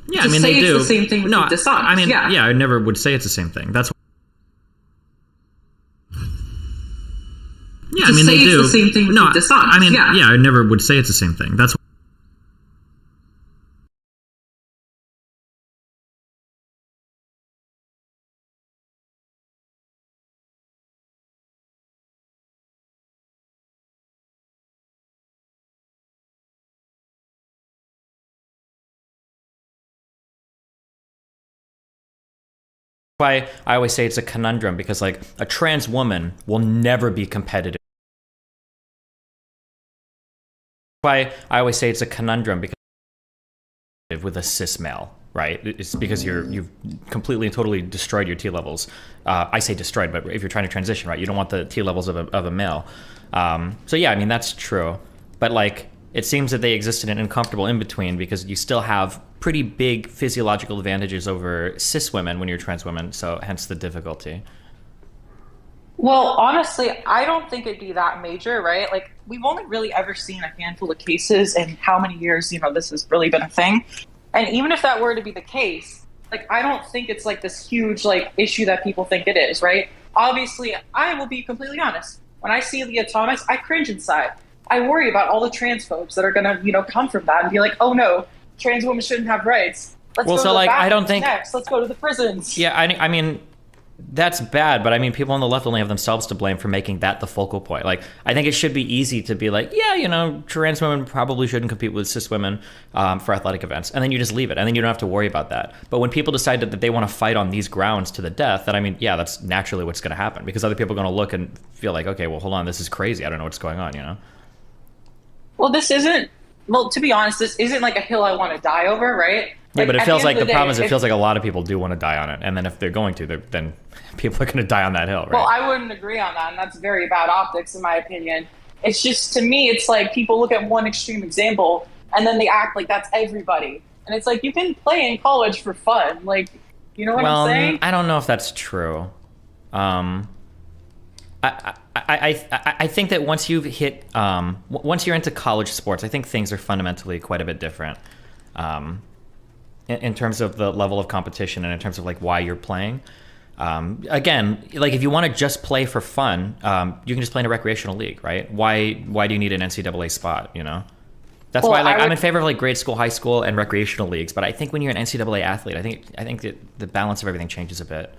Yeah, I mean, they do. It's the same thing with No, dishonest. I mean, yeah, I never would say it's the same thing. That's yeah, I mean, they do. It's the same thing with dishonest. I mean, yeah, I never would say it's the same thing. That's why I always say it's a conundrum, because like a trans woman will never be competitive. Why I always say it's a conundrum, because with a cis male, right? It's because you've completely and totally destroyed your T levels. I say destroyed, but if you're trying to transition, right, you don't want the T levels of a male. So yeah, I mean, that's true. But like, it seems that they exist in an uncomfortable in between, because you still have pretty big physiological advantages over cis women when you're trans women. So hence the difficulty. Well, honestly, I don't think it'd be that major, right? Like, we've only really ever seen a handful of cases in how many years, this has really been a thing. And even if that were to be the case, like, I don't think it's like this huge, like, issue that people think it is, right? Obviously, I will be completely honest. When I see the atomics, I cringe inside. I worry about all the transphobes that are going to, come from that and be like, oh no, trans women shouldn't have rights. Let's go to the like, I don't bathrooms think next. Let's go to the prisons. Yeah, I mean, that's bad, but I mean, people on the left only have themselves to blame for making that the focal point. Like, I think it should be easy to be like, yeah, trans women probably shouldn't compete with cis women for athletic events, and then you just leave it, and then you don't have to worry about that. But when people decide that they want to fight on these grounds to the death, then I mean, yeah, that's naturally what's going to happen, because other people are going to look and feel like, okay, well, hold on, this is crazy. I don't know what's going on. Well, to be honest, this isn't like a hill I want to die over, right? Yeah, but it feels like the problem is it it feels like a lot of people do want to die on it, and then if they're going to, then people are going to die on that hill, right? Well, I wouldn't agree on that, and that's very bad optics, in my opinion. It's just, to me, it's like people look at one extreme example, and then they act like that's everybody. And it's like, you can play in college for fun. Like, you know what I'm saying? I don't know if that's true. I think that once you've hit, once you're into college sports, I think things are fundamentally quite a bit different. In terms of the level of competition and in terms of like why you're playing. Again, like if you want to just play for fun, you can just play in a recreational league, right? Why do you need an NCAA spot? That's why I'm in favor of like grade school, high school, and recreational leagues. But I think when you're an NCAA athlete, I think that the balance of everything changes a bit.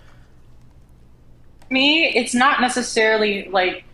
Me, it's not necessarily like,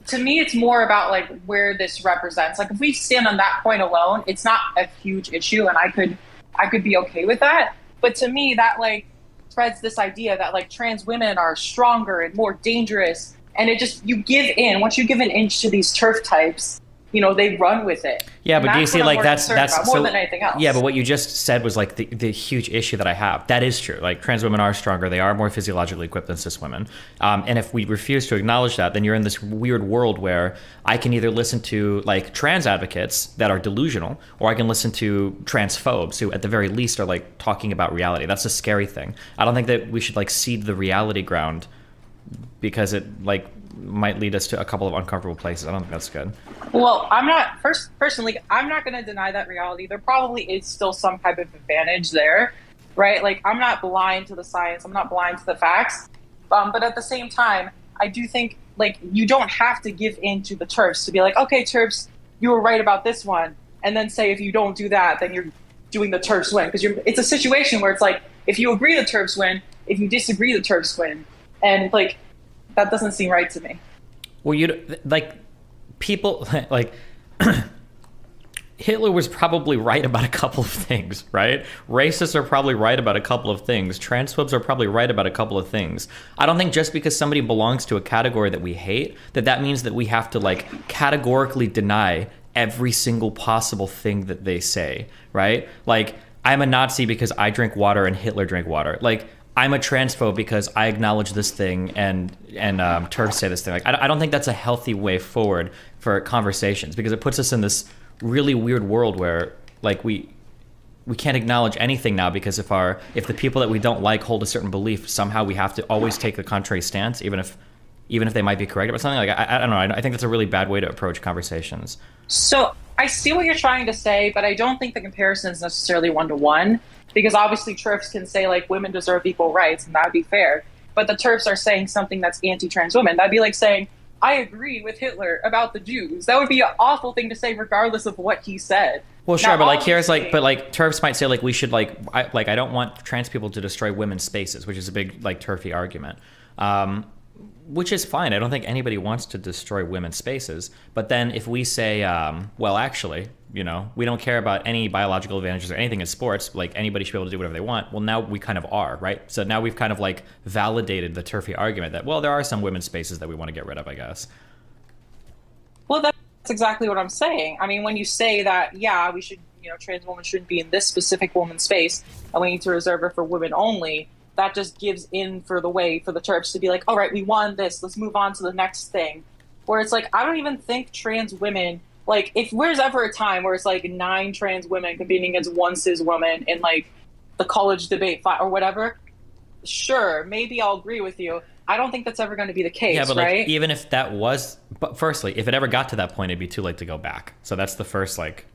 to me, it's more about like where this represents. Like, if we stand on that point alone, it's not a huge issue, and I could be okay with that. But to me, that like spreads this idea that like trans women are stronger and more dangerous. And it just, you give in. Once you give an inch to these turf types, they run with it. Yeah, but do you see, like, that's more than anything else. Yeah, but what you just said was like the huge issue that I have. That is true. Like, trans women are stronger. They are more physiologically equipped than cis women. And if we refuse to acknowledge that, then you're in this weird world where I can either listen to like trans advocates that are delusional, or I can listen to transphobes who at the very least are like talking about reality. That's a scary thing. I don't think that we should like cede the reality ground, because it like might lead us to a couple of uncomfortable places. I don't think that's good. Well, personally, I'm not going to deny that reality. There probably is still some type of advantage there, right? Like, I'm not blind to the science. I'm not blind to the facts. But at the same time, I do think, like, you don't have to give in to the TERFs to be like, okay, TERFs, you were right about this one. And then say, if you don't do that, then you're doing the TERFs win. Because it's a situation where it's like, if you agree the TERFs win, if you disagree the TERFs win. And, like, that doesn't seem right to me. Well, like, people, like, Hitler was probably right about a couple of things, right? Racists are probably right about a couple of things. Transphobes are probably right about a couple of things. I don't think just because somebody belongs to a category that we hate, that means that we have to, like, categorically deny every single possible thing that they say, right? Like, I'm a Nazi because I drink water and Hitler drank water. Like, I'm a transphobe because I acknowledge this thing and Turks say this thing. Like, I don't think that's a healthy way forward for conversations, because it puts us in this really weird world where like we can't acknowledge anything now, because if the people that we don't like hold a certain belief, somehow we have to always take the contrary stance, even if they might be correct about something. Like, I don't know. I think that's a really bad way to approach conversations. So I see what you're trying to say, but I don't think the comparison is necessarily one-to-one. because obviously TERFs can say like women deserve equal rights, and that would be fair. But the TERFs are saying something that's anti-trans women. That'd be like saying, I agree with Hitler about the Jews. That would be an awful thing to say, regardless of what he said. Well, sure, now, but like here's like, but like TERFs might say like we should I don't want trans people to destroy women's spaces, which is a big like TERFy argument. Which is fine. I don't think anybody wants to destroy women's spaces. But then if we say, well, actually, you know, we don't care about any biological advantages or anything in sports, like anybody should be able to do whatever they want. Well, now we kind of are, right? So now we've kind of like validated the TERFy argument that, well, there are some women's spaces that we want to get rid of, I guess. Well, that's exactly what I'm saying. I mean, when you say that, yeah, we should, you know, trans women shouldn't be in this specific woman's space, and we need to reserve it for women only, that just gives in for the way for the TERFs to be like, all right, we won this, let's move on to the next thing. Where it's like, I don't even think trans women, like, if there's ever a time where it's like 9 trans women competing against 1 cis woman in like the college debate fight or whatever, sure, maybe I'll agree with you. I don't think that's ever going to be the case, yeah, but right? like, even if that was, but firstly, if it ever got to that point, it'd be too late to go back. So that's the first like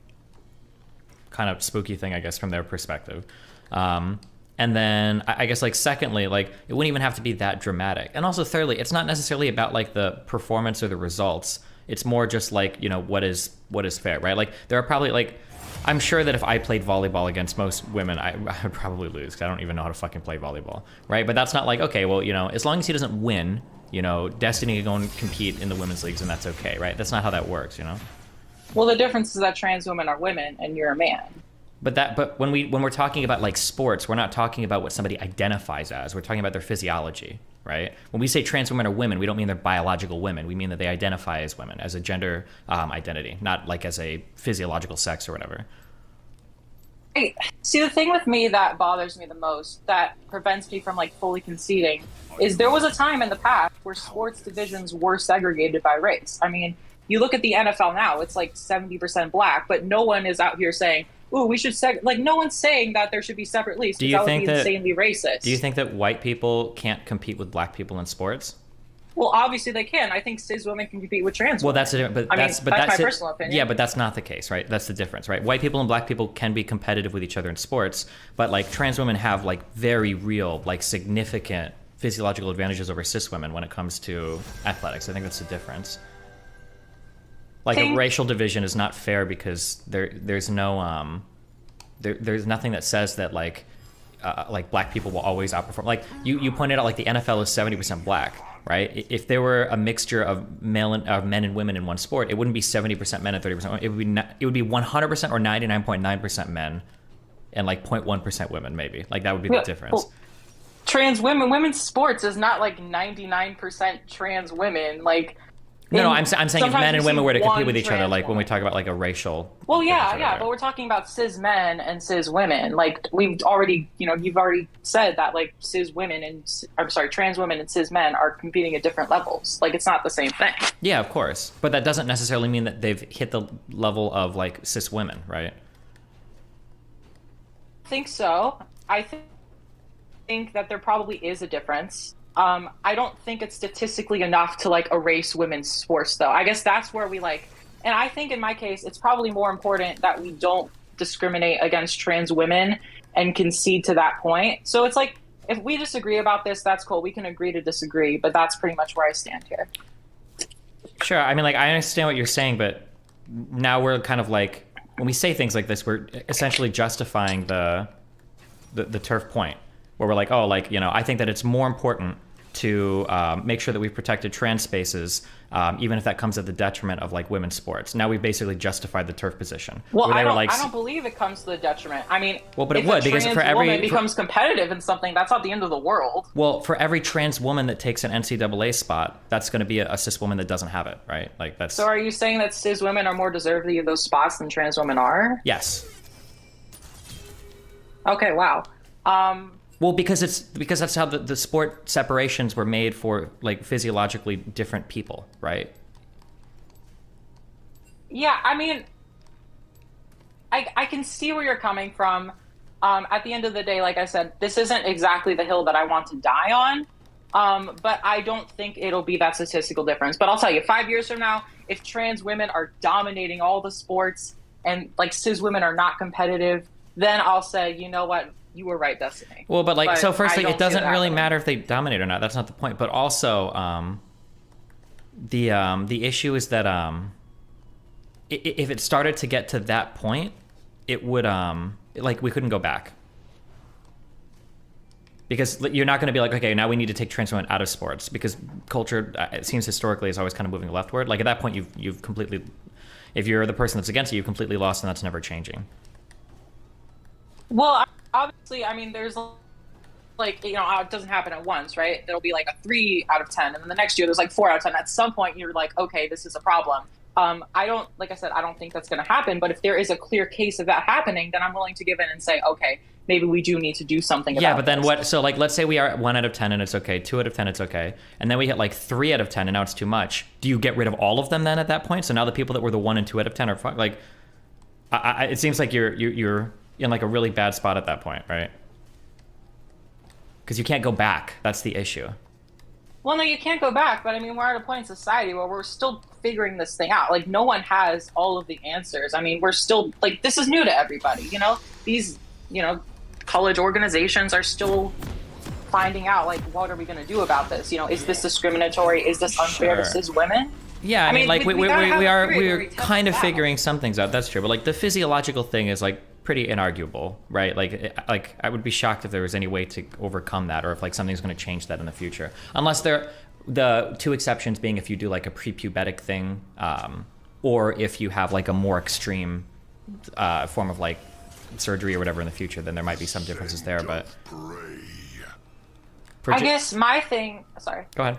kind of spooky thing, I guess, from their perspective. And then I guess like secondly, like it wouldn't even have to be that dramatic. And also thirdly, it's not necessarily about like the performance or the results. It's more just like, you know, what is fair, right? Like there are probably like, I'm sure that if I played volleyball against most women, I would probably lose because I don't even know how to fucking play volleyball, right? But that's not like, okay, well, you know, as long as he doesn't win, you know, Destiny can go and compete in the women's leagues and that's okay, right? That's not how that works, you know? Well, the difference is that trans women are women and you're a man. But when we're talking about like sports, we're not talking about what somebody identifies as. We're talking about their physiology, right? When we say trans women are women, we don't mean they're biological women. We mean that they identify as women, as a gender identity, not like as a physiological sex or whatever. Hey, see, the thing with me that bothers me the most, that prevents me from like fully conceding, is there was a time in the past where sports divisions were segregated by race. I mean, you look at the NFL now, it's like 70% black, but no one is out here saying, ooh, we should like no one's saying that there should be separate leagues. Do you that think would be that insanely racist? Do you think that white people can't compete with black people in sports? Well, obviously they can. I think cis women can compete with trans women. Well, that's a different, but that's my personal opinion. Yeah, but that's not the case, right? That's the difference, right? White people and black people can be competitive with each other in sports, but like trans women have like very real, like significant physiological advantages over cis women when it comes to athletics. I think that's the difference. Like a racial division is not fair because there's no there's nothing that says that like black people will always outperform. Like you pointed out, like the NFL is 70% black, right? If there were a mixture of men and women in one sport, it wouldn't be 70% men and 30% women. It would be 100% or 99.9% men and like 0.1% women, maybe. Like that would be the difference. Well, trans women's sports is not like 99% trans women. Like no, I'm saying if men and women were to compete with each other, like when we talk about like a racial. Well, yeah, but we're talking about cis men and cis women. Like we've already, you've already said that like trans women and cis men are competing at different levels. Like it's not the same thing. Yeah, of course, but that doesn't necessarily mean that they've hit the level of like cis women, right? I think so. I think that there probably is a difference. I don't think it's statistically enough to like erase women's sports though. I guess that's where we like, and I think in my case, it's probably more important that we don't discriminate against trans women and concede to that point. So it's like, if we disagree about this, that's cool. We can agree to disagree, but that's pretty much where I stand here. Sure. I mean, like, I understand what you're saying, but now we're kind of like, when we say things like this, we're essentially justifying the turf point where we're like, oh, like, I think that it's more important to make sure that we've protected trans spaces, even if that comes at the detriment of like women's sports. Now we've basically justified the turf position. Well, I don't believe it comes to the detriment. I mean, well, but it would, because for every woman becomes competitive in something, that's not the end of the world. Well, for every trans woman that takes an NCAA spot, that's going to be a cis woman that doesn't have it, right? Like that's. So are you saying that cis women are more deserving of those spots than trans women are? Yes. Okay. Wow. Well, because that's how the sport separations were made for like physiologically different people, right? Yeah, I mean, I can see where you're coming from. At the end of the day, like I said, this isn't exactly the hill that I want to die on, but I don't think it'll be that statistical difference. But I'll tell you, 5 years from now, if trans women are dominating all the sports and like cis women are not competitive, then I'll say, you know what? you were right, Destiny. Well, but like, so firstly, it doesn't really happening. matter if they dominate or not. That's not the point. But also, the issue is that if it started to get to that point, it would like we couldn't go back. Because you're not going to be like, okay, now we need to take trans women out of sports, because culture, it seems historically, is always kind of moving leftward. Like at that point, you've completely, if you're the person that's against it, you've completely lost, and that's never changing. Well, obviously, I mean, there's like, it doesn't happen at once, right? There'll be like a 3 out of 10, and then the next year there's like 4 out of 10. At some point, you're like, okay, this is a problem. Like I said, I don't think that's going to happen. But if there is a clear case of that happening, then I'm willing to give in and say, okay, maybe we do need to do something about Yeah, but then this. what? So like, let's say we are at 1 out of 10 and it's okay, 2 out of 10 it's okay, and then we hit like 3 out of 10 and now it's too much. Do you get rid of all of them then at that point? So now the people that were the 1 and 2 out of 10 are like, it seems like you're in like a really bad spot at that point, right? Because you can't go back. That's the issue. Well, no, you can't go back. But I mean, we're at a point in society where we're still figuring this thing out. Like, no one has all of the answers. I mean, we're still like, this is new to everybody. These, college organizations are still finding out, like, what are we going to do about this? Is this discriminatory? Is this unfair to cis women? Yeah, I mean, like we're kind of out. figuring some things out. That's true, but like the physiological thing is like pretty inarguable, right? Like I would be shocked if there was any way to overcome that, or if like something's going to change that in the future. Unless the 2 exceptions being if you do like a prepubertic thing, or if you have like a more extreme form of like surgery or whatever in the future, then there might be some differences there. But I guess my thing. Sorry. Go ahead.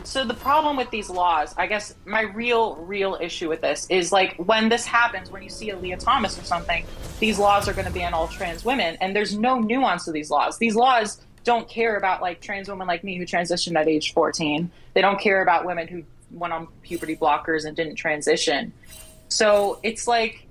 So the problem with these laws, I guess my real issue with this is like when this happens, when you see a Leah Thomas or something, these laws are going to ban all trans women, and there's no nuance to these laws. These laws don't care about like trans women like me who transitioned at age 14. They don't care about women who went on puberty blockers and didn't transition. So it's like,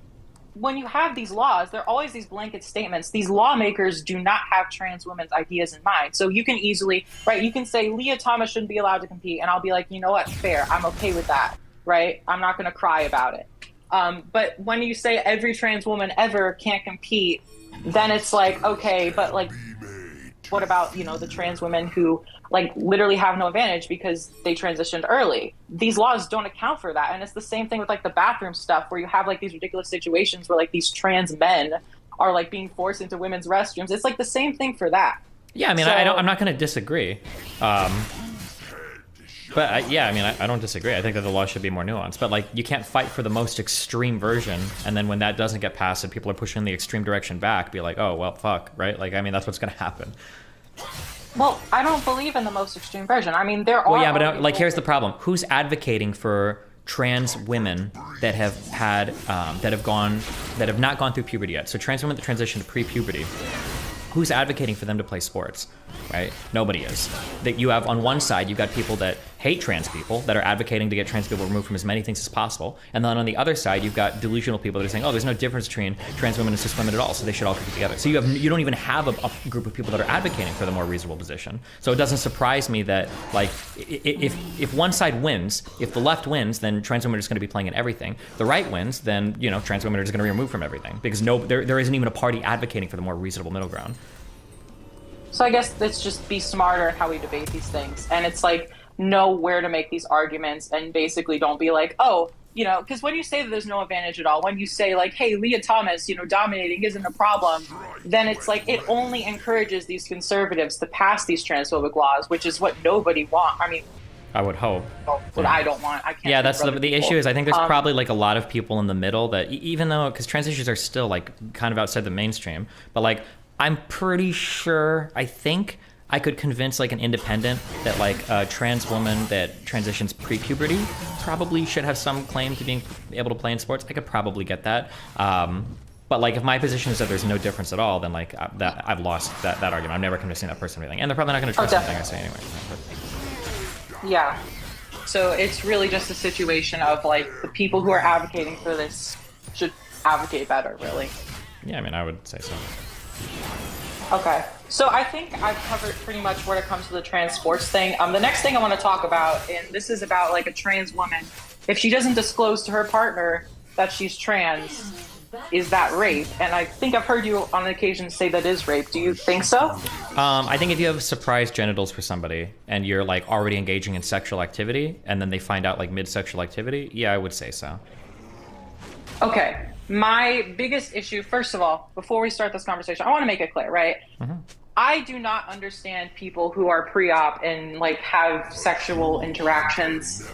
when you have these laws, there are always these blanket statements. These lawmakers do not have trans women's ideas in mind. So you can easily, right, you can say Leah Thomas shouldn't be allowed to compete. And I'll be like, you know what, fair. I'm okay with that, right? I'm not going to cry about it. But when you say every trans woman ever can't compete, then it's like, okay, but like, what about, the trans women who like literally have no advantage because they transitioned early? These laws don't account for that. And it's the same thing with like the bathroom stuff, where you have like these ridiculous situations where like these trans men are like being forced into women's restrooms. It's like the same thing for that. Yeah, I mean, I'm not going to disagree. But I don't disagree. I think that the law should be more nuanced. But like, you can't fight for the most extreme version, and then when that doesn't get passed and people are pushing the extreme direction back, be like, oh well, fuck, right? Like, I mean, that's what's going to happen. Well, I don't believe in the most extreme version. I mean, there are. Well, yeah, but like, here's the problem: who's advocating for trans women that have had that have not gone through puberty yet? So trans women that transition to pre-puberty. Who's advocating for them to play sports, right? Nobody is. That you have on one side, you've got people that hate trans people that are advocating to get trans people removed from as many things as possible, and then on the other side, you've got delusional people that are saying, oh, there's no difference between trans women and cis women at all, so they should all compete together. So you don't even have a group of people that are advocating for the more reasonable position. So it doesn't surprise me that like if one side wins, if the left wins, then trans women are just going to be playing in everything. The right wins, then trans women are just going to be removed from everything, because there isn't even a party advocating for the more reasonable middle ground. So I guess let's just be smarter in how we debate these things. And it's like, know where to make these arguments, and basically don't be like, oh, because when you say that there's no advantage at all, when you say like, hey, Leah Thomas, dominating isn't a problem, then it's like, it only encourages these conservatives to pass these transphobic laws, which is what nobody wants. I mean, I would hope. What I don't want. I can't. Yeah, that's the issue is I think there's probably like a lot of people in the middle that even though, because trans issues are still like kind of outside the mainstream, but like, I'm pretty sure, I think I could convince like an independent that like a trans woman that transitions pre-puberty probably should have some claim to being able to play in sports. I could probably get that. But like, if my position is that there's no difference at all, then like that I've lost that argument. I'm never convincing that person or anything. And they're probably not going to trust anything I say anyway. Yeah. So it's really just a situation of like, the people who are advocating for this should advocate better, really. Yeah, I mean, I would say so. Okay, so I think I've covered pretty much when it comes to the trans sports thing. The next thing I want to talk about, and this is about like a trans woman, if she doesn't disclose to her partner that she's trans, is that rape? And I think I've heard you on occasion say that is rape. Do you think so? I think if you have surprise genitals for somebody and you're like already engaging in sexual activity and then they find out like mid-sexual activity, yeah, I would say so. Okay. My biggest issue, first of all, before we start this conversation, I want to make it clear, right? I do not understand people who are pre-op and like have sexual interactions.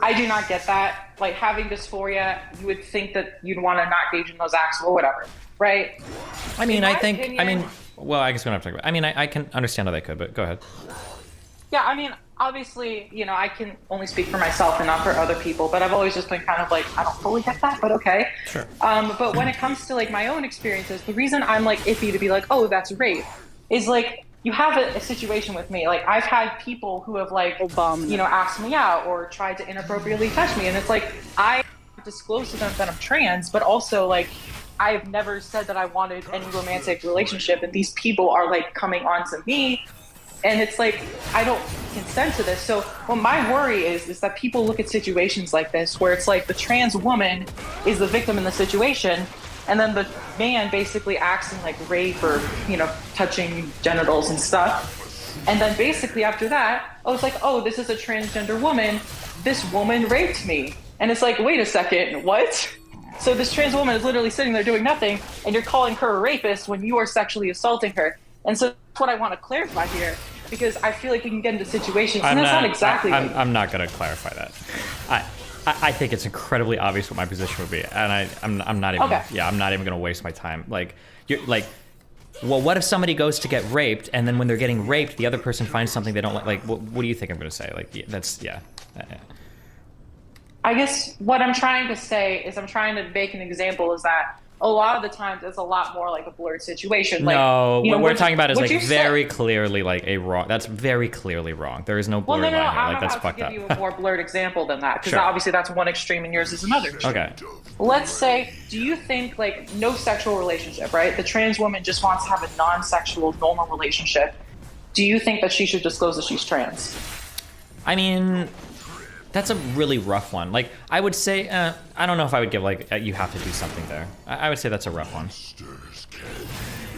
I do not get that. Like having dysphoria, you would think that you'd want to not engage in those acts or whatever, right? I mean, I mean, well, I guess we don't have to talk about it. I mean, I can understand how they could, but go ahead. Yeah, I mean, obviously, you know, I can only speak for myself and not for other people, but I've always just been kind of like, I don't fully get that, but okay. Sure. But when it comes to like my own experiences, the reason I'm like iffy to be like, oh, that's rape, is like, you have a situation with me. Like I've had people who have like, you know, asked me out or tried to inappropriately touch me. And it's like, I disclose to them that I'm trans, but also like, I've never said that I wanted any romantic relationship. And these people are like coming on to me. And it's like, I don't consent to this. So what my worry is that people look at situations like this, where it's like the trans woman is the victim in the situation. And then the man basically acts in like rape or, you know, touching genitals and stuff. And then basically after that, oh, it's like, oh, this is a transgender woman. This woman raped me. And it's like, wait a second, what? So this trans woman is literally sitting there doing nothing, and you're calling her a rapist when you are sexually assaulting her. And so that's what I want to clarify here, because I feel like we can get into situations, and that's not exactly. I'm not going to clarify that. I think it's incredibly obvious what my position would be, and I'm not even. Okay. Yeah, I'm not even going to waste my time. Like, you're like, well, what if somebody goes to get raped, and then when they're getting raped, the other person finds something they don't like? Like, what do you think I'm going to say? Like, yeah. I guess what I'm trying to say is I'm trying to make an example is that a lot of the times it's a lot more like a blurred situation. Like, no, you know, what we're talking about is like very said, clearly like a wrong. That's very clearly wrong. There is no blurred line here. Like, that's fucked up. I'm about to give you a more blurred example than that, because Sure. obviously that's one extreme and yours is another extreme. Okay. Let's say, do you think like no sexual relationship, right? The trans woman just wants to have a non-sexual, normal relationship. Do you think that she should disclose that she's trans? I mean, that's a really rough one. Like, I would say, I don't know if I would give, like, you have to do something there. I would say that's a rough one.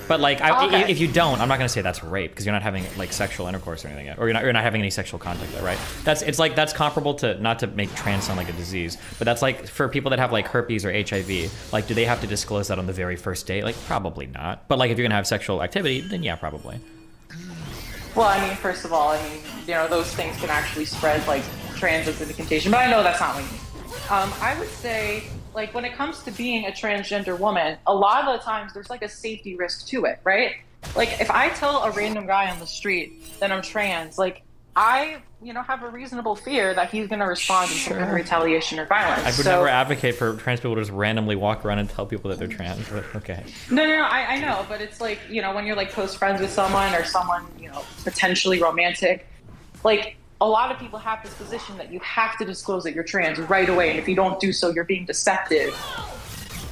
But, like, Okay. if you don't, I'm not going to say that's rape, because you're not having, like, sexual intercourse or anything yet. Or you're not having any sexual contact there, right? That's comparable to, not to make trans sound like a disease, but that's, like, for people that have, like, herpes or HIV, like, do they have to disclose that on the very first date? Like, probably not. But, like, if you're going to have sexual activity, then yeah, probably. Well, I mean, first of all, I mean, you know, those things can actually spread like transits into contagion, but I know that's not what you mean. I would say, like, when it comes to being a transgender woman, a lot of the times there's like a safety risk to it, right? Like, if I tell a random guy on the street that I'm trans, like, I, you know, have a reasonable fear that he's going to respond in some kind of retaliation or violence. I would never advocate for trans people to just randomly walk around and tell people that they're trans, but okay. No, I know, but it's like, you know, when you're like close friends with someone or someone, you know, potentially romantic, like, a lot of people have this position that you have to disclose that you're trans right away, and if you don't do so, you're being deceptive.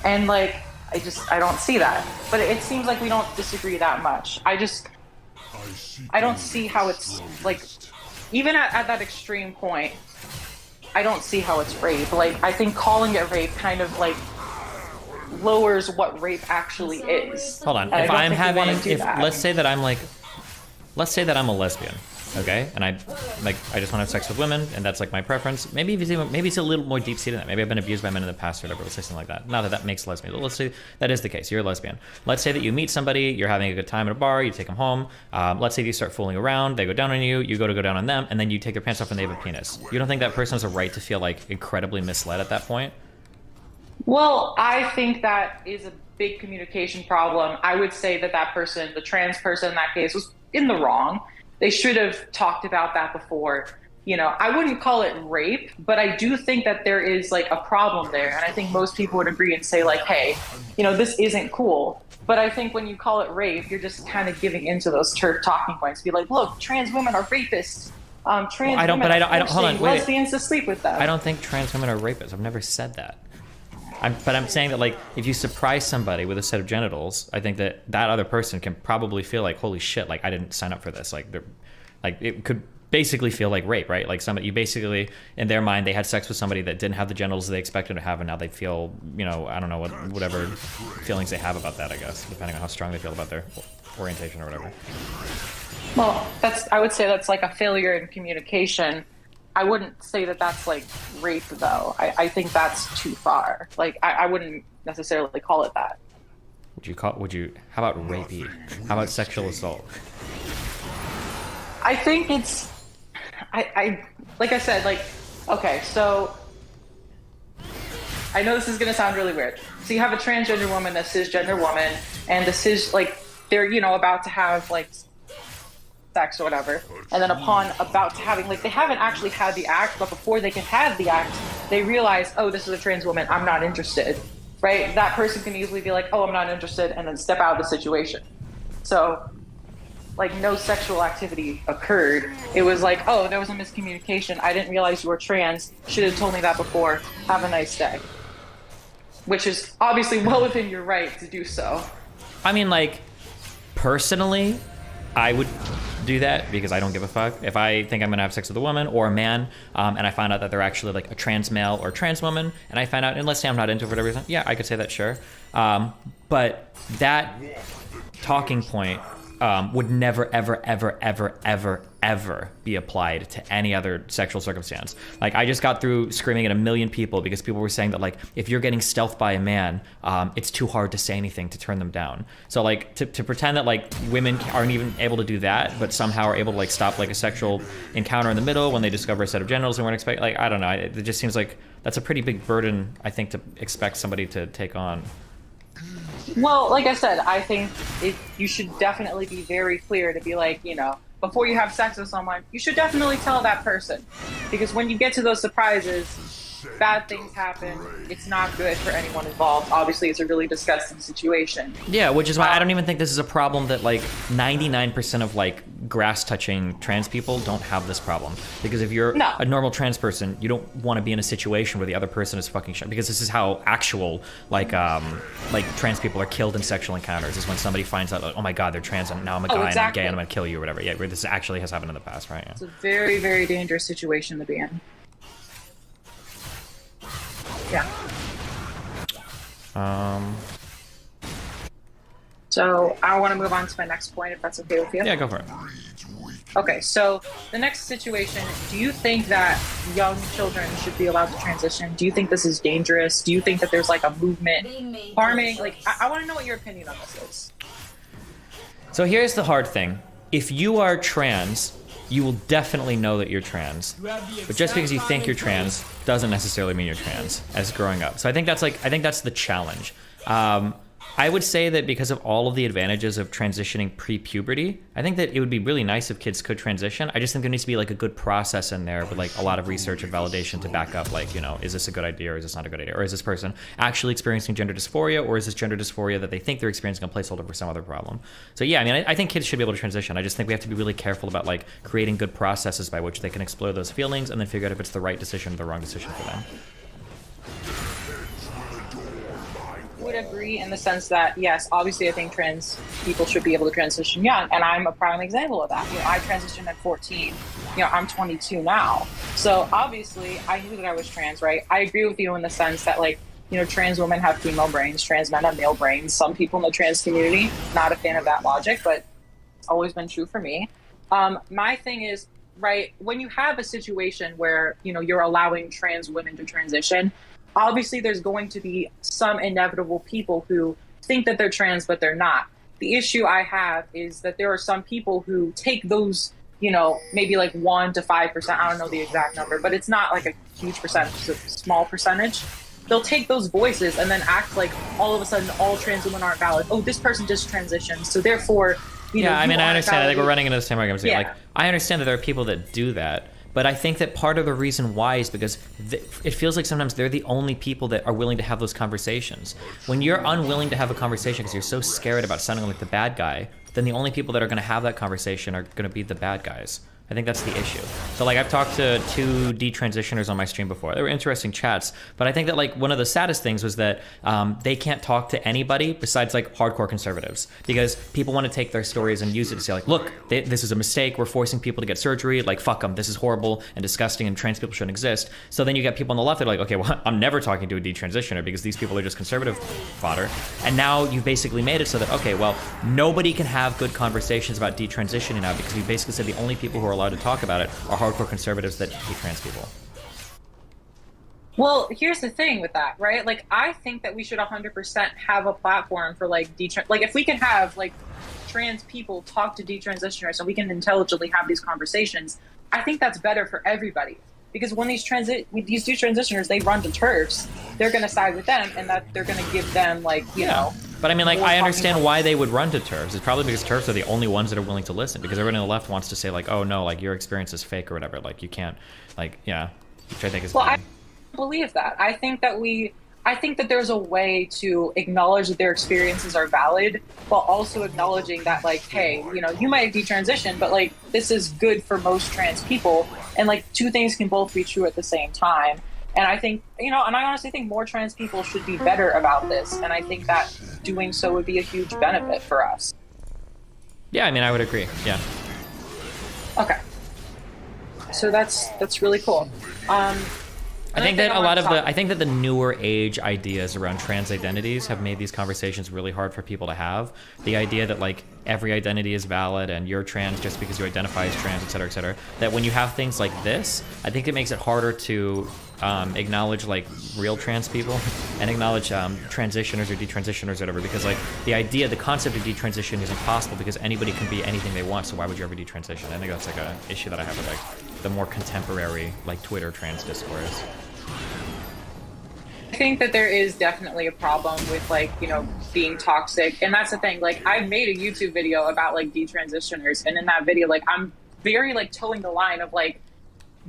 And like, I don't see that. But it seems like we don't disagree that much. I don't see how it's like, even at that extreme point, I don't see how it's rape. Like, I think calling it rape kind of like lowers what rape actually is. Hold on. And If I'm having, let's say that I'm a lesbian, okay, and I just want to have sex with women, and that's like my preference. Maybe it's a little more deep seated than that. Maybe I've been abused by men in the past or whatever. Let's say something like that. Not that that makes lesbian. But let's say that is the case. You're a lesbian. Let's say that you meet somebody, you're having a good time at a bar, you take them home. Let's say you start fooling around, they go down on you, you go down on them, and then you take their pants off and they have a penis. You don't think that person has a right to feel like incredibly misled at that point? Well, I think that is a big communication problem. I would say that person, the trans person in that case, was in the wrong. They should have talked about that before. You know, I wouldn't call it rape, but I do think that there is like a problem there. And I think most people would agree and say like, hey, you know, this isn't cool. But I think when you call it rape, you're just kind of giving into those turf talking points. Be like, look, trans women are rapists. Trans women are hold on, wait. lesbians to sleep with them. I don't think trans women are rapists. I've never said that. But I'm saying that, like, if you surprise somebody with a set of genitals, I think that other person can probably feel like, holy shit, like, I didn't sign up for this. Like, it could basically feel like rape, right? Like somebody, you basically, in their mind, they had sex with somebody that didn't have the genitals they expected to have, and now they feel, you know, I don't know, whatever feelings they have about that, I guess, depending on how strong they feel about their orientation or whatever. Well, I would say that's like a failure in communication. I wouldn't say that that's like rape, though. I think that's too far. Like, I wouldn't necessarily call it that. How about rapey? How about sexual assault? I think it's, I like I said, like, okay, so I know this is going to sound really weird. So you have a transgender woman, a cisgender woman, and the cis, like, they're, you know, about to have, like, sex or whatever. And then upon about to having, like, they haven't actually had the act, but before they can have the act, they realize, oh, this is a trans woman, I'm not interested, right? That person can easily be like, oh, I'm not interested, and then step out of the situation. So, like, no sexual activity occurred. It was like, oh, there was a miscommunication. I didn't realize you were trans. Should have told me that before. Have a nice day. Which is obviously well within your right to do so. I mean, like, personally, I would do that because I don't give a fuck. If I think I'm gonna have sex with a woman or a man, and I find out that they're actually like a trans male or trans woman, and I find out, and let's say I'm not into it for whatever reason, yeah, I could say that, sure. But that talking point would never, ever, ever, ever, ever, ever be applied to any other sexual circumstance. Like, I just got through screaming at a million people because people were saying that, like, if you're getting stealthed by a man, it's too hard to say anything to turn them down. So, like, to pretend that, like, women aren't even able to do that, but somehow are able to, like, stop, like, a sexual encounter in the middle when they discover a set of genitals and weren't expecting, like, I don't know. It just seems like that's a pretty big burden, I think, to expect somebody to take on. Well, like I said, I think you should definitely be very clear to be like, you know, before you have sex with someone, you should definitely tell that person. Because when you get to those surprises, bad things happen. It's not good for anyone involved. Obviously, it's a really disgusting situation. Yeah, which is why I don't even think this is a problem that, like, 99% of, like, grass-touching trans people don't have this problem. Because if you're a normal trans person, you don't want to be in a situation where the other person is fucking shit. Because this is how actual, like trans people are killed in sexual encounters, is when somebody finds out, like, oh my god, they're trans, and now I'm a guy and I'm gay and I'm gonna kill you or whatever. Yeah, this actually has happened in the past, right? Yeah. It's a very, very dangerous situation to be in. Yeah. So I want to move on to my next point, if that's okay with you. Yeah, go for it. Okay, so the next situation, do you think that young children should be allowed to transition? Do you think this is dangerous? Do you think that there's like a movement harming? Like, I want to know what your opinion on this is. So here's the hard thing. If you are trans, you will definitely know that you're trans. But just because you think you're trans doesn't necessarily mean you're trans as growing up. So I think that's the challenge. I would say that because of all of the advantages of transitioning pre-puberty, I think that it would be really nice if kids could transition. I just think there needs to be like a good process in there with like a lot of research and validation to back up, like, you know, is this a good idea or is this not a good idea? Or is this person actually experiencing gender dysphoria, or is this gender dysphoria that they think they're experiencing a placeholder for some other problem? So yeah, I mean, I think kids should be able to transition. I just think we have to be really careful about like creating good processes by which they can explore those feelings and then figure out if it's the right decision or the wrong decision for them. Would agree in the sense that, yes, obviously I think trans people should be able to transition young, and I'm a prime example of that. You know, I transitioned at 14. You know, I'm 22 now. So obviously I knew that I was trans, right? I agree with you in the sense that, like, you know, trans women have female brains, trans men have male brains. Some people in the trans community, not a fan of that logic, but it's always been true for me. My thing is, right, when you have a situation where, you know, you're allowing trans women to transition, obviously there's going to be some inevitable people who think that they're trans, but they're not. The issue I have is that there are some people who take those, you know, maybe like 1 to 5%, I don't know the exact number, but it's not like a huge percentage, it's a small percentage. They'll take those voices and then act like all of a sudden all trans women aren't valid. Oh, this person just transitioned, so therefore, you know, I mean, I understand. valid. I think we're running into the same arguments. Yeah. Like, I understand that there are people that do that. But I think that part of the reason why is because it feels like sometimes they're the only people that are willing to have those conversations. When you're unwilling to have a conversation because you're so scared about sounding like the bad guy, then the only people that are going to have that conversation are going to be the bad guys. I think that's the issue. So like I've talked to 2 detransitioners on my stream before. They were interesting chats, but I think that like one of the saddest things was that they can't talk to anybody besides like hardcore conservatives, because people want to take their stories and use it to say like, look, this is a mistake. We're forcing people to get surgery. Like, fuck them. This is horrible and disgusting, and trans people shouldn't exist. So then you get people on the left that are like, okay, well, I'm never talking to a detransitioner because these people are just conservative fodder. And now you've basically made it so that, okay, well, nobody can have good conversations about detransitioning now, because you basically said the only people who are allowed to talk about it are hardcore conservatives that hate trans people. Well, here's the thing with that, right? Like, I think that we should 100% have a platform for like like if we can have like trans people talk to detransitioners and we can intelligently have these conversations, I think that's better for everybody. Because when these detransitioners, they run to TERFs, they're going to side with them, and that they're going to give them like, you know. But I mean, like, I understand why they would run to TERFs. It's probably because TERFs are the only ones that are willing to listen, because everyone on the left wants to say like, oh no, like your experience is fake or whatever. Like you can't, like, yeah, which I think is. Well, I believe that. I think that there's a way to acknowledge that their experiences are valid, while also acknowledging that, like, hey, you know, you might detransition, but like this is good for most trans people, and like 2 things can both be true at the same time. And I think, you know, and I honestly think more trans people should be better about this, and I think that doing so would be a huge benefit for us. Yeah, I mean, I would agree. Yeah. Okay. So that's really cool. I think that I think that the newer age ideas around trans identities have made these conversations really hard for people to have. The idea that like every identity is valid and you're trans just because you identify as trans, et cetera, et cetera. That when you have things like this, I think it makes it harder to acknowledge like real trans people and acknowledge transitioners or detransitioners or whatever, because like the concept of detransition is impossible because anybody can be anything they want, so why would you ever detransition? I think that's like an issue that I have with like the more contemporary like Twitter trans discourse. I think that there is definitely a problem with like, you know, being toxic. And that's the thing, like I made a YouTube video about like detransitioners, and in that video, like I'm very like towing the line of like,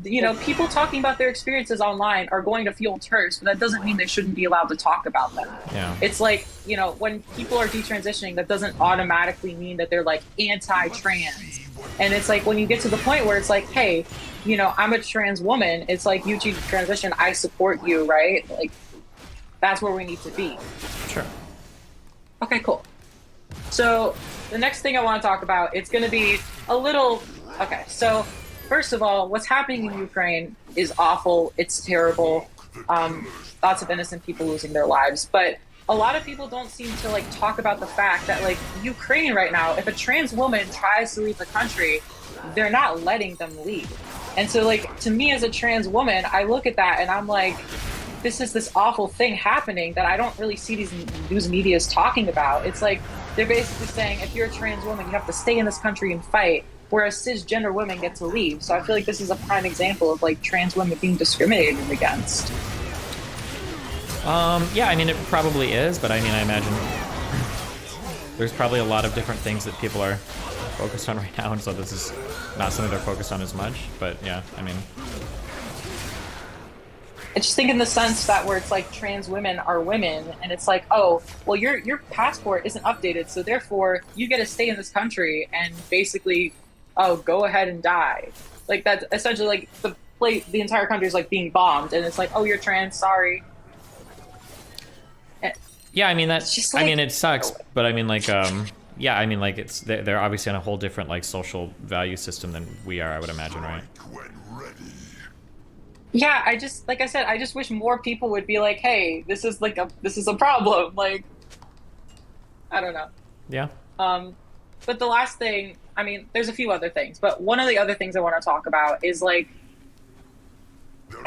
you know, people talking about their experiences online are going to feel TERFs, but that doesn't mean they shouldn't be allowed to talk about them. Yeah. It's like, you know, when people are detransitioning, that doesn't automatically mean that they're like anti-trans. And it's like when you get to the point where it's like, hey, you know, I'm a trans woman, it's like, you choose to transition, I support you, right? Like, that's where we need to be. Sure. Okay, cool. So the next thing I want to talk about, it's going to be a little, okay, so first of all, what's happening in Ukraine is awful. It's terrible. Lots of innocent people losing their lives. But a lot of people don't seem to like talk about the fact that like Ukraine right now, if a trans woman tries to leave the country, they're not letting them leave. And so like, to me as a trans woman, I look at that and I'm like, this is this awful thing happening that I don't really see these news medias talking about. It's like, they're basically saying, if you're a trans woman, you have to stay in this country and fight, whereas cisgender women get to leave. So I feel like this is a prime example of like trans women being discriminated against. Yeah, I mean, it probably is, but I mean, I imagine there's probably a lot of different things that people are focused on right now, and so this is not something they're focused on as much, but yeah, I mean. I just think in the sense that where it's like trans women are women, and it's like, oh, well, your passport isn't updated, so therefore you get to stay in this country and basically, oh, go ahead and die. Like that's essentially like the entire country is like being bombed, and it's like, oh, you're trans, sorry. Yeah, I mean that's just like, I mean it sucks, but I mean like yeah, I mean like it's they're obviously on a whole different like social value system than we are, I would imagine, right? Yeah, I just, like I said, I just wish more people would be like, hey, this is a problem. Like, I don't know. Yeah. But the last thing, I mean, there's a few other things, but one of the other things I want to talk about is like,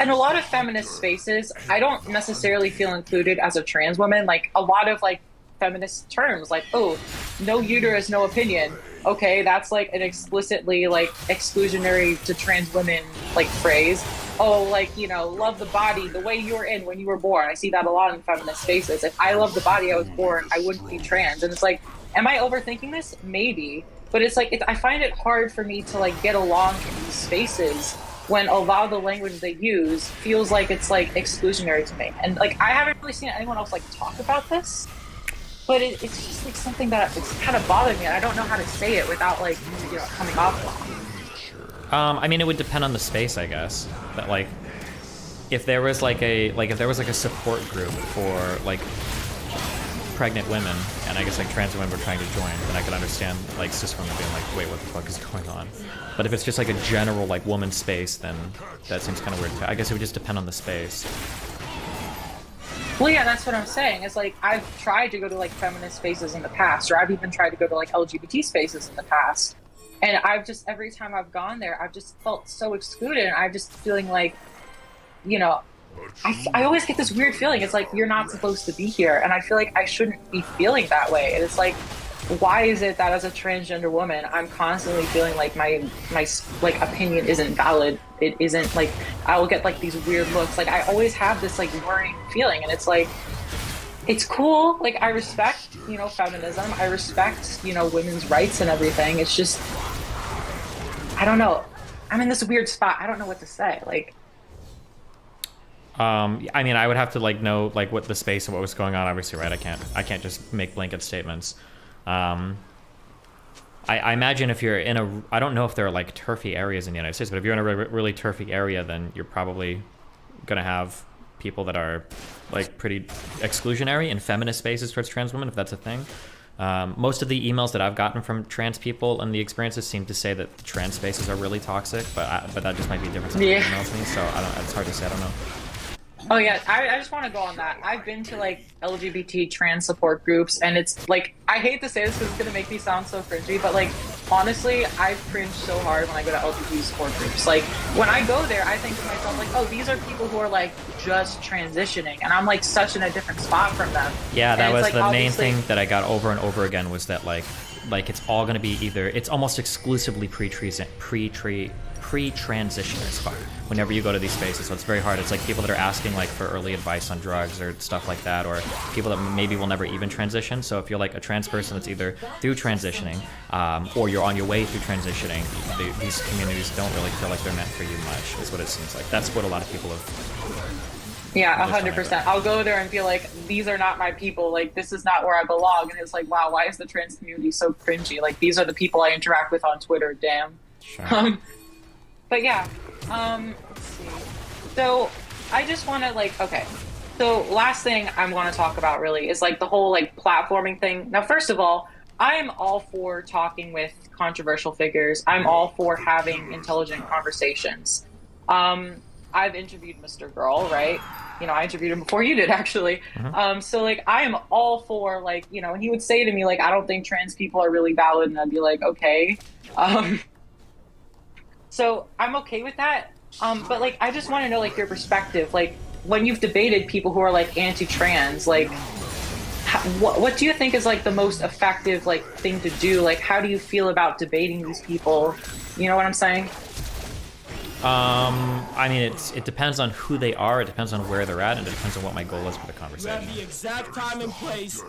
in a lot of feminist spaces, I don't necessarily feel included as a trans woman. Like a lot of like feminist terms, like, oh, no uterus, no opinion. Okay, that's like an explicitly like exclusionary to trans women like phrase. Oh, like, you know, love the body the way you were in when you were born. I see that a lot in feminist spaces. If I love the body I was born, I wouldn't be trans. And it's like, am I overthinking this? Maybe. But it's like, I find it hard for me to like get along in these spaces when a lot of the language they use feels like it's like exclusionary to me. And like, I haven't really seen anyone else like talk about this, but it's just like something that it's kind of bothering me. And I don't know how to say it without like, you know, coming off wrong. I mean, it would depend on the space, I guess. But like, if there was like a support group for like pregnant women, and I guess like trans women were trying to join, then I could understand like cis women being like, wait, what the fuck is going on? But if it's just like a general like woman space, then that seems kind of weird. I guess it would just depend on the space. Well, yeah, that's what I'm saying. It's like I've tried to go to like feminist spaces in the past, or I've even tried to go to like LGBT spaces in the past. And I've just, every time I've gone there, I've just felt so excluded. And I'm just feeling like, you know, I always get this weird feeling. It's like, you're not supposed to be here. And I feel like I shouldn't be feeling that way. And it's like, why is it that as a transgender woman, I'm constantly feeling like my like opinion isn't valid? It isn't like, I will get like these weird looks. Like I always have this like worrying feeling. And it's like, it's cool. Like I respect, you know, feminism. I respect, you know, women's rights and everything. It's just, I don't know. I'm in this weird spot. I don't know what to say. Like, I mean, I would have to like know like what the space and what was going on. Obviously, right? I can't just make blanket statements. I imagine if you're in a, I don't know if there are like turfy areas in the United States, but if you're in a really turfy area, then you're probably gonna have people that are like pretty exclusionary in feminist spaces towards trans women, if that's a thing. Most of the emails that I've gotten from trans people and the experiences seem to say that the trans spaces are really toxic, but that just might be different than emails me, so it's hard to say. I don't know. Oh yeah, I just want to go on that. I've been to like LGBT trans support groups, and it's like, I hate to say this because it's gonna make me sound so cringy, but like honestly, I cringe so hard when I go to LGBT support groups. Like when I go there, I think to myself like, oh, these are people who are like just transitioning, and I'm like such in a different spot from them. Yeah, that was like, the main thing that I got over and over again, was that like it's all gonna be either, it's almost exclusively pre-transitioners whenever you go to these spaces, so it's very hard. It's like people that are asking like for early advice on drugs or stuff like that, or people that maybe will never even transition. So if you're like a trans person that's either through transitioning or you're on your way through transitioning, these communities don't really feel like they're meant for you much, is what it seems like. That's what a lot of people have. Yeah, 100%. I'll go there and feel like, these are not my people. Like, this is not where I belong. And it's like, wow, why is the trans community so cringy? Like, these are the people I interact with on Twitter. Damn. Sure. But yeah, let's see. So I just want to like, okay. So last thing I want to talk about really is like the whole like platforming thing. Now, first of all, I'm all for talking with controversial figures. I'm all for having intelligent conversations. I've interviewed Mr. Girl, right? You know, I interviewed him before you did, actually. Mm-hmm. So like, I am all for like, you know, and he would say to me like, I don't think trans people are really valid, and I'd be like, okay. So I'm okay with that. But like, I just want to know like your perspective. Like when you've debated people who are like anti-trans, like what do you think is like the most effective like thing to do? Like, how do you feel about debating these people? You know what I'm saying? I mean, it depends on who they are, it depends on where they're at, and it depends on what my goal is for the conversation. The exact time and place.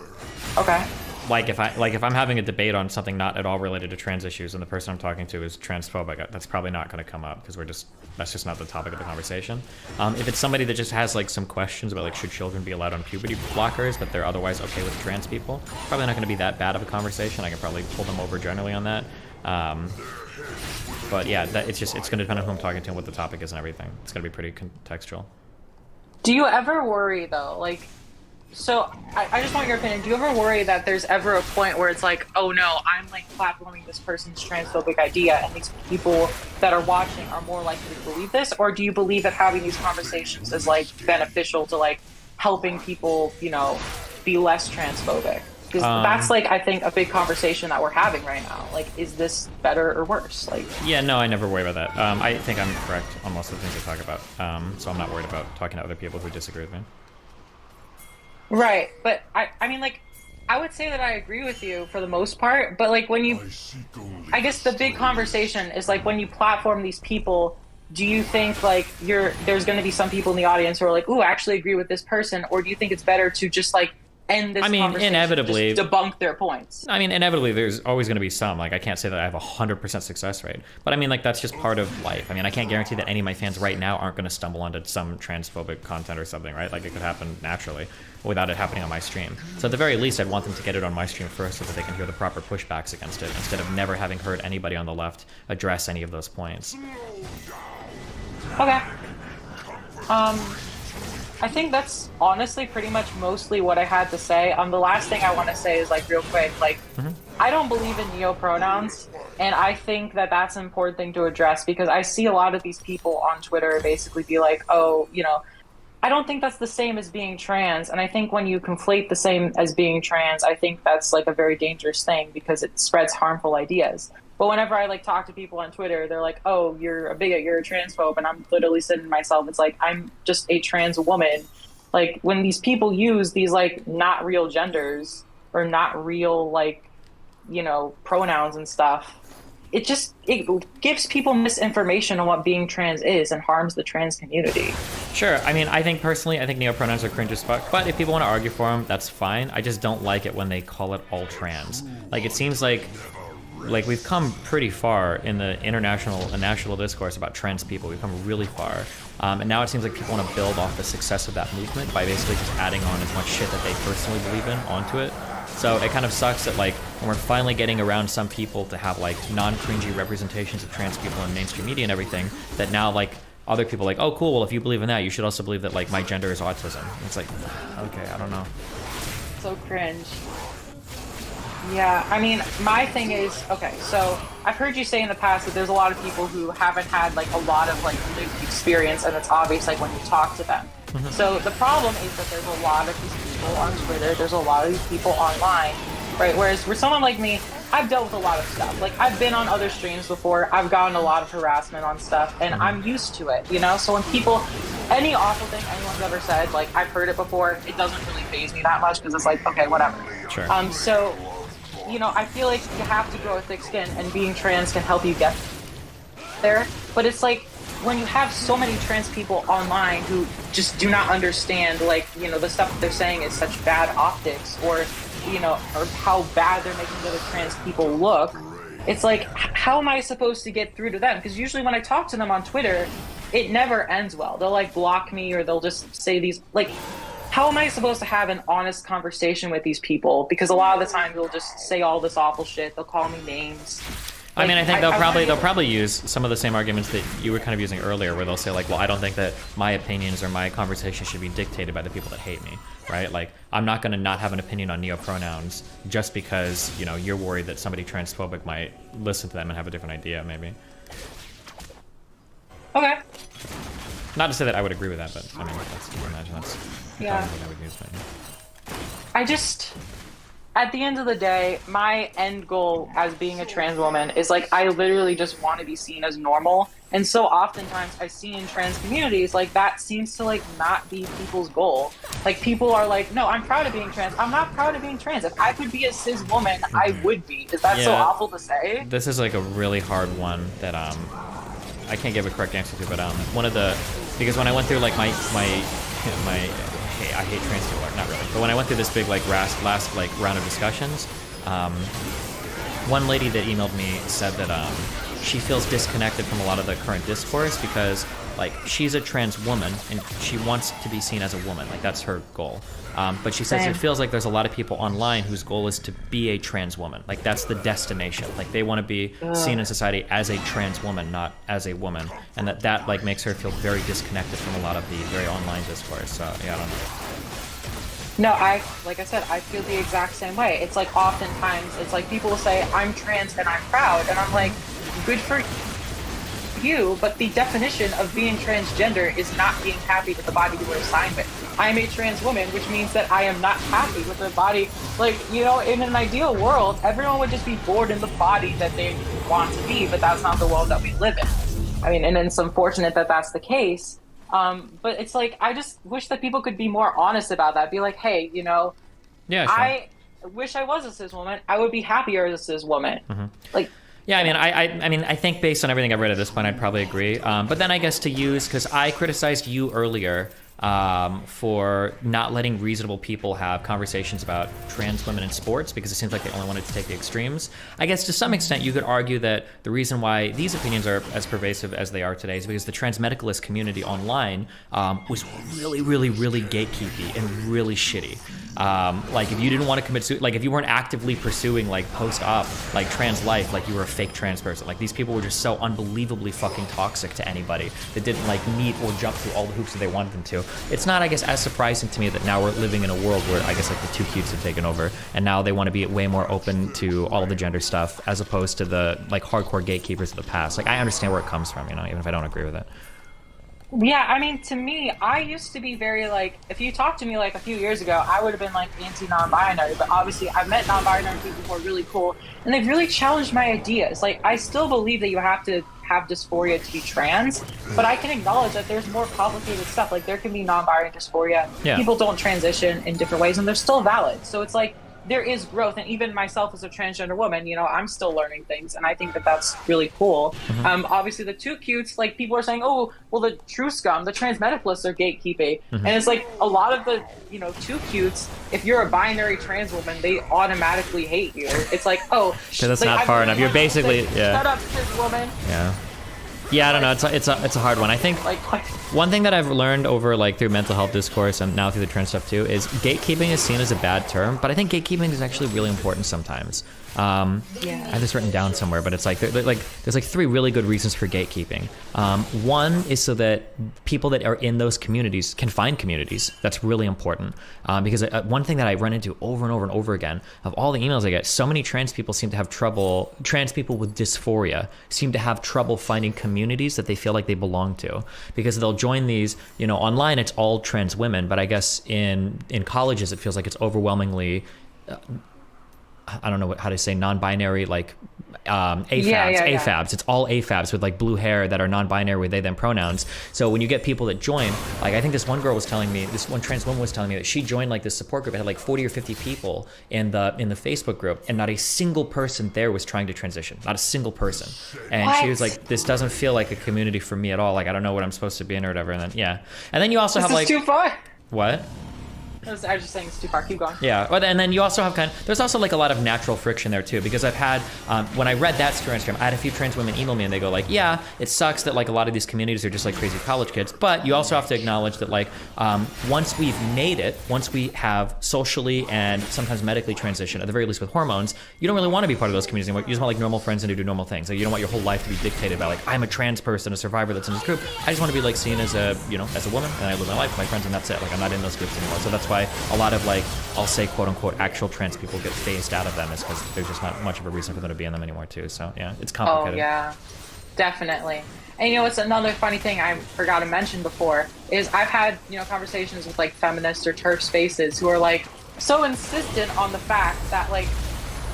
Okay. Like if I'm having a debate on something not at all related to trans issues, and the person I'm talking to is transphobic, that's probably not going to come up, because that's just not the topic of the conversation. If it's somebody that just has like some questions about like, should children be allowed on puberty blockers, but they're otherwise okay with trans people, probably not going to be that bad of a conversation. I can probably pull them over generally on that. But yeah, it's going to depend on who I'm talking to and what the topic is and everything. It's going to be pretty contextual. Do you ever worry though, like, so I just want your opinion. Do you ever worry that there's ever a point where it's like, oh no, I'm like platforming this person's transphobic idea, and these people that are watching are more likely to believe this? Or do you believe that having these conversations is like beneficial to like helping people, you know, be less transphobic? Because that's like, I think, a big conversation that we're having right now. Like, is this better or worse? Like, yeah, no, I never worry about that. I think I'm correct on most of the things I talk about. So I'm not worried about talking to other people who disagree with me. right. But I mean, like, I would say that I agree with you for the most part. But like, when you, I guess the big conversation is like, when you platform these people, do you think like there's going to be some people in the audience who are like, ooh, I actually agree with this person? Or do you think it's better to just like end this I mean, conversation, inevitably, just debunk their points. I mean, inevitably, there's always going to be some. Like, I can't say that I have a 100% success rate, but I mean, like, that's just part of life. I mean, I can't guarantee that any of my fans right now aren't going to stumble onto some transphobic content or something, right? Like, it could happen naturally without it happening on my stream. So at the very least, I'd want them to get it on my stream first so that they can hear the proper pushbacks against it, instead of never having heard anybody on the left address any of those points. Okay. I think that's honestly pretty much mostly what I had to say. The last thing I want to say is, like, real quick, like, I don't believe in neopronouns, and I think that that's an important thing to address, because I see a lot of these people on Twitter basically be like, oh, you know, I don't think that's the same as being trans. And I think when you conflate the same as being trans, I think that's, like, a very dangerous thing, because it spreads harmful ideas. But whenever I, like, talk to people on Twitter, they're like, oh, you're a bigot, you're a transphobe. And I'm literally saying to myself, it's like, I'm just a trans woman. Like, when these people use these, like, not real genders or not real, like, you know, pronouns and stuff, it gives people misinformation on what being trans is and harms the trans community. Sure. I mean, I think personally, I think neopronouns are cringe as fuck. But if people want to argue for them, that's fine. I just don't like it when they call it all trans. Like, it seems like we've come pretty far in the international and national discourse about trans people. We've come really far. And now it seems like people want to build off the success of that movement by basically just adding on as much shit that they personally believe in onto it. So it kind of sucks that, like, when we're finally getting around some people to have, like, non-cringy representations of trans people in mainstream media and everything, that now, like, other people are like, oh, cool, well, if you believe in that, you should also believe that, like, my gender is autism. And it's like, okay, I don't know. So cringe. Yeah, I mean, my thing is, okay, so I've heard you say in the past that there's a lot of people who haven't had, like, a lot of, like, lived experience, and it's obvious, like, when you talk to them. So the problem is that there's a lot of these people on Twitter, there's a lot of these people online, right? Whereas for someone like me, I've dealt with a lot of stuff. Like, I've been on other streams before, I've gotten a lot of harassment on stuff, and I'm used to it, you know? So when people, any awful thing anyone's ever said, like, I've heard it before, it doesn't really faze me that much, because it's like, okay, whatever. Sure. So, you know, I feel like you have to grow a thick skin, and being trans can help you get there. But it's like, when you have so many trans people online who just do not understand, like, you know, the stuff that they're saying is such bad optics, or, you know, or how bad they're making other trans people look, it's like, how am I supposed to get through to them? Because usually when I talk to them on Twitter, it never ends well. They'll, like, block me, or they'll just say these, like, how am I supposed to have an honest conversation with these people? Because a lot of the time they'll just say all this awful shit. They'll call me names. I mean, I think they'll probably use some of the same arguments that you were kind of using earlier, where they'll say, like, well, I don't think that my opinions or my conversation should be dictated by the people that hate me, right? Like, I'm not going to not have an opinion on neopronouns just because, you know, you're worried that somebody transphobic might listen to them and have a different idea, maybe. Okay. Not to say that I would agree with that, but I mean, I imagine that's Yeah. what I would use. But, I just, at the end of the day, my end goal as being a trans woman is, like, I literally just want to be seen as normal. And so oftentimes I see in trans communities, like, that seems to, like, not be people's goal. Like, people are like, no, I'm proud of being trans. I'm not proud of being trans. If I could be a cis woman, I would be. Is that so awful to say? This is, like, a really hard one that I can't give a correct answer to, but one of the, because when I went through, like, my hey, I hate trans people, not really, but when I went through this big, like, last like round of discussions, one lady that emailed me said that she feels disconnected from a lot of the current discourse because, like, she's a trans woman and she wants to be seen as a woman, like, that's her goal. But she says it feels like there's a lot of people online whose goal is to be a trans woman. Like, that's the destination. Like, they want to be seen in society as a trans woman, not as a woman. And that like, makes her feel very disconnected from a lot of the very online discourse. So, yeah, I don't know. No, like I said, I feel the exact same way. It's like, oftentimes, it's like people will say, I'm trans and I'm proud. And I'm like, good for you, but the definition of being transgender is not being happy with the body you were assigned with. I'm a trans woman, which means that I am not happy with the body. Like, you know, in an ideal world, everyone would just be bored in the body that they want to be, but that's not the world that we live in. I mean, and it's unfortunate that that's the case. But it's like, I just wish that people could be more honest about that. Be like, hey, you know, yeah, sure. I wish I was a cis woman. I would be happier as a cis woman. Like, yeah, I mean, I think based on everything I've read at this point, I'd probably agree. But then I guess to use, because I criticized you earlier for not letting reasonable people have conversations about trans women in sports because it seems like they only wanted to take the extremes. I guess to some extent you could argue that the reason why these opinions are as pervasive as they are today is because the trans medicalist community online was really, really, really gatekeepy and really shitty. Like if you didn't want to commit like if you weren't actively pursuing like post-op like trans life, like you were a fake trans person. Like these people were just so unbelievably fucking toxic to anybody that didn't like meet or jump through all the hoops that they wanted them to. It's not, I guess, as surprising to me that now we're living in a world where I guess like the two cutes have taken over and now they want to be way more open to all of the gender stuff as opposed to the like hardcore gatekeepers of the past. Like I understand where it comes from, you know, even if I don't agree with it. Yeah, I mean, to me, I used to be very like, if you talked to me like a few years ago, I would have been like anti-non-binary, but obviously I've met non-binary people who are really cool and they've really challenged my ideas. Like, I still believe that you have to have dysphoria to be trans, but I can acknowledge that there's more complicated stuff. Like, there can be non-binary dysphoria. Yeah. People don't transition in different ways and they're still valid. So it's like, there is growth, and even myself as a transgender woman, you know, I'm still learning things, and I think that that's really cool. Obviously, the two cutes, like people are saying, oh, well, the true scum, the trans medicalists are gatekeeping, and it's like a lot of the, you know, two cutes. If you're a binary trans woman, they automatically hate you. It's like, oh, that's like, not far enough. You're basically, shut up, cis woman. Yeah. Yeah, I don't know. It's a hard one. I think one thing that I've learned over like through mental health discourse and now through the trans stuff too is gatekeeping is seen as a bad term, but I think gatekeeping is actually really important sometimes. I have this written down somewhere, but it's like there's like three really good reasons for gatekeeping. One is so that people that are in those communities can find communities. That's really important because one thing that I run into over and over and over again of all the emails I get, so many trans people seem to have trouble. Trans people with dysphoria seem to have trouble finding communities that they feel like they belong to because they'll join these. You know, online it's all trans women, but I guess in colleges it feels like it's overwhelmingly. I don't know how to say non-binary, like AFABs. It's all AFABs with like blue hair that are non-binary with they them pronouns. So when you get people that join, like I think this one girl was telling me, this one trans woman was telling me that she joined like this support group. It had like 40 or 50 people in the Facebook group, and not a single person there was trying to transition. Not a single person. And she was like, this doesn't feel like a community for me at all. Like I don't know what I'm supposed to be in or whatever. And then you also have like too far. What? I was just saying it's too far. Keep going. Yeah, and then you also have there's also like a lot of natural friction there too, because I've had, when I read that story on Instagram, I had a few trans women email me and they go like, yeah, it sucks that like a lot of these communities are just like crazy college kids, but you also have to acknowledge that like once we've made it, once we have socially and sometimes medically transitioned, at the very least with hormones, you don't really want to be part of those communities anymore. You just want like normal friends and to do normal things. Like you don't want your whole life to be dictated by like, I'm a trans person, a survivor that's in this group. I just want to be like seen as a, you know, as a woman, and I live my life with my friends and that's it. Like I'm not in those groups anymore. So that's why a lot of like, I'll say quote unquote actual trans people get phased out of them is because there's just not much of a reason for them to be in them anymore too. So yeah, it's complicated. Oh yeah, definitely. And you know what's another funny thing I forgot to mention before is I've had, you know, conversations with like feminists or TERF spaces who are like so insistent on the fact that like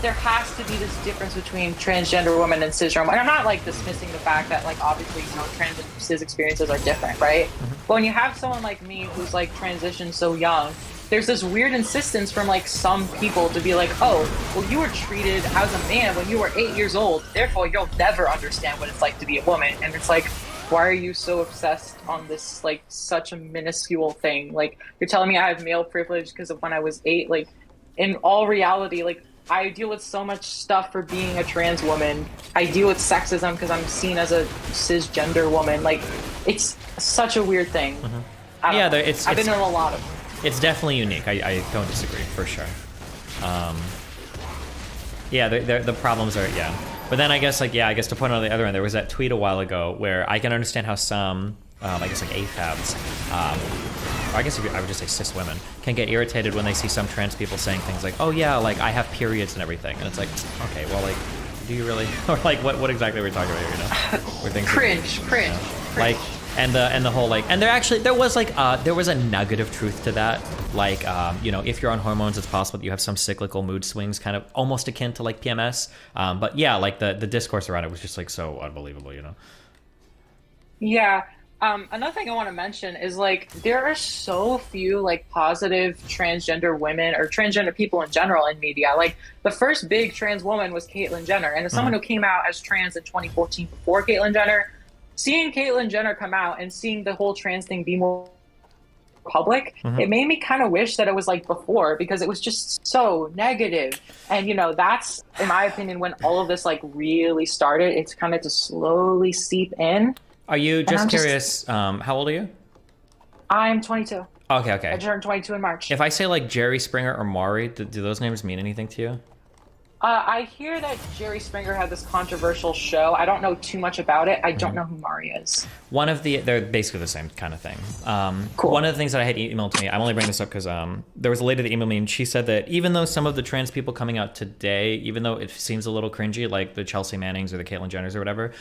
there has to be this difference between transgender women and cisgender women. And I'm not like dismissing the fact that like obviously, you know, trans and cis experiences are different, right? But when you have someone like me who's like transitioned so young, there's this weird insistence from like some people to be like, oh, well, you were treated as a man when you were 8 years old, therefore you'll never understand what it's like to be a woman. And it's like, why are you so obsessed on this like such a minuscule thing? Like you're telling me I have male privilege because of when I was 8. Like in all reality, like I deal with so much stuff for being a trans woman. I deal with sexism because I'm seen as a cisgender woman. Like it's such a weird thing. Yeah, I've been in a lot of them. It's definitely unique. I don't disagree, for sure. Yeah, the problems are, yeah. But then I guess, like, yeah, I guess to point on the other end, there was that tweet a while ago where I can understand how some, I guess, like AFABs, or I guess I would just say cis women, can get irritated when they see some trans people saying things like, oh, yeah, like, I have periods and everything. And it's like, okay, well, like, do you really? Or, like, what exactly are we talking about here, you know? Where things cringe. Like, and the whole like, and there was a nugget of truth to that, like you know, if you're on hormones, it's possible that you have some cyclical mood swings, kind of almost akin to like PMS. But yeah, like the discourse around it was just like so unbelievable, you know. Yeah. Another thing I want to mention is like there are so few like positive transgender women or transgender people in general in media. Like the first big trans woman was Caitlyn Jenner, and as someone who came out as trans in 2014 before Caitlyn Jenner, seeing Caitlyn Jenner come out and seeing the whole trans thing be more public, it made me kind of wish that it was like before, because it was just so negative. And, that's, in my opinion, when all of this like really started, it's kind of to slowly seep in. Are you just curious, how old are you? I'm 22. Okay. I turned 22 in March. If I say like Jerry Springer or Maury, do those names mean anything to you? I hear that Jerry Springer had this controversial show. I don't know too much about it. I don't know who Mari is. They're basically the same kind of thing. Cool. One of the things that I had emailed to me, I'm only bringing this up because there was a lady that emailed me, and she said that even though some of the trans people coming out today, even though it seems a little cringy, like the Chelsea Mannings or the Caitlyn Jenners or whatever,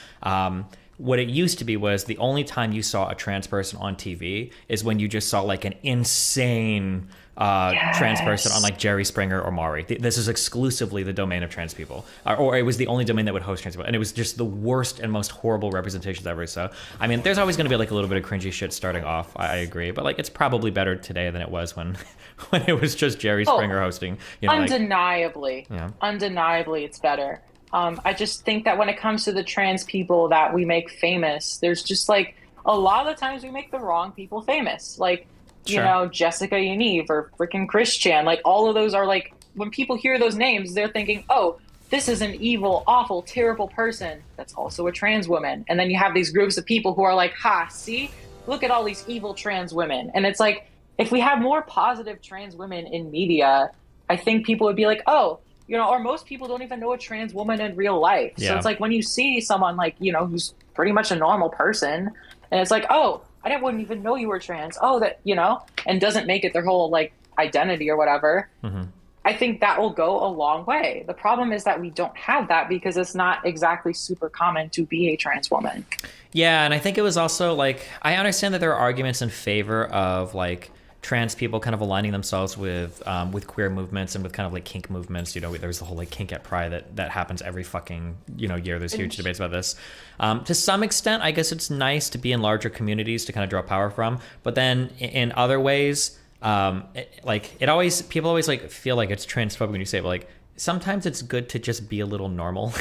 what it used to be was the only time you saw a trans person on TV is when you just saw like an insane trans person on like Jerry Springer or Maury. This is exclusively the domain of trans people, or it was the only domain that would host trans people, and it was just the worst and most horrible representations ever. So I mean, there's always going to be like a little bit of cringy shit starting off. I agree, but like it's probably better today than it was when it was just Jerry Springer hosting. Undeniably, undeniably, it's better. I just think that when it comes to the trans people that we make famous, there's just like a lot of the times we make the wrong people famous. Like, Jessica Yaniv or freaking Christian, like all of those are like, when people hear those names, they're thinking, oh, this is an evil, awful, terrible person that's also a trans woman. And then you have these groups of people who are like, see, look at all these evil trans women. And it's like, if we have more positive trans women in media, I think people would be like, oh, or most people don't even know a trans woman in real life. Yeah. So it's like when you see someone like, who's pretty much a normal person, and it's like, oh, I wouldn't even know you were trans. Oh, that, and doesn't make it their whole like identity or whatever. I think that will go a long way. The problem is that we don't have that because it's not exactly super common to be a trans woman. Yeah, and I think it was also like, I understand that there are arguments in favor of like trans people kind of aligning themselves with queer movements and with kind of like kink movements. There's the whole like kink at Pride that happens every fucking year. There's huge debates about this. To some extent, I guess it's nice to be in larger communities to kind of draw power from. But then in other ways, people always like feel like it's transphobic when you say it, but like sometimes it's good to just be a little normal.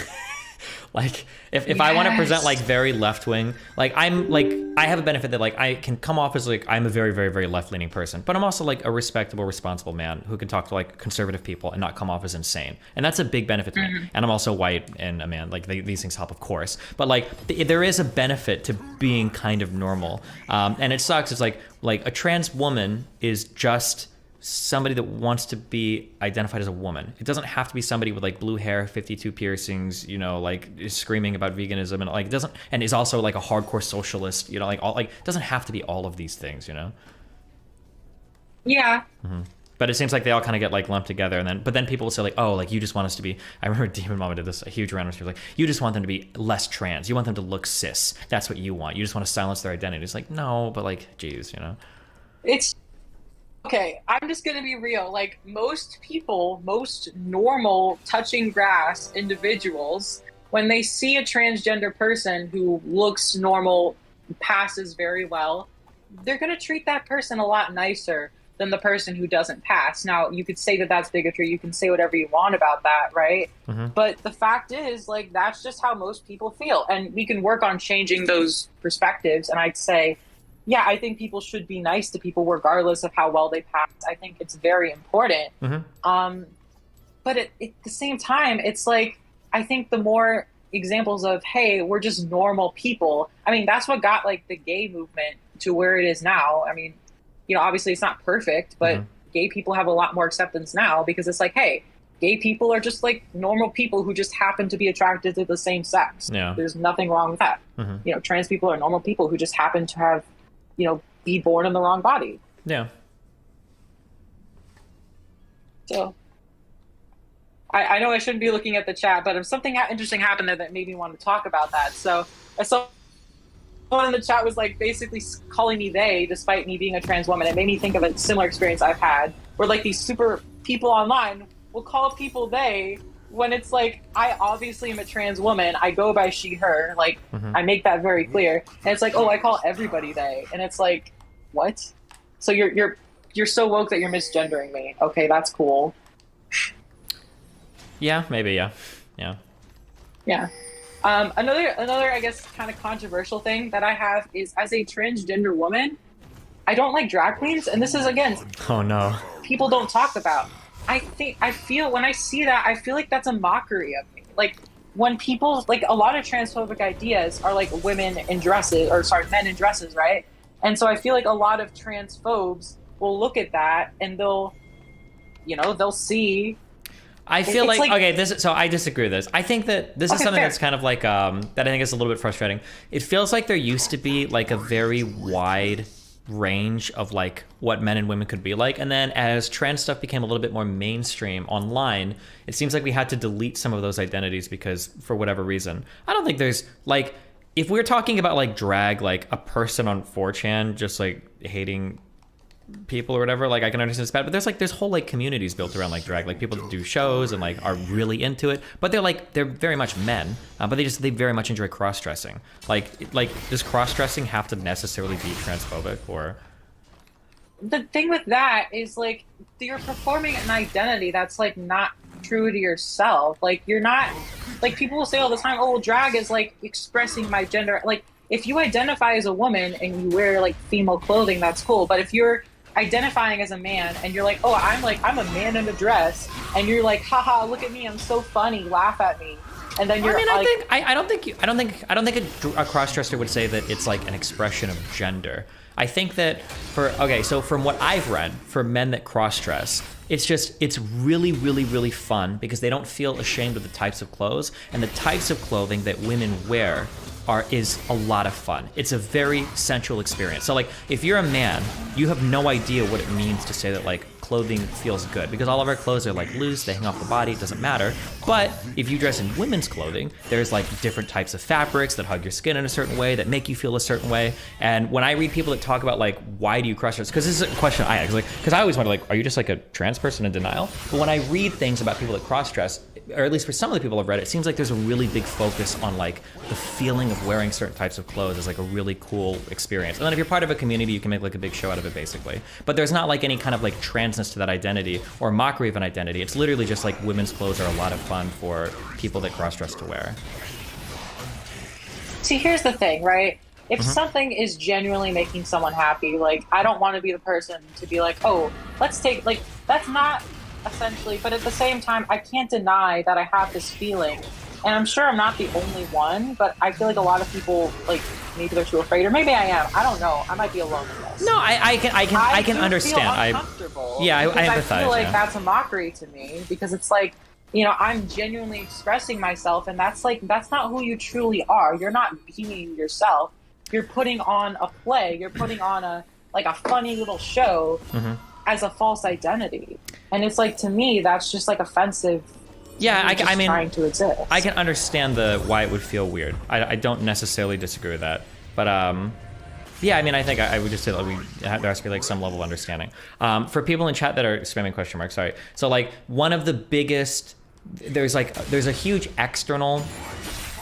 Like if I want to present like very left wing, like I'm like, I have a benefit that like I can come off as like I'm a very, very, very left leaning person, but I'm also like a respectable, responsible man who can talk to like conservative people and not come off as insane. And that's a big benefit to me. And I'm also white and a man. Like these things help, of course. But like there is a benefit to being kind of normal. And it sucks. It's like a trans woman is just somebody that wants to be identified as a woman. It doesn't have to be somebody with like blue hair, 52 piercings, like screaming about veganism and like doesn't, and is also like a hardcore socialist, like all like doesn't have to be all of these things, Yeah. But it seems like they all kind of get like lumped together, but then people will say like, oh, like you just want us to be. I remember Demon Mama did this a huge round where she was like, you just want them to be less trans. You want them to look cis. That's what you want. You just want to silence their identity. It's like, no, but like, geez, It's okay, I'm just going to be real. Like most people, most normal touching grass individuals, when they see a transgender person who looks normal, passes very well, they're going to treat that person a lot nicer than the person who doesn't pass. Now, you could say that that's bigotry. You can say whatever you want about that, right? But the fact is, like, that's just how most people feel. And we can work on changing those perspectives. And I'd say, yeah, I think people should be nice to people regardless of how well they pass. I think it's very important. But at the same time, it's like, I think the more examples of, hey, we're just normal people. I mean, that's what got like the gay movement to where it is now. I mean, obviously it's not perfect, but gay people have a lot more acceptance now because it's like, hey, gay people are just like normal people who just happen to be attracted to the same sex. Yeah. There's nothing wrong with that. Trans people are normal people who just happen to have be born in the wrong body. Yeah. So, I know I shouldn't be looking at the chat, but something interesting happened there that made me want to talk about that. So, I saw someone in the chat was like basically calling me they, despite me being a trans woman. It made me think of a similar experience I've had, where like these super people online will call people they, when it's like, I obviously am a trans woman. I go by she, her. Like, I make that very clear. And it's like, oh, I call everybody they. And it's like, what? So you're so woke that you're misgendering me. Okay, that's cool. Yeah, maybe, yeah. Yeah. Another, I guess, kind of controversial thing that I have is, as a transgender woman, I don't like drag queens, and this is again Oh no. people don't talk about. I feel when I see that, I feel like that's a mockery of me. Like when people like a lot of transphobic ideas are like women in dresses, or sorry, men in dresses, right? And so I feel like a lot of transphobes will look at that and they'll see. I feel It's like like- okay, so I disagree with this. I think that this is Okay, something fair. that's kind of like that I think is a little bit frustrating. It feels like there used to be like a very wide range of like what men and women could be like, and then as trans stuff became a little bit more mainstream online, it seems like we had to delete some of those identities because for whatever reason. I don't think there's like, if we're talking about like drag, like a person on 4chan just like hating people or whatever, like I can understand it's bad, but there's whole like communities built around like drag, like people that do shows and like are really into it, but they're very much men, but they very much enjoy cross-dressing. Like does cross-dressing have to necessarily be transphobic? Or The thing with that is like you're performing an identity that's like not true to yourself. Like you're not, like people will say all the time, oh well, drag is like expressing my gender. Like if you identify as a woman and you wear like female clothing, that's cool, but if you're identifying as a man and you're like, oh, I'm a man in a dress, and you're like, haha, look at me, I'm so funny, laugh at me, and then you're I don't think a cross-dresser would say that it's like an expression of gender. I think that so from what I've read, for men that cross-dress, it's really, really, really fun because they don't feel ashamed of the types of clothes, and the types of clothing that women wear is a lot of fun. It's a very sensual experience. So like if you're a man, you have no idea what it means to say that like clothing feels good, because all of our clothes are like loose, they hang off the body, it doesn't matter. But if you dress in women's clothing, there's like different types of fabrics that hug your skin in a certain way, that make you feel a certain way. And when I read people that talk about like, why do you cross-dress? Because this is a question I ask, like, because I always wonder, like, are you just like a trans person in denial? But when I read things about people that cross-dress, or at least for some of the people I've read, it seems like there's a really big focus on like the feeling of wearing certain types of clothes is like a really cool experience. And then if you're part of a community, you can make like a big show out of it basically. But there's not like any kind of like transness to that identity or mockery of an identity. It's literally just like women's clothes are a lot of fun for people that cross-dress to wear. See, here's the thing, right? If something is genuinely making someone happy, like I don't want to be the person to be like, oh, let's take, like, that's not essentially, but at the same time, I can't deny that I have this feeling. And I'm sure I'm not the only one, but I feel like a lot of people, like, maybe they're too afraid, or maybe I am. I don't know. I might be alone in this. No, I can do understand. Feel uncomfortable I because empathize. I feel like yeah. that's a mockery to me, because it's like, you know, I'm genuinely expressing myself, and that's not who you truly are. You're not being yourself. You're putting on a play. You're putting on a funny little show as a false identity. And it's like, to me, that's just like offensive. Yeah, I mean, trying to exist. I can understand why it would feel weird. I don't necessarily disagree with that, but yeah, I mean, I think I would just say that there has to be like some level of understanding. For people in chat that are spamming question marks, sorry. So like one of the biggest, there's a huge external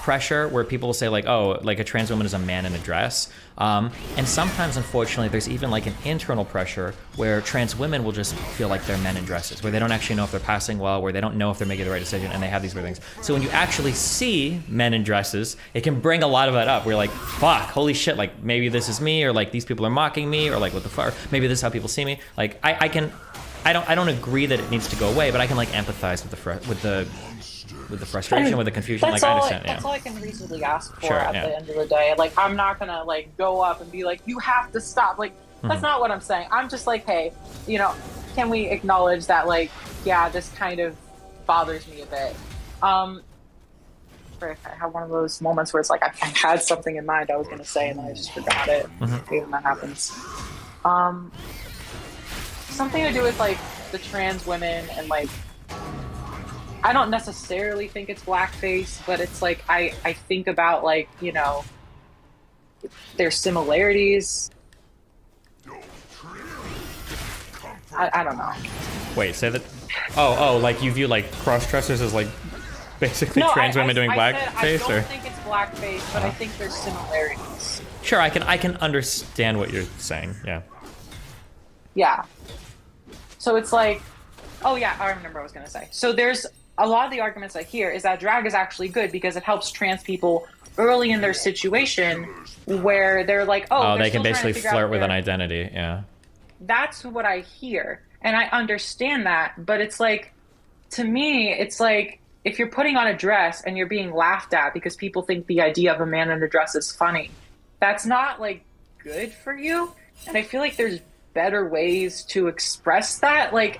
pressure where people will say like, oh, like a trans woman is a man in a dress. And sometimes, unfortunately, there's even like an internal pressure where trans women will just feel like they're men in dresses, where they don't actually know if they're passing well, where they don't know if they're making the right decision, and they have these weird things. So when you actually see men in dresses, it can bring a lot of that up. We're like, fuck, holy shit, like maybe this is me, or like these people are mocking me, or like what the fuck, maybe this is how people see me. Like I don't agree that it needs to go away, but I can like empathize with the frustration, with the confusion. That's like all, I understand. that's all I can reasonably ask for Sure, at the end of the day. Like, I'm not gonna like go up and be like, you have to stop. Like, that's not what I'm saying. I'm just like, hey, you know, can we acknowledge that, like, yeah, this kind of bothers me a bit. I have one of those moments where it's like I had something in mind I was gonna say and then I just forgot it. Even that happens. Something to do with like the trans women, and like, I don't necessarily think it's blackface, but it's like I think about, like, you know, their similarities. I don't know. Wait, say that. Oh, like you view like cross-dressers as like basically trans women doing blackface, I or? don't think it's blackface, but I think there's similarities. Sure, I can understand what you're saying. Yeah. Yeah. So it's like, oh yeah, I remember what I was gonna say. So there's a lot of the arguments I hear is that drag is actually good because it helps trans people early in their situation where they're like, oh, they can basically flirt with an identity. Yeah. That's what I hear. And I understand that. But it's like, to me, it's like, if you're putting on a dress and you're being laughed at because people think the idea of a man in a dress is funny, that's not like good for you. And I feel like there's better ways to express that. Like,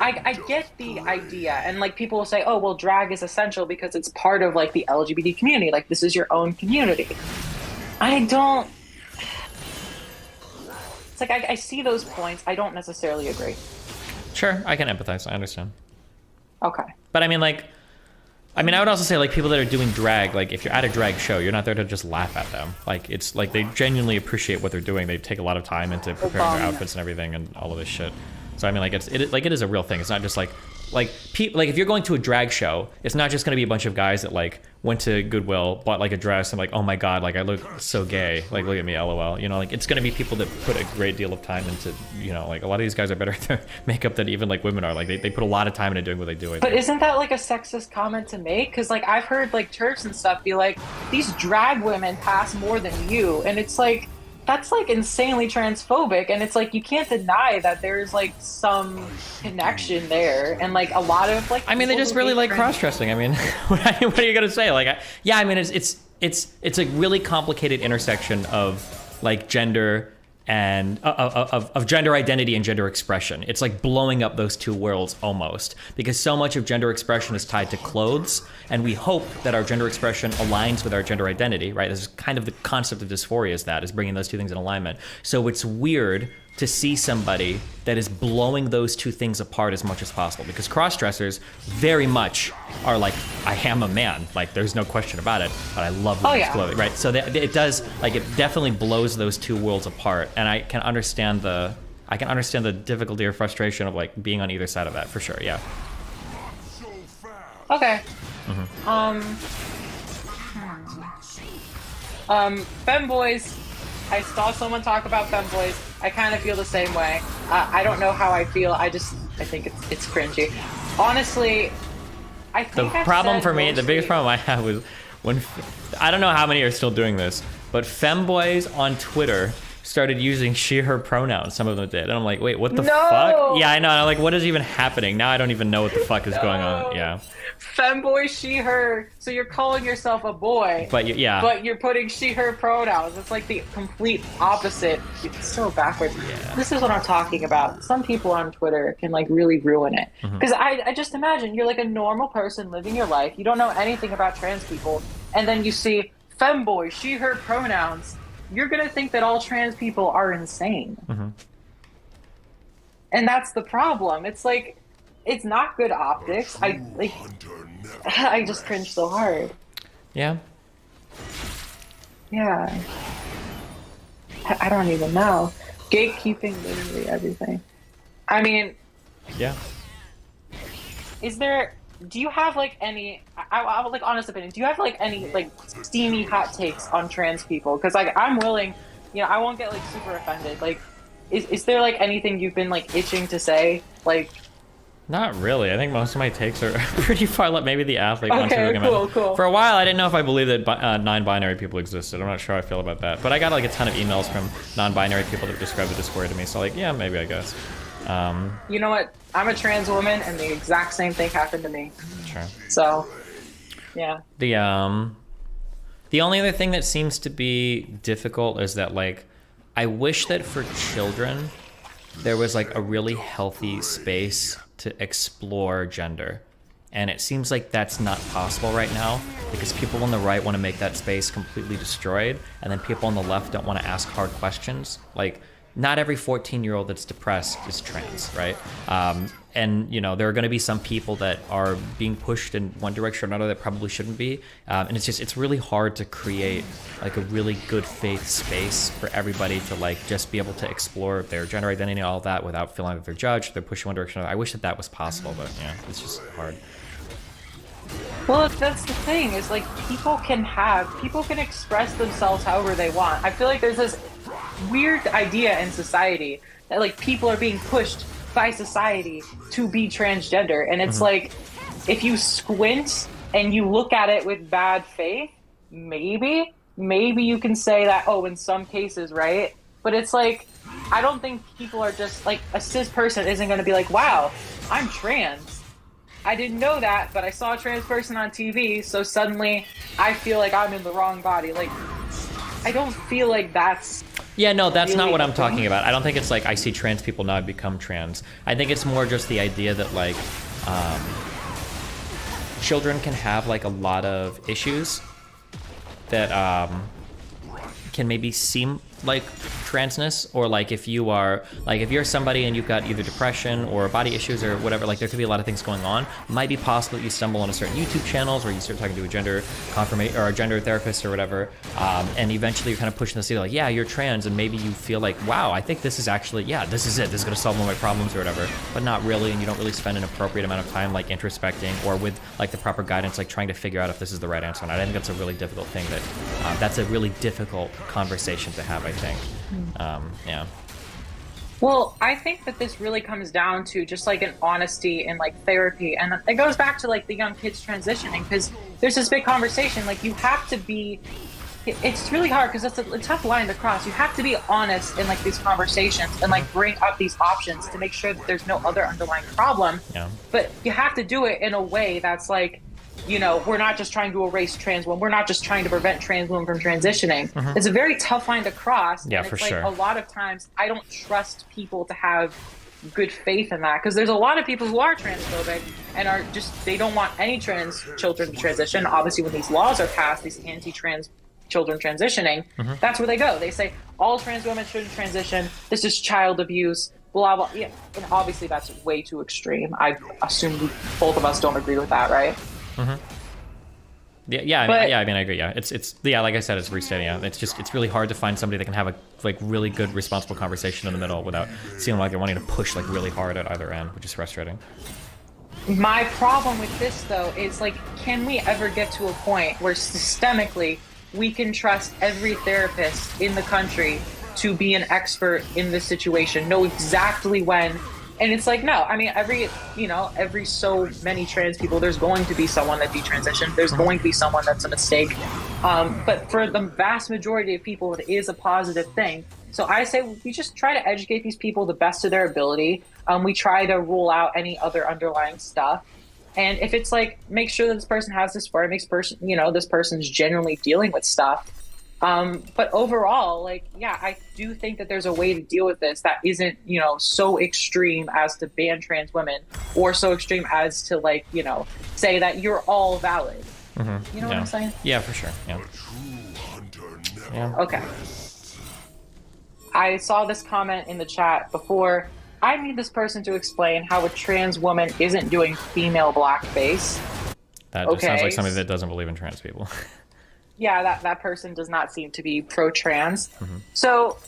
I get the idea, and like people will say, oh, well, drag is essential because it's part of like the LGBT community. Like, this is your own community. I don't. It's like I see those points. I don't necessarily agree. Sure, I can empathize. I understand. Okay. But I mean, like, I would also say, like, people that are doing drag, like, if you're at a drag show, you're not there to just laugh at them. Like, it's like they genuinely appreciate what they're doing. They take a lot of time into preparing their outfits and everything and all of this shit. So I mean, like, it is a real thing. It's not just like if you're going to a drag show, it's not just going to be a bunch of guys that like went to Goodwill, bought like a dress and like, oh my god, like I look so gay, like look at me, lol. You know, like it's going to be people that put a great deal of time into, you know, like a lot of these guys are better at their makeup than even like women are. Like they put a lot of time into doing what they do. But isn't that like a sexist comment to make? Because like I've heard like church and stuff be like, these drag women pass more than you, and it's like, that's like insanely transphobic. And it's like, you can't deny that there's like some connection there, and like a lot of like, I mean, they just really like cross-dressing. I mean, what are you gonna say? Like, yeah, I mean, it's a really complicated intersection of like gender and of gender identity and gender expression. It's like blowing up those two worlds almost, because so much of gender expression is tied to clothes, and we hope that our gender expression aligns with our gender identity, right? This is kind of the concept of dysphoria, is bringing those two things in alignment. So it's weird to see somebody that is blowing those two things apart as much as possible, because cross-dressers very much are like, I am a man, like there's no question about it, but I love women's clothing, right? So it does, like, it definitely blows those two worlds apart, and I can understand the difficulty or frustration of like being on either side of that, for sure. Yeah. Okay. Femboys. I saw someone talk about femboys. I kind of feel the same way. I don't know how I feel. I think it's cringy. Honestly, I think the problem for me, the biggest problem I have was when, I don't know how many are still doing this, but femboys on Twitter started using she, her pronouns. Some of them did. And I'm like, wait, what the fuck? Yeah, I know. I'm like, what is even happening? Now I don't even know what the fuck is going on. Yeah. Femboy, she, her. So you're calling yourself a boy. But yeah. But you're putting she, her pronouns. It's like the complete opposite. It's so backwards. Yeah. This is what I'm talking about. Some people on Twitter can like really ruin it. Because I just imagine you're like a normal person living your life. You don't know anything about trans people. And then you see femboy, she, her pronouns. You're going to think that all trans people are insane. And that's the problem. It's like, it's not good optics. I just cringe so hard. Yeah. Yeah. I don't even know. Gatekeeping literally everything. I mean... Yeah. Do you have like any, I like honest opinion, do you have like any like steamy hot takes on trans people? Because like I'm willing, you know, I won't get like super offended. Like, is there like anything you've been like itching to say? Like, not really. I think most of my takes are pretty far left. Maybe the athlete one. Okay, cool. For a while, I didn't know if I believed that non-binary people existed. I'm not sure how I feel about that. But I got like a ton of emails from non-binary people that described the dysphoria to me. So like, yeah, maybe, I guess. You know what? I'm a trans woman, and the exact same thing happened to me. Sure. So, yeah. The only other thing that seems to be difficult is that, like, I wish that for children there was like a really healthy space to explore gender, and it seems like that's not possible right now, because people on the right want to make that space completely destroyed, and then people on the left don't want to ask hard questions. Like, not every 14-year-old that's depressed is trans, right? And, you know, there are going to be some people that are being pushed in one direction or another that probably shouldn't be. And it's really hard to create like a really good faith space for everybody to like just be able to explore their gender identity and all of that without feeling like they're judged, they're pushed in one direction or another. I wish that was possible, but yeah, it's just hard. Well, that's the thing, is like people can express themselves however they want. I feel like there's this weird idea in society that like people are being pushed by society to be transgender, and it's like, if you squint and you look at it with bad faith, maybe you can say that, oh, in some cases, right? But it's like, I don't think people are just like, a cis person isn't going to be like, wow, I'm trans. I didn't know that, but I saw a trans person on TV, so suddenly I feel like I'm in the wrong body. Like, I don't feel like that's... Yeah, no, that's really not what I'm talking about. I don't think it's like I see trans people now become trans. I think it's more just the idea that like children can have like a lot of issues that can maybe seem like transness, or like if you're somebody and you've got either depression or body issues or whatever, like there could be a lot of things going on. It might be possible that you stumble on a certain YouTube channels where you start talking to a gender confirmation or a gender therapist or whatever, and eventually you're kind of pushing the ceiling, like, yeah, you're trans, and maybe you feel like, wow, I think this is actually, yeah, this is it, this is going to solve all my problems or whatever, but not really, and you don't really spend an appropriate amount of time like introspecting or with like the proper guidance, like trying to figure out if this is the right answer or not. I think that's a really difficult thing that's a really difficult conversation to have, I think. Yeah. Well, I think that this really comes down to just like an honesty and like therapy. And it goes back to like the young kids transitioning, because there's this big conversation. Like you have to be, it's really hard because it's a tough line to cross. You have to be honest in like these conversations and like bring up these options to make sure that there's no other underlying problem. Yeah. But you have to do it in a way that's like, you know, we're not just trying to erase trans women. We're not just trying to prevent trans women from transitioning. It's a very tough line to cross. Yeah, and for it's like sure. A lot of times I don't trust people to have good faith in that, because there's a lot of people who are transphobic and are just, they don't want any trans children to transition. Obviously, when these laws are passed, these anti-trans children transitioning, that's where they go. They say all trans women shouldn't transition. This is child abuse. Blah blah. Yeah, and obviously that's way too extreme. I assume both of us don't agree with that, right? Yeah, I mean, I agree. Yeah, it's like I said, it's restating. Yeah, it's really hard to find somebody that can have a like really good, responsible conversation in the middle without seeming like they're wanting to push like really hard at either end, which is frustrating. My problem with this though is like, can we ever get to a point where systemically we can trust every therapist in the country to be an expert in this situation, know exactly when? And it's like, no, I mean, every so many trans people, there's going to be someone that detransitioned. There's going to be someone that's a mistake. But for the vast majority of people, it is a positive thing. So I say we just try to educate these people the best of their ability. We try to rule out any other underlying stuff. And if it's like, make sure that this person has this for it, this person's genuinely dealing with stuff. But overall, like, yeah, I do think that there's a way to deal with this that isn't, so extreme as to ban trans women, or so extreme as to like, say that you're all valid. You know what I'm saying? Yeah, for sure. Yeah. Okay. I saw this comment in the chat before. I need this person to explain how a trans woman isn't doing female blackface. That just sounds like somebody that doesn't believe in trans people. Yeah, that person does not seem to be pro-trans. So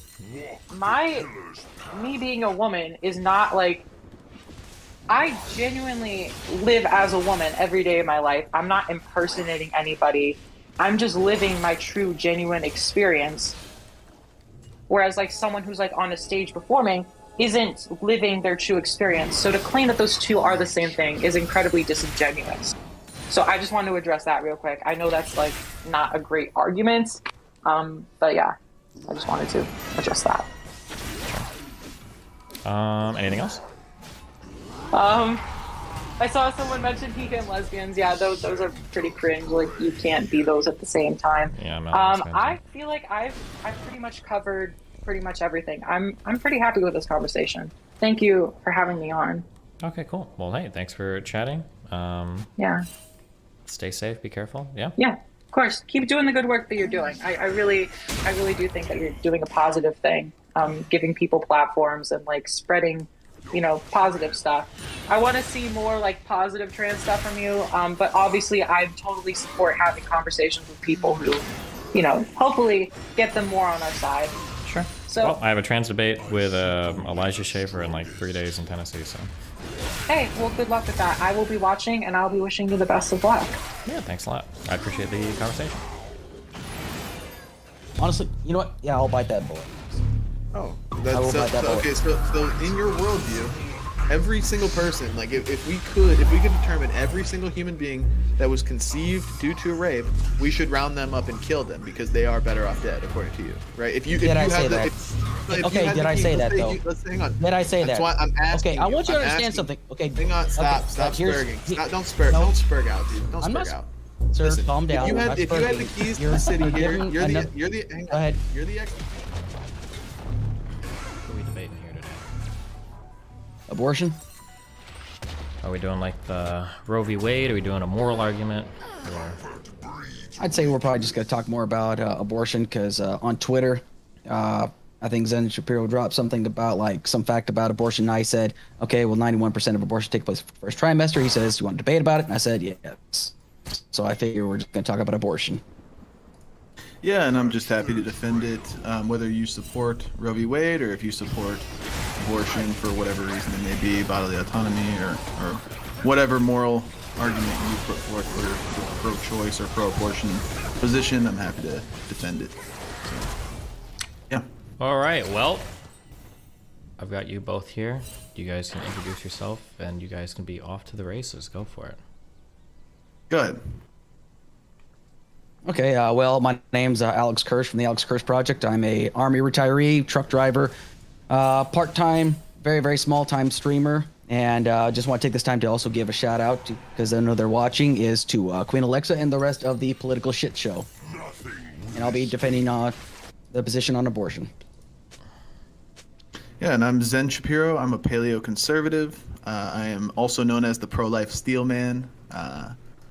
me being a woman is not like, I genuinely live as a woman every day of my life. I'm not impersonating anybody. I'm just living my true, genuine experience. Whereas like someone who's like on a stage performing isn't living their true experience. So to claim that those two are the same thing is incredibly disingenuous. So I just wanted to address that real quick. I know that's like not a great argument, but yeah, I just wanted to address that. Anything else? I saw someone mention he and lesbians. Yeah, those are pretty cringe. Like you can't be those at the same time. Yeah, I'm not I feel like I've pretty much covered pretty much everything. I'm pretty happy with this conversation. Thank you for having me on. Okay, cool. Well, hey, thanks for chatting. Yeah. Stay safe. Be careful. Yeah. Yeah, of course. Keep doing the good work that you're doing. I really do think that you're doing a positive thing, giving people platforms and like spreading, positive stuff. I want to see more like positive trans stuff from you. But obviously, I totally support having conversations with people who, hopefully get them more on our side. Sure. So, well, I have a trans debate with Elijah Schaefer in like 3 days in Tennessee. So. Hey, well, good luck with that. I will be watching, and I'll be wishing you the best of luck. Yeah, thanks a lot. I appreciate the conversation. Honestly, you know what? Yeah, I'll bite that bullet. Oh, that's okay. So in your worldview, every single person, like if we could determine every single human being that was conceived due to a rape, we should round them up and kill them because they are better off dead, according to you, right? If you Did I have say the, that? if Okay, you had did the I key- say let's that, say though? you- let's hang on. Did I say That's that? why I'm asking. Okay, I want you to I'm understand asking. something. Okay. Hang on. Stop. Okay, Stop here's- spurging. Don't spurg. No. Don't spurg out, dude. Don't I'm spurg not- out. Sir, Listen, calm down. If you I'm had not the spurging. keys to the city here, giving you're enough- the hang on. Go ahead. You're the ex. What are we debating here today? Abortion? Are we doing like the Roe v. Wade? Are we doing a moral argument? Or... I'd say we're probably just going to talk more about abortion because on Twitter, I think Zen Shapiro dropped something about like some fact about abortion. And I said, okay, well, 91% of abortions take place first trimester. He says, you want to debate about it? And I said, yes. So I figure we're just going to talk about abortion. Yeah, and I'm just happy to defend it, whether you support Roe v. Wade or if you support abortion for whatever reason it may be, bodily autonomy or whatever moral argument you put forth for your pro-choice or pro-abortion position. I'm happy to defend it. So, yeah. All right, well, I've got you both here. You guys can introduce yourself, and you guys can be off to the races. Go for it. Go ahead. Okay, well, my name's Alex Kirsch from the Alex Kirsch Project. I'm a Army retiree, truck driver, part-time, very, very small-time streamer, and just want to take this time to also give a shout-out, because I know they're watching, is to Queen Alexa and the rest of the political shit show. And I'll be defending the position on abortion. Yeah, and I'm Zen Shapiro. I'm a paleo-conservative. I am also known as the pro-life steel man.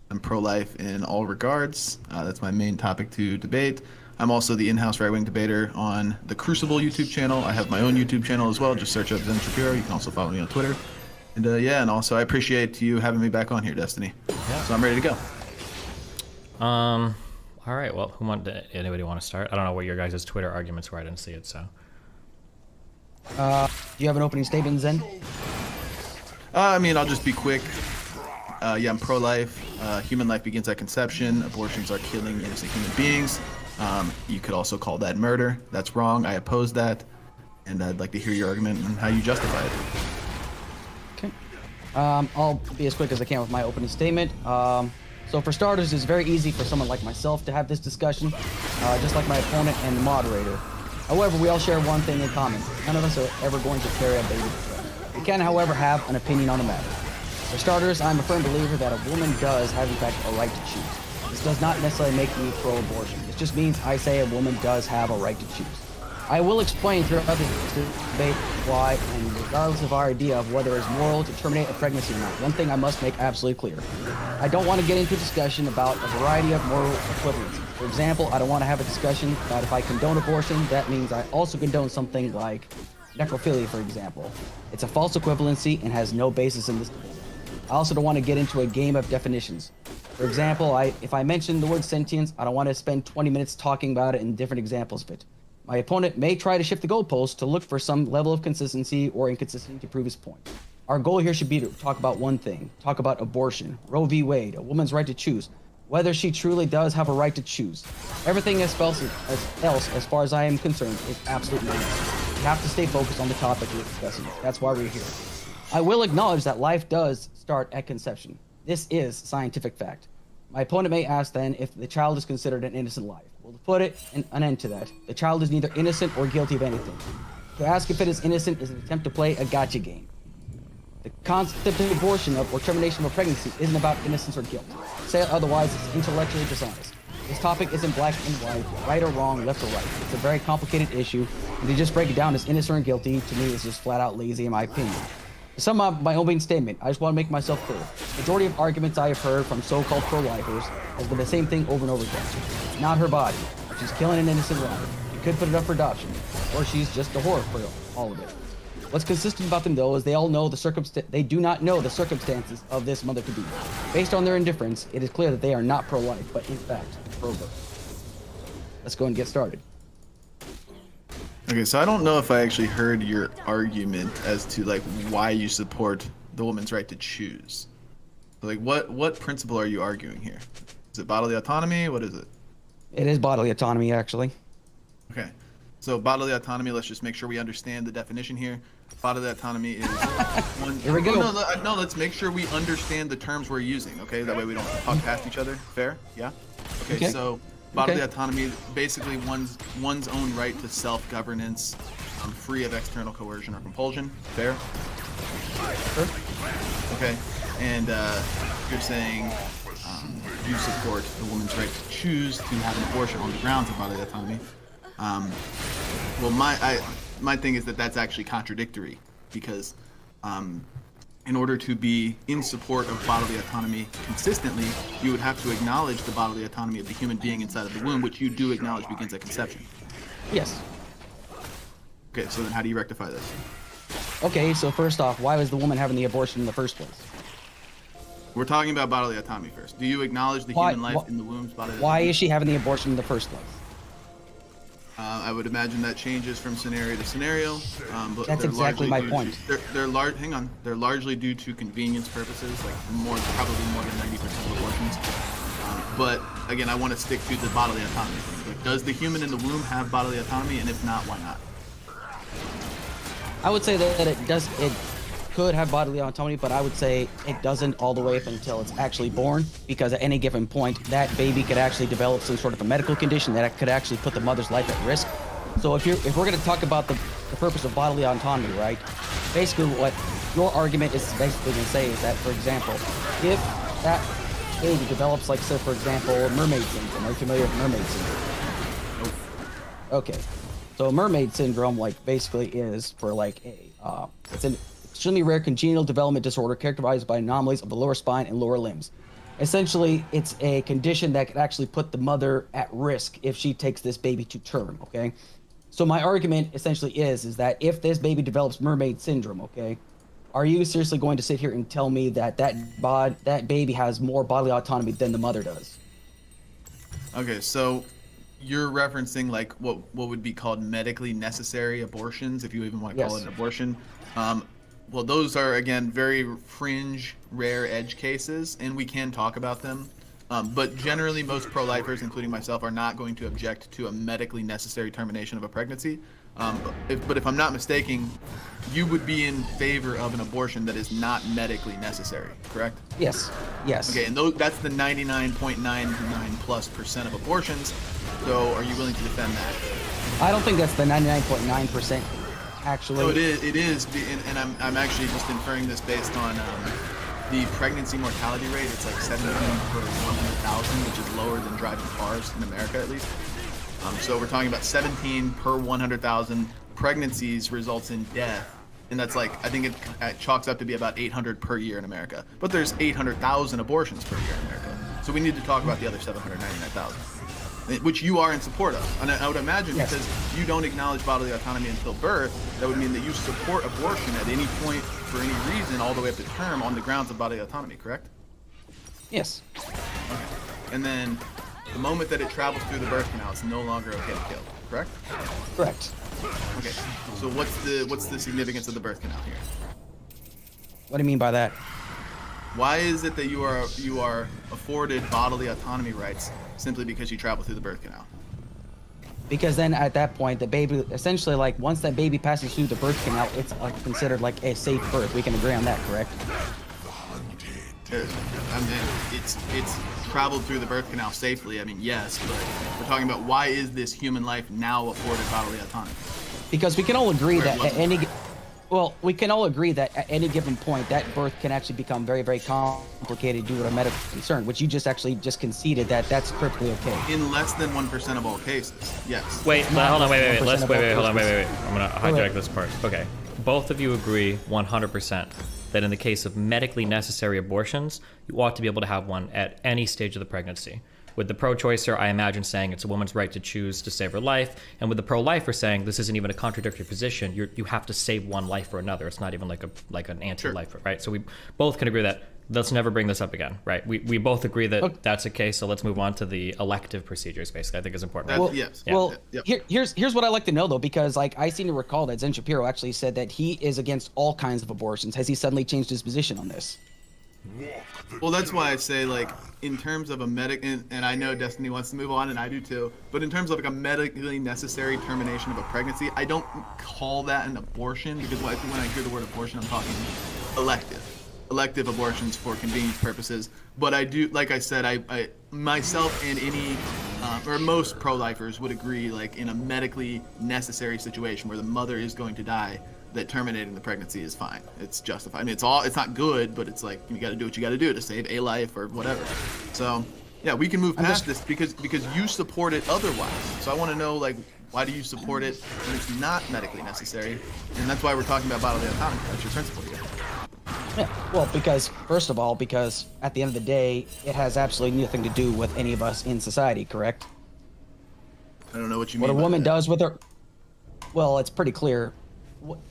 I'm pro-life in all regards. That's my main topic to debate. I'm also the in-house right-wing debater on the Crucible YouTube channel. I have my own YouTube channel as well. Just search up Zen Shapiro. You can also follow me on Twitter. And yeah, and also I appreciate you having me back on here, Destiny. Yeah. So I'm ready to go. All right, well, anybody want to start? I don't know what your guys' Twitter arguments were. I didn't see it, so. Do you have an opening statement, Zen? I mean, I'll just be quick. Yeah, I'm pro-life. Human life begins at conception. Abortions are killing innocent human beings. You could also call that murder. That's wrong. I oppose that. And I'd like to hear your argument and how you justify it. Okay. I'll be as quick as I can with my opening statement. So for starters, it's very easy for someone like myself to have this discussion, just like my opponent and the moderator. However, we all share one thing in common. None of us are ever going to carry a baby. We can, however, have an opinion on the matter. For starters, I'm a firm believer that a woman does have, in fact, a right to choose. This does not necessarily make me pro-abortion. It just means I say a woman does have a right to choose. I will explain throughout this debate why, and regardless of our idea of whether it's moral to terminate a pregnancy or not, one thing I must make absolutely clear. I don't want to get into a discussion about a variety of moral equivalencies. For example, I don't want to have a discussion about if I condone abortion, that means I also condone something like necrophilia, for example. It's a false equivalency and has no basis in this debate. I also don't want to get into a game of definitions. For example, if I mention the word sentience, I don't want to spend 20 minutes talking about it and different examples of it. My opponent may try to shift the goalpost to look for some level of consistency or inconsistency to prove his point. Our goal here should be to talk about one thing, talk about abortion, Roe v. Wade, a woman's right to choose, whether she truly does have a right to choose. Everything else, as far as I am concerned, is absolute nonsense. We have to stay focused on the topic we're discussing. That's why we're here. I will acknowledge that life does start at conception. This is scientific fact. My opponent may ask then if the child is considered an innocent life. Well, to put it an end to that, the child is neither innocent or guilty of anything. To ask if it is innocent is an attempt to play a gotcha game. The concept of abortion or termination of a pregnancy isn't about innocence or guilt. To say it otherwise is intellectually dishonest. This topic isn't black and white, right or wrong, left or right. It's a very complicated issue, and to just break it down as innocent or guilty, to me, is just flat out lazy in my opinion. To sum up my opening statement, I just want to make myself clear. The majority of arguments I have heard from so-called pro-lifers has been the same thing over and over again. It's not her body. She's killing an innocent life. She could put it up for adoption. Or she's just a whore for all of it. What's consistent about them, though, is they all know they do not know the circumstances of this mother-to-be. Based on their indifference, it is clear that they are not pro-life, but in fact, pro-birth. Let's go and get started. Okay, so I don't know if I actually heard your argument as to like why you support the woman's right to choose. So, like, what principle are you arguing here? Is it bodily autonomy? What is it? It is bodily autonomy, actually. Okay, so bodily autonomy. Let's just make sure we understand the definition here. Bodily autonomy is one. Here we go. No, let's make sure we understand the terms we're using, okay? That way we don't talk past each other. Fair? Yeah? Okay. So bodily autonomy, basically one's own right to self-governance, free of external coercion or compulsion. Fair? Sure. Okay. And you're saying you support the woman's right to choose to have an abortion on the grounds of bodily autonomy. Well, my thing is that that's actually contradictory, because in order to be in support of bodily autonomy consistently, you would have to acknowledge the bodily autonomy of the human being inside of the womb, which you do acknowledge begins at conception. Yes. Okay, so then how do you rectify this? Okay, so first off, why was the woman having the abortion in the first place? We're talking about bodily autonomy first. Do you acknowledge the human life in the womb's bodily autonomy? Why is she having the abortion in the first place? I would imagine that changes from scenario to scenario. But That's exactly my point. Hang on. They're largely due to convenience purposes, like probably more than 90% of abortions. But again, I want to stick to the bodily autonomy thing. Like, does the human in the womb have bodily autonomy, and if not, why not? I would say that it could have bodily autonomy, but I would say it doesn't all the way up until it's actually born, because at any given point, that baby could actually develop some sort of a medical condition that could actually put the mother's life at risk. So if we're going to talk about the purpose of bodily autonomy, right? Basically, what your argument is basically going to say is that, for example, if that baby develops, like, say, for example, mermaid syndrome. Are you familiar with mermaid syndrome? Okay. So mermaid syndrome, like, basically is for, like, it's an extremely rare congenital development disorder characterized by anomalies of the lower spine and lower limbs. Essentially, it's a condition that could actually put the mother at risk if she takes this baby to term, okay? So my argument essentially is that if this baby develops mermaid syndrome, okay, are you seriously going to sit here and tell me that that baby has more bodily autonomy than the mother does? Okay, so you're referencing like what would be called medically necessary abortions, if you even want to call it an abortion. Well, those are, again, very fringe, rare edge cases, and we can talk about them. But generally, most pro-lifers, including myself, are not going to object to a medically necessary termination of a pregnancy. But if I'm not mistaken, you would be in favor of an abortion that is not medically necessary, correct? Yes. Yes. Okay, and that's the 99.99%+ of abortions. So, are you willing to defend that? I don't think that's the 99.9%. Actually, so it is, and I'm actually just inferring this based on the pregnancy mortality rate. It's like 17 per 100,000, which is lower than driving cars in America, at least. So we're talking about 17 per 100,000 pregnancies results in death, and that's like, I think it chalks up to be about 800 per year in America. But there's 800,000 abortions per year in America. So we need to talk about the other 799,000. Which you are in support of. And I would imagine because you don't acknowledge bodily autonomy until birth, that would mean that you support abortion at any point, for any reason, all the way up to term on the grounds of bodily autonomy, correct? Yes. Okay. And then the moment that it travels through the birth canal, it's no longer okay to kill, correct? Correct. Okay. So what's the significance of the birth canal here? What do you mean by that? Why is it that you are afforded bodily autonomy rights simply because you travel through the birth canal? Because then at that point, the baby, essentially, like, once that baby passes through the birth canal, it's considered like a safe birth. We can agree on that, correct? I mean, it's traveled through the birth canal safely. I mean, yes, but we're talking about why is this human life now afforded bodily autonomy? Because we can all agree that at any given point, that birth can actually become very, very complicated due to a medical concern, which you just conceded that that's perfectly okay. In less than 1% of all cases, yes. Wait, hold on, wait. I'm gonna hijack this part. Okay, both of you agree 100% that in the case of medically necessary abortions, you ought to be able to have one at any stage of the pregnancy. With the pro-choicer, I imagine saying it's a woman's right to choose to save her life, and with the pro-lifer saying this isn't even a contradictory position. You have to save one life for another. It's not even like an anti-lifer, right? So we both can agree that let's never bring this up again, right? We both agree that that's a case. So let's move on to the elective procedures. Basically, I think is important. Well, yes. Yeah. Well, here's what I like to know though, because like I seem to recall that Zen Shapiro actually said that he is against all kinds of abortions. Has he suddenly changed his position on this? Well, that's why I say, like, in terms of a and I know Destiny wants to move on, and I do too, but in terms of like a medically necessary termination of a pregnancy, I don't call that an abortion, because when I hear the word abortion, I'm talking elective abortions for convenience purposes. But I do, like I said, I myself and any or most pro-lifers would agree, like, in a medically necessary situation where the mother is going to die, that terminating the pregnancy is fine. It's justified. I mean, it's not good, but it's like, you got to do what you got to do to save a life or whatever. So, yeah, we can move past this because you support it otherwise. So I want to know, like, why do you support it when it's not medically necessary? And that's why we're talking about bodily autonomy. That's your principle here. Yeah, well, because, first of all, because at the end of the day, it has absolutely nothing to do with any of us in society, correct? I don't know what you mean. What a woman does with her... Well, it's pretty clear.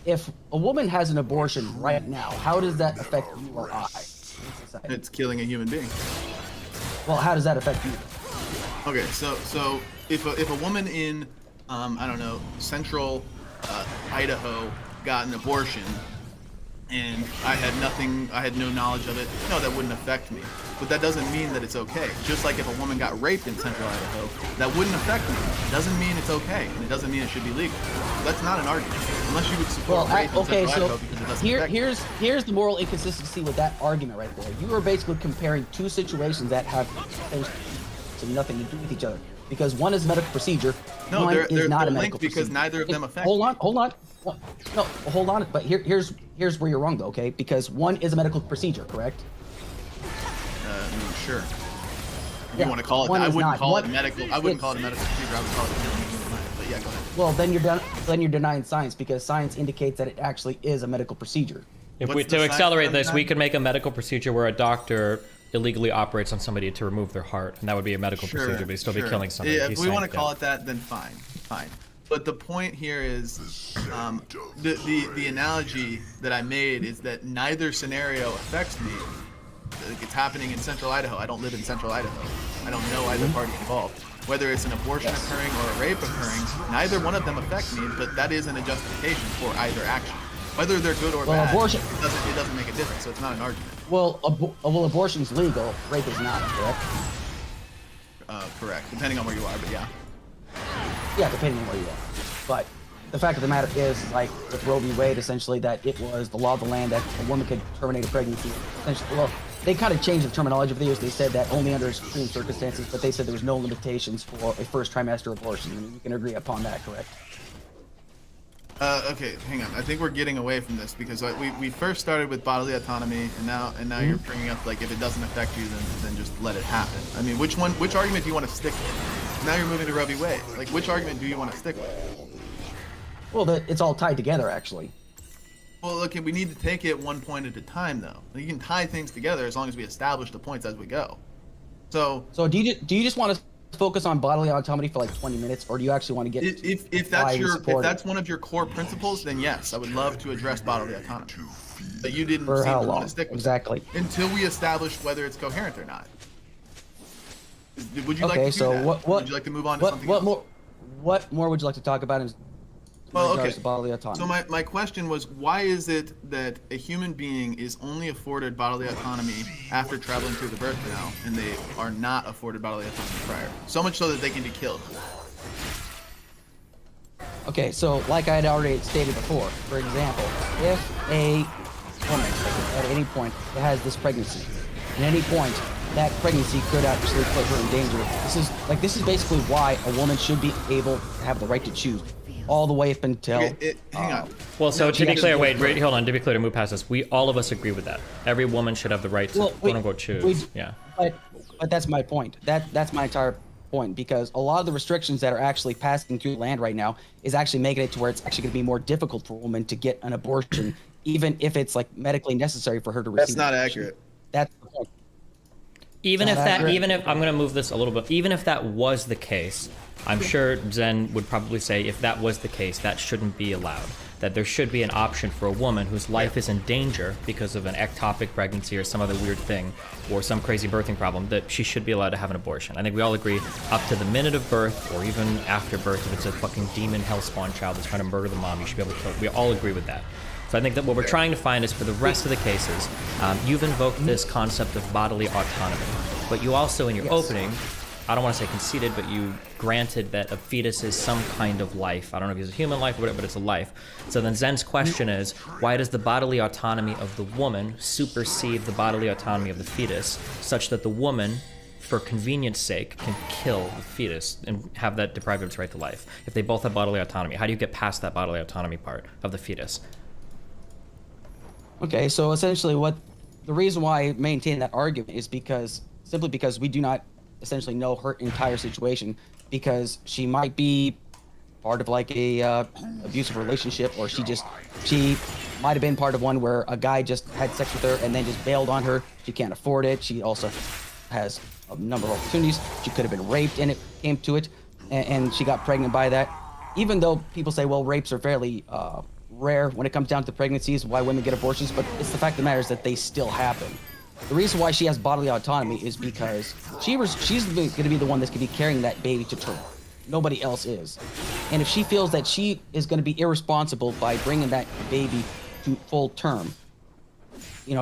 If a woman has an abortion right now, how does that affect you or I in society? It's killing a human being. Well, how does that affect you? Okay, so if a woman in I don't know, central Idaho got an abortion, and I had no knowledge of it, no, that wouldn't affect me. But that doesn't mean that it's okay. Just like if a woman got raped in central Idaho, that wouldn't affect me. It doesn't mean it's okay, and it doesn't mean it should be legal. So that's not an argument, unless you would support rape in central Idaho because it doesn't affect me. Here's the moral inconsistency with that argument right there. You are basically comparing two situations that have nothing to do with each other. Because one is a medical procedure, no, one they're is not a linked medical because procedure. neither of them affect Hold on, me. hold on. No, hold on. But here's where you're wrong, though, okay? Because one is a medical procedure, correct? I mean, sure. If Yeah, you want to call it one that. I is wouldn't not. call One- it medical. I wouldn't call it a medical procedure. I would call it killing a human life. But yeah, go ahead. Well, then you're denying science, because science indicates that it actually is a medical procedure. To accelerate this, we could make a medical procedure where a doctor illegally operates on somebody to remove their heart, and that would be a medical procedure, but he'd still be killing somebody. Yeah, if we want to call it that, then fine. But the point here is, the analogy that I made is that neither scenario affects me. Like, it's happening in central Idaho. I don't live in central Idaho. I don't know either party involved. Whether it's an abortion occurring or a rape occurring, neither one of them affect me, but that isn't a justification for either action. Whether they're good or bad, it doesn't make a difference, so it's not an argument. Well, abortion's legal, rape is not, correct? Correct, depending on where you are, but yeah. Yeah, depending on where you are. But the fact of the matter is, like with Roe v. Wade, essentially, that it was the law of the land that a woman could terminate a pregnancy. Essentially, well, they kind of changed the terminology over the years. They said that only under extreme circumstances, but they said there was no limitations for a first trimester abortion. I mean, we can agree upon that, correct? Okay, hang on. I think we're getting away from this because we first started with bodily autonomy, and now you're bringing up, like, if it doesn't affect you, then just let it happen. I mean, which argument do you want to stick with? Now you're moving to Roe v. Wade. Like, which argument do you want to stick with? Well, it's all tied together, actually. Well, okay, we need to take it one point at a time, though. You can tie things together as long as we establish the points as we go. So do you just want to focus on bodily autonomy for like 20 minutes, or do you actually want to get if that's one of your core principles, then yes, I would love to address bodily autonomy. But you didn't for seem how to long? want to stick with Exactly. it until we establish whether it's coherent or not. Would you like to do so that? what Would you like to move on to something else? What more would you like to talk about in regards to bodily autonomy? So my question was, why is it that a human being is only afforded bodily autonomy after traveling through the birth canal, and they are not afforded bodily autonomy prior? So much so that they can be killed. Okay, so like I had already stated before, for example, if a woman at any point has this pregnancy, at any point that pregnancy could actually put her in danger. This is basically why a woman should be able to have the right to choose, all the way up until. Hang on. Well, so to be clear, wait, hold on. To be clear, to move past this, all of us agree with that. Every woman should have the right to quote unquote choose. Yeah. But that's my point. That's my entire point, because a lot of the restrictions that are actually passing through the land right now is actually making it to where it's actually going to be more difficult for a woman to get an abortion, even if it's like medically necessary for her to receive. That's not accurate. That's the point. Even if I'm going to move this a little bit, even if that was the case, I'm sure Zen would probably say if that was the case, that shouldn't be allowed. That there should be an option for a woman whose life is in danger because of an ectopic pregnancy or some other weird thing or some crazy birthing problem, that she should be allowed to have an abortion. I think we all agree up to the minute of birth or even after birth, if it's a fucking demon hellspawn child that's trying to murder the mom, you should be able to kill it. We all agree with that. So I think that what we're trying to find is for the rest of the cases, you've invoked this concept of bodily autonomy, but you also in your opening, I don't want to say conceded, but you granted that a fetus is some kind of life. I don't know if it's a human life or whatever, but it's a life. So then Zen's question is, why does the bodily autonomy of the woman supersede the bodily autonomy of the fetus, such that the woman, for convenience sake, can kill the fetus and have that deprived of its right to life? If they both have bodily autonomy, how do you get past that bodily autonomy part of the fetus? Okay, so essentially the reason why I maintain that argument is simply because we do not essentially know her entire situation, because she might be part of like a abusive relationship, or she might have been part of one where a guy just had sex with her and then just bailed on her. She can't afford it. She also has a number of opportunities. She could have been raped and it came to it, and she got pregnant by that. Even though people say, well, rapes are fairly rare when it comes down to pregnancies, why women get abortions, but it's the fact of the matter is that they still happen. The reason why she has bodily autonomy is because she's going to be the one that's going to be carrying that baby to term. Nobody else is. And if she feels that she is going to be irresponsible by bringing that baby to full term,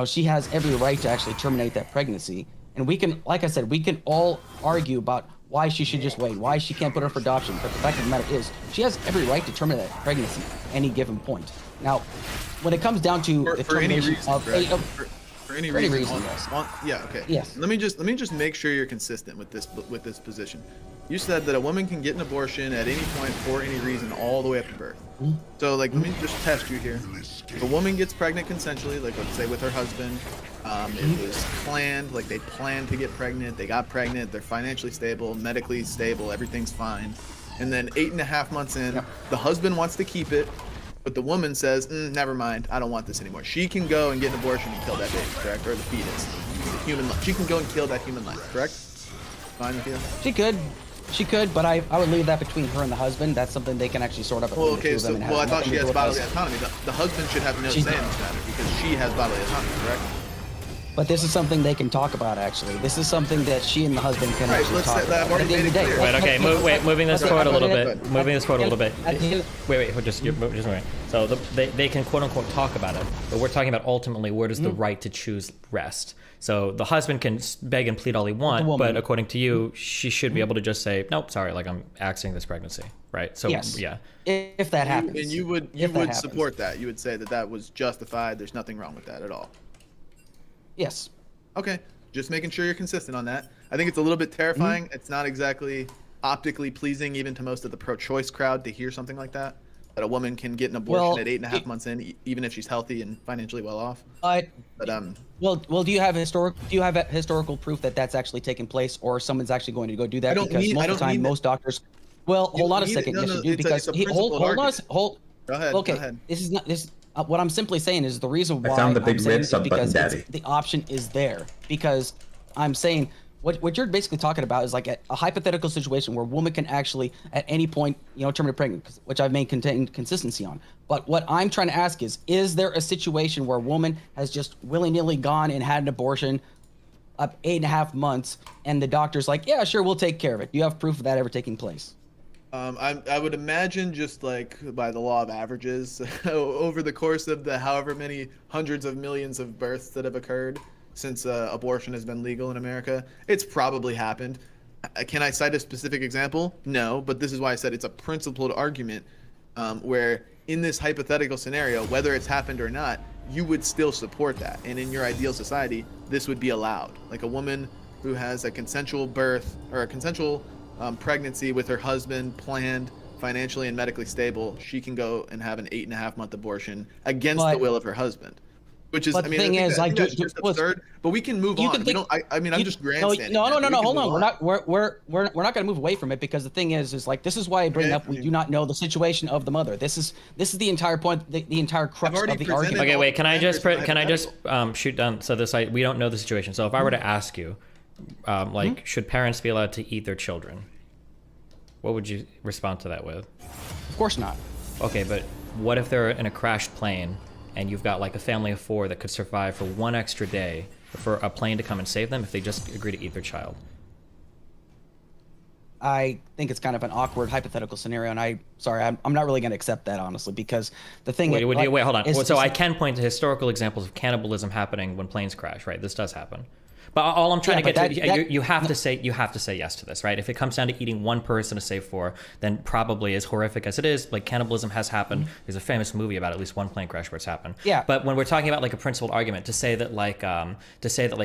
she has every right to actually terminate that pregnancy. And we can, like I said, we can all argue about why she should just wait, why she can't put her for adoption. But the fact of the matter is, she has every right to terminate that pregnancy at any given point. Now, when it comes down to the termination for any reason, yes. Yeah, okay. Yes. Let me just make sure you're consistent with this position. You said that a woman can get an abortion at any point for any reason all the way up to birth. So let me just test you here. If a woman gets pregnant consensually, like let's say with her husband, it was planned, like they planned to get pregnant, they got pregnant, they're financially stable, medically stable, everything's fine. And then 8.5 months in, the husband wants to keep it, but the woman says, never mind, I don't want this anymore. She can go and get an abortion and kill that baby, correct? Or the fetus, the human life. She can go and kill that human life, correct? Fine with you? She could, but I would leave that between her and the husband. That's something they can actually sort of. Well, okay, so I thought she has bodily autonomy. The husband should have no say in this matter because she has bodily autonomy, correct? But this is something they can talk about, actually. This is something that she and the husband can actually talk about. At the end of the day. Right, okay, moving this forward a little bit. Moving this forward a little bit. Wait, just wait. So they can quote-unquote talk about it, but we're talking about ultimately where does the right to choose rest. So the husband can beg and plead all he wants, but according to you, she should be able to just say, nope, sorry, like I'm axing this pregnancy, right? So yes. Yeah. If that happens. And you would support that. You would say that was justified. There's nothing wrong with that at all. Yes. Okay, just making sure you're consistent on that. I think it's a little bit terrifying. It's not exactly optically pleasing even to most of the pro-choice crowd to hear something like that. That a woman can get an abortion at 8.5 months in, even if she's healthy and financially well off. But well, do you have historical proof that that's actually taking place, or someone's actually going to go do that? Because most of the time, most doctors. Well, hold on a second. Yes, you do, because hold on. Go ahead. Okay, go ahead. This is not this. What I'm simply saying is the reason why I found the big I'm saying red sub button, because Daddy. the option is there. Because I'm saying what you're basically talking about is like a hypothetical situation where a woman can actually at any point terminate pregnant, which I've maintained consistency on. But what I'm trying to ask is there a situation where a woman has just willy-nilly gone and had an abortion up 8.5 months, and the doctor's like, yeah, sure, we'll take care of it? Do you have proof of that ever taking place? I would imagine just like by the law of averages over the course of the however many hundreds of millions of births that have occurred since abortion has been legal in America, it's probably happened. Can I cite a specific example? No, but this is why I said it's a principled argument where in this hypothetical scenario, whether it's happened or not, you would still support that. And in your ideal society, this would be allowed. Like a woman who has a consensual birth or a consensual pregnancy with her husband, planned, financially and medically stable, she can go and have an 8.5 month abortion against the will of her husband. Which is, I mean, that's just absurd. But we can move on. I'm just grandstanding. No. Hold on. We're not going to move away from it, because the thing is like this is why I bring up we do not know the situation of the mother. This is the entire point, the entire crux of the argument. Okay, wait. Can I just shoot down? So we don't know the situation. So if I were to ask you, should parents be allowed to eat their children? What would you respond to that with? Of course not. Okay, but what if they're in a crashed plane and you've got like a family of 4 that could survive for 1 extra day for a plane to come and save them if they just agree to eat their child? I think it's kind of an awkward hypothetical scenario, and I'm not really going to accept that, honestly, because the thing. Wait, hold on. is- So I can point to historical examples of cannibalism happening when planes crash, right? This does happen. But all I'm trying Yeah, to get but to, you have to say yes to this, right? If it comes down to eating one person to save four, then probably as horrific as it is, like cannibalism has happened. There's a famous movie about at least one plane crash where it's happened. Yeah. But when we're talking about like a principled argument, to say that like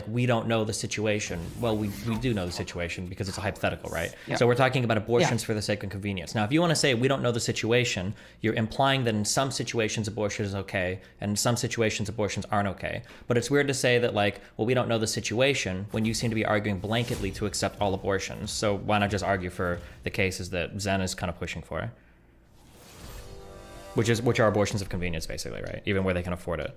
we don't know the situation, well, we do know the situation because it's a hypothetical, right? Yeah. So we're talking about abortions for the sake of convenience. Now, if you want to say we don't know the situation, you're implying that in some situations abortion is okay, and in some situations abortions aren't okay. But it's weird to say that like, well, we don't know the situation when you seem to be arguing blanketly to accept all abortions. So why not just argue for the cases that Zen is kind of pushing for, which are abortions of convenience, basically, right? Even where they can afford it.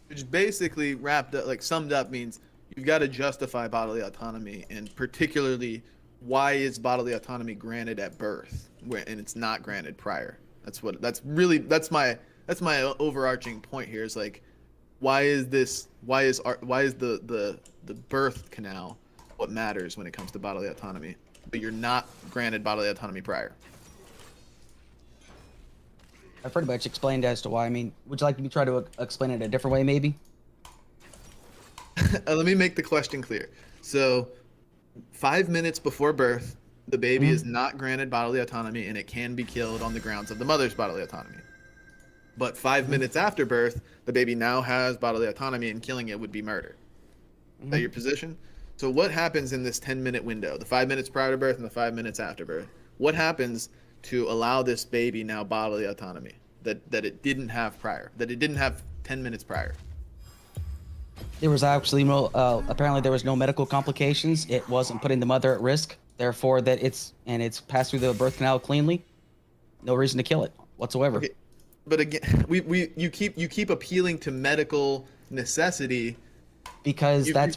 Which basically wrapped up, like summed up, means you've got to justify bodily autonomy, and particularly why is bodily autonomy granted at birth and it's not granted prior. That's my overarching point here, is like, why is the birth canal what matters when it comes to bodily autonomy, but you're not granted bodily autonomy prior? I've pretty much explained as to why. I mean, would you like me to try to explain it a different way, maybe? Let me make the question clear. So 5 minutes before birth, the baby is not granted bodily autonomy, and it can be killed on the grounds of the mother's bodily autonomy. But 5 minutes after birth, the baby now has bodily autonomy, and killing it would be murder. Is that your position? So what happens in this 10-minute window, the 5 minutes prior to birth and the 5 minutes after birth? What happens to allow this baby now bodily autonomy that it didn't have prior, that it didn't have 10 minutes prior? There was actually apparently there was no medical complications. It wasn't putting the mother at risk. Therefore, it's passed through the birth canal cleanly. No reason to kill it whatsoever. Okay. But again, you keep appealing to medical necessity, because you've done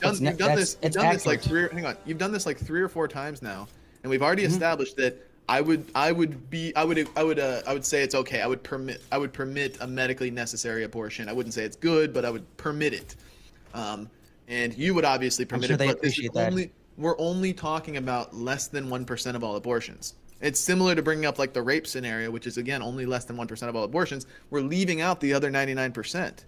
this like 3 or 4 times now, and we've already established that I would say it's okay. I would permit a medically necessary abortion. I wouldn't say it's good, but I would permit it. And you would obviously permit it. They But appreciate that. We're only talking about less than 1% of all abortions. It's similar to bringing up like the rape scenario, which is again only less than 1% of all abortions. We're leaving out the other 99%.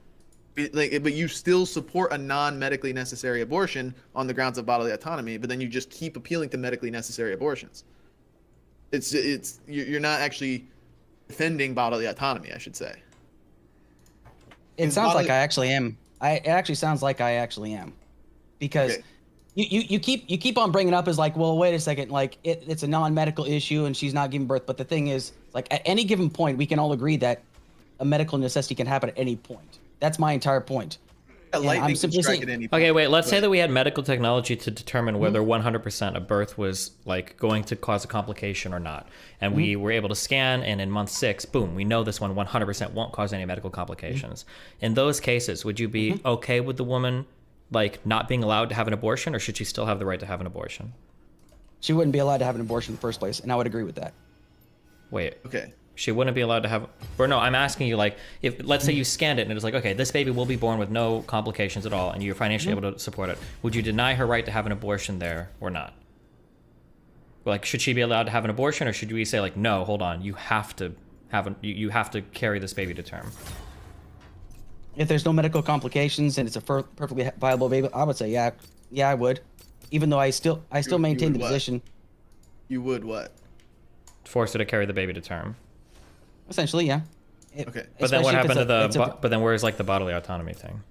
But you still support a non-medically necessary abortion on the grounds of bodily autonomy, but then you just keep appealing to medically necessary abortions. You're not actually defending bodily autonomy, I should say. It sounds like I actually am. It actually sounds like I actually am, because Okay. you keep on bringing up as like, well, wait a second, like it's a non-medical issue and she's not giving birth. But the thing is, like, at any given point, we can all agree that a medical necessity can happen at any point. That's my entire point. Lightning can strike at any point. Okay, wait, let's say that we had medical technology to determine whether 100% a birth was like going to cause a complication or not. And we were able to scan, and in month 6, boom, we know this one 100% won't cause any medical complications. In those cases, would you be okay with the woman like not being allowed to have an abortion, or should she still have the right to have an abortion? She wouldn't be allowed to have an abortion in the first place, and I would agree with that. Wait. Okay. She wouldn't be allowed to have, or no, I'm asking you, like, if let's say you scanned it and it was like, okay, this baby will be born with no complications at all, and you're financially able to support it, would you deny her right to have an abortion there or not? Like, should she be allowed to have an abortion, or should we say like, no, hold on, you have to you have to carry this baby to term? If there's no medical complications and it's a perfectly viable baby, I would say yeah, I would. Even though I still maintain the would what? position. You would what? Force her to carry the baby to term. Essentially, yeah. Okay. But then what Especially if happened to it's but then where's like the bodily autonomy thing?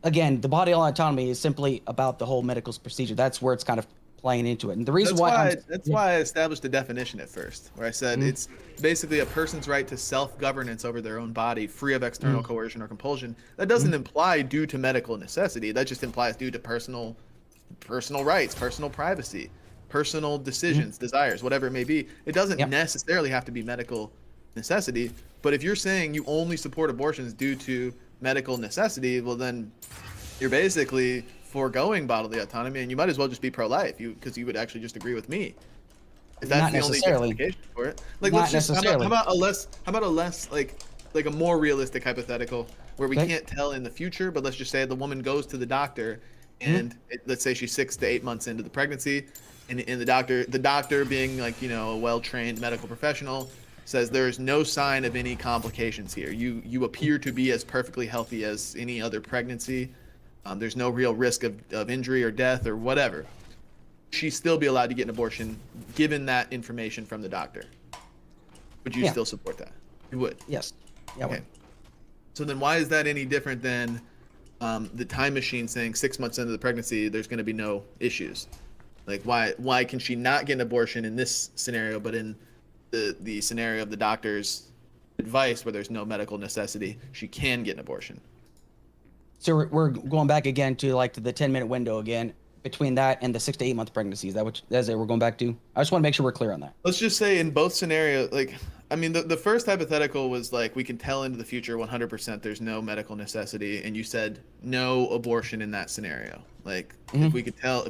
Again, the bodily autonomy is simply about the whole medical procedure. That's where it's kind of playing into it. And the reason That's why I established a definition at first, where I said it's basically a person's right to self-governance over their own body, free of external coercion or compulsion. That doesn't imply due to medical necessity. That just implies due to personal rights, personal privacy, personal decisions, desires, whatever it may be. It doesn't necessarily have to be medical necessity. But if you're saying you only support abortions due to medical necessity, well then you're basically foregoing bodily autonomy, and you might as well just be pro-life, because you would actually just agree with me if that's Not the only necessarily. justification for it. Like, Not let's just necessarily. how about a less like a more realistic hypothetical where we Okay. can't tell in the future, but let's just say the woman goes to the doctor and let's say she's 6 to 8 months into the pregnancy, and the doctor being like, you know, a well-trained medical professional, says there is no sign of any complications here. You appear to be as perfectly healthy as any other pregnancy. There's no real risk of injury or death or whatever. She'd still be allowed to get an abortion given that information from the doctor. Would you still support that? You would? Yes. Yeah. Okay. So then why is that any different than the time machine saying 6 months into the pregnancy there's going to be no issues? Like why can she not get an abortion in this scenario, but in the scenario of the doctor's advice where there's no medical necessity, she can get an abortion? So we're going back again to like to the 10-minute window again between that and the 6 to 8 month pregnancy. Is that what that's it we're going back to? I just want to make sure we're clear on that. Let's just say in both scenarios, like, I mean, the first hypothetical was like, we can tell into the future 100% there's no medical necessity, and you said no abortion in that scenario. Like, if we could tell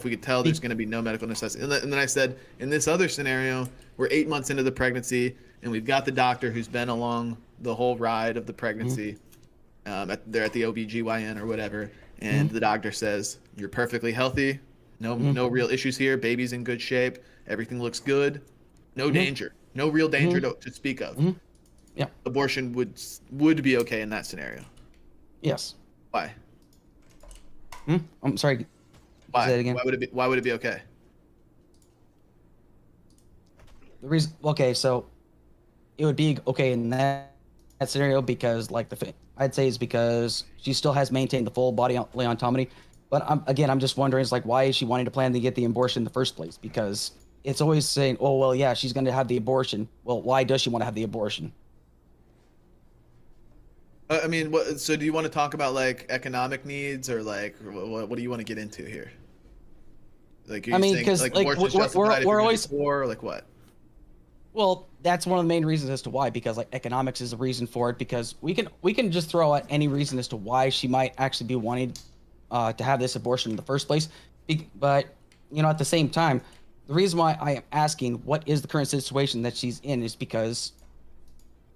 there's going to be no medical necessity. And then I said, in this other scenario, we're 8 months into the pregnancy, and we've got the doctor who's been along the whole ride of the pregnancy. They're at the OBGYN or whatever, and the doctor says, you're perfectly healthy, no real issues here, baby's in good shape, everything looks good, no danger, no real danger to speak of. Yeah. Abortion would be okay in that scenario. Yes. Why? I'm sorry. Why? Say that again. Why would it be okay? The reason, okay, so it would be okay in that scenario because, like, I'd say is because she still has maintained the full body autonomy. But I'm just wondering, it's like, why is she wanting to plan to get the abortion in the first place? Because it's always saying, oh, well, yeah, she's going to have the abortion. Well, why does she want to have the abortion? I mean, so do you want to talk about like economic needs, or like what do you want to get into here? Like, I mean, because like we're always poor, or like what? Well, that's one of the main reasons as to why, because like economics is a reason for it, because we can just throw out any reason as to why she might actually be wanting to have this abortion in the first place. But, you know, at the same time, the reason why I am asking what is the current situation that she's in is because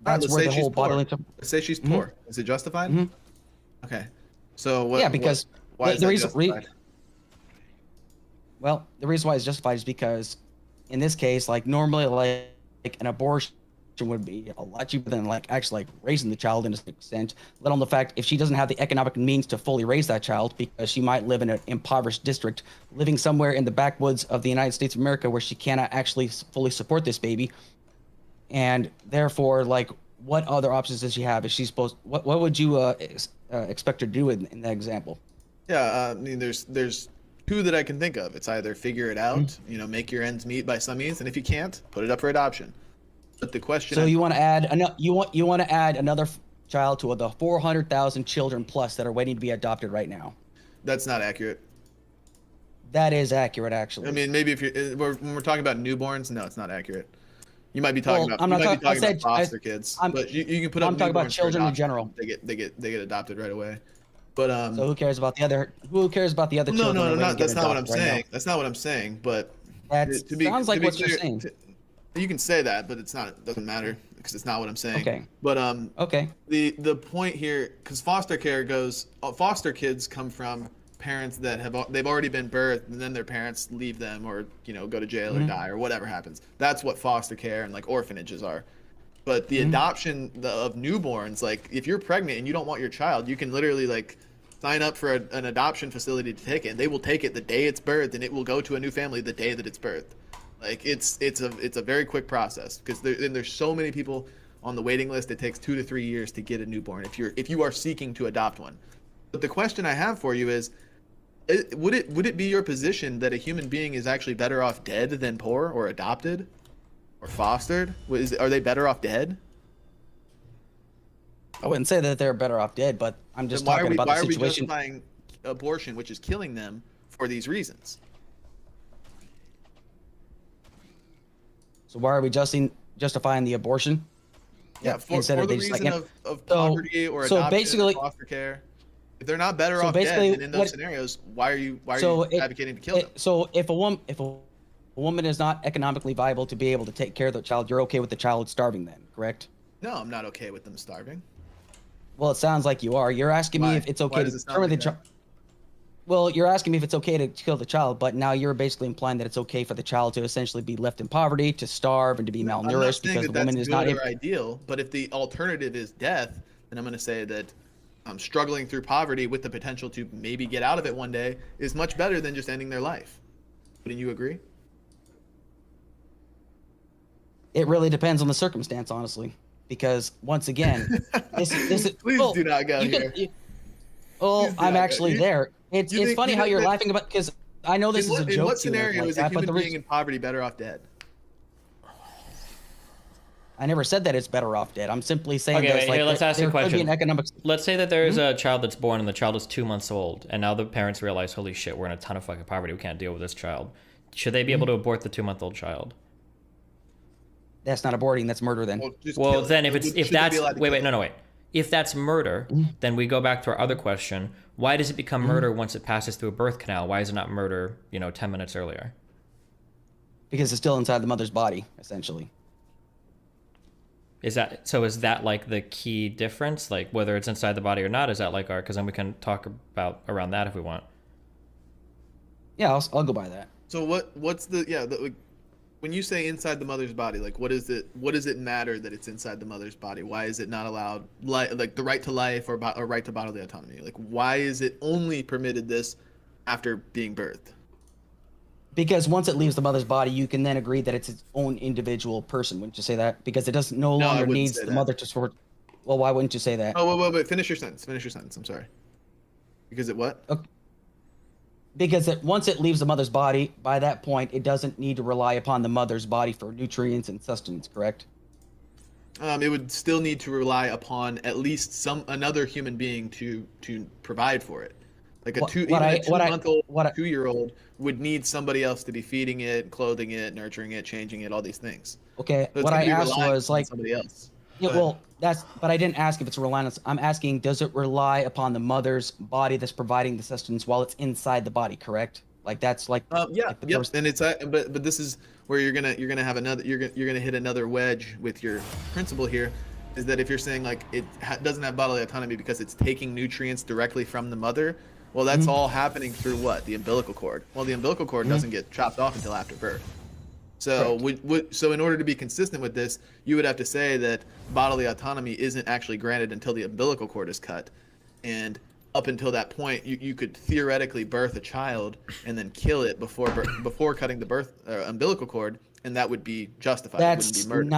that's where the whole bodily... Let's say she's poor. Is it justified? Okay. So what? Yeah, because why is that justified? Well, the reason why it's justified is because in this case, like normally, like an abortion would be a lot cheaper than like actually like raising the child in a certain extent, let alone the fact if she doesn't have the economic means to fully raise that child, because she might live in an impoverished district, living somewhere in the backwoods of the United States of America where she cannot actually fully support this baby. And therefore, like, what other options does she have? Is she supposed, what would you expect her to do in that example? Yeah, I mean, there's two that I can think of. It's either figure it out, you know, make your ends meet by some means, and if you can't, put it up for adoption. But the question. So you want to add you want to add another child to the 400,000 children plus that are waiting to be adopted right now. That's not accurate. That is accurate, actually. I mean, maybe if when we're talking about newborns, no, it's not accurate. You might be talking about foster kids, but you can put up. I'm talking about children in general. They get adopted right away. But so who cares about the other? Who cares about the other children? No, that's not what I'm saying. That's not what I'm saying. But that sounds like what you're saying. You can say that, but it's not. It doesn't matter because it's not what I'm saying. Okay. But okay. The point here, because foster kids come from parents that they've already been birthed, and then their parents leave them, or go to jail or die or whatever happens. That's what foster care and like orphanages are. But the adoption of newborns, like if you're pregnant and you don't want your child, you can literally like sign up for an adoption facility to take it. And they will take it the day it's birthed, and it will go to a new family the day that it's birthed. Like it's a very quick process, because there's so many people on the waiting list. It takes 2 to 3 years to get a newborn if you are seeking to adopt one. But the question I have for you is, would it be your position that a human being is actually better off dead than poor, or adopted, or fostered? Are they better off dead? I wouldn't say that they're better off dead, but I'm just talking about the situation. Why are we justifying abortion, which is killing them, for these reasons? So why are we justifying the abortion? Yeah, for the reason of poverty or adoption or foster care. If they're not better off dead than in those scenarios, why are you advocating to kill them? So if a woman is not economically viable to be able to take care of the child, you're okay with the child starving then, correct? No, I'm not okay with them starving. Well, it sounds like you are. You're asking me if it's okay to determine the child. Well, you're asking me if it's okay to kill the child, but now you're basically implying that it's okay for the child to essentially be left in poverty, to starve, and to be I'm not malnourished saying because that the woman that's is not good able. or ideal, but if the alternative is death, then I'm going to say that struggling through poverty with the potential to maybe get out of it one day is much better than just ending their life. Wouldn't you agree? It really depends on the circumstance, honestly, because once again, this is. Please well, do not go you here. Can, well, Please do I'm not go. actually there. It's think- funny you how think you're that- laughing about because I know this is a joke. In what to you and scenario like is a that, but human the being in poverty better off dead? I never said that it's better off dead. I'm simply saying Okay, there's wait, like here, let's ask you a there could be question. an economic. Let's say that there is a child that's born and the child is 2 months old, and now the parents realize, holy shit, we're in a ton of fucking poverty. We can't deal with this child. Should they be able to abort the 2-month-old child? That's not aborting. That's murder. Then. Just Well, kill it. then if Should they that's be allowed to wait, kill it? no, wait. If that's murder, then we go back to our other question. Why does it become murder once it passes through a birth canal? Why is it not murder, 10 minutes earlier? Because it's still inside the mother's body, essentially. Is that like the key difference? Like whether it's inside the body or not, is that like because then we can talk about around that if we want. Yeah, I'll go by that. So what's the when you say inside the mother's body, like what does it matter that it's inside the mother's body? Why is it not allowed like the right to life or right to bodily autonomy? Like why is it only permitted this after being birthed? Because once it leaves the mother's body, you can then agree that it's its own individual person. Wouldn't you say that? Because it doesn't no I longer wouldn't needs say the that. mother to support. Well, why wouldn't you say that? Oh, wait, finish your sentence. I'm sorry. Because it what? Because once it leaves the mother's body, by that point, it doesn't need to rely upon the mother's body for nutrients and sustenance, correct? It would still need to rely upon at least another human being to provide for it. Like a 2-month-old, 2-year-old would need somebody else to be feeding it, clothing it, nurturing it, changing it, all these things. Okay, So it's what gonna I be asked reliant was on like, somebody else. yeah, But- well, but I didn't ask if it's reliance. I'm asking, does it rely upon the mother's body that's providing the sustenance while it's inside the body, correct? Like that's like Yeah, like the yep. first- And it's but this is where you're gonna have another you're gonna hit another wedge with your principle here, is that if you're saying like it doesn't have bodily autonomy because it's taking nutrients directly from the mother, well that's all happening through what? The umbilical cord. Well, the umbilical cord doesn't get chopped off until after birth. So so in order to be consistent with this, you would have to say that bodily autonomy isn't actually granted until the umbilical cord is cut, and up until that point, you could theoretically birth a child and then kill it before cutting the umbilical cord, and that would be justified. It wouldn't That's be murder.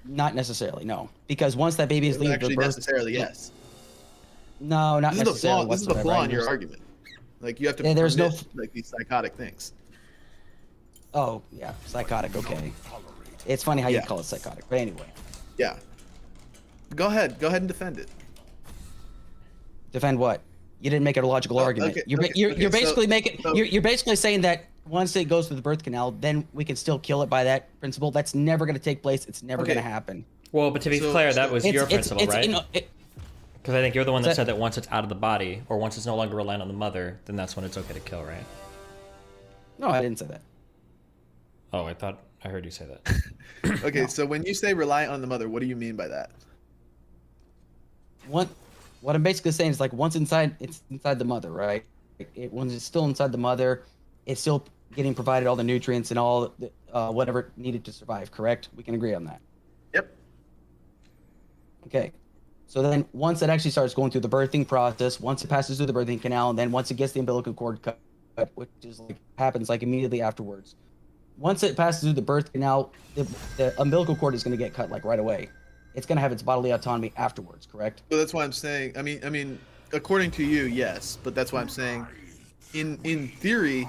not necessarily, no. Because once that baby is leaving Actually, the birth, necessarily yes. no, not This is the necessarily flaw. This is the whatsoever. flaw I in your understand. argument. Like you have to Yeah, there's no permit like these psychotic things. Oh yeah, psychotic. Okay, it's funny how you Yeah. call it psychotic, but anyway, Yeah. Go ahead and defend it. defend what? You didn't make a logical argument. okay, You're okay, you're, okay, you're basically making so- you're basically saying that once it goes through the birth canal, then we can still kill it by that principle. That's never going to take place. It's never Okay. going to happen. Well, but to be So- clear, that so- was your principle, right? You know, Because I think you're the one that Is that- said that once it's out of the body, or once it's no longer reliant on the mother, then that's when it's okay to kill, right? no, I didn't say that. Oh, I thought I heard you say that. Okay, so when you say rely on the mother, what do you mean by that? What I'm basically saying is like once it's inside the mother, right? Once it's still inside the mother, it's still getting provided all the nutrients and all the, whatever needed to survive. Correct? We can agree on that. Yep. Okay. So then once it actually starts going through the birthing process, once it passes through the birthing canal, and then once it gets the umbilical cord cut, which is like happens like immediately afterwards. Once it passes through the birth canal, the umbilical cord is going to get cut like right away. It's going to have its bodily autonomy afterwards, correct? So that's why I'm saying. I mean, according to you, yes, but that's why I'm saying, in theory,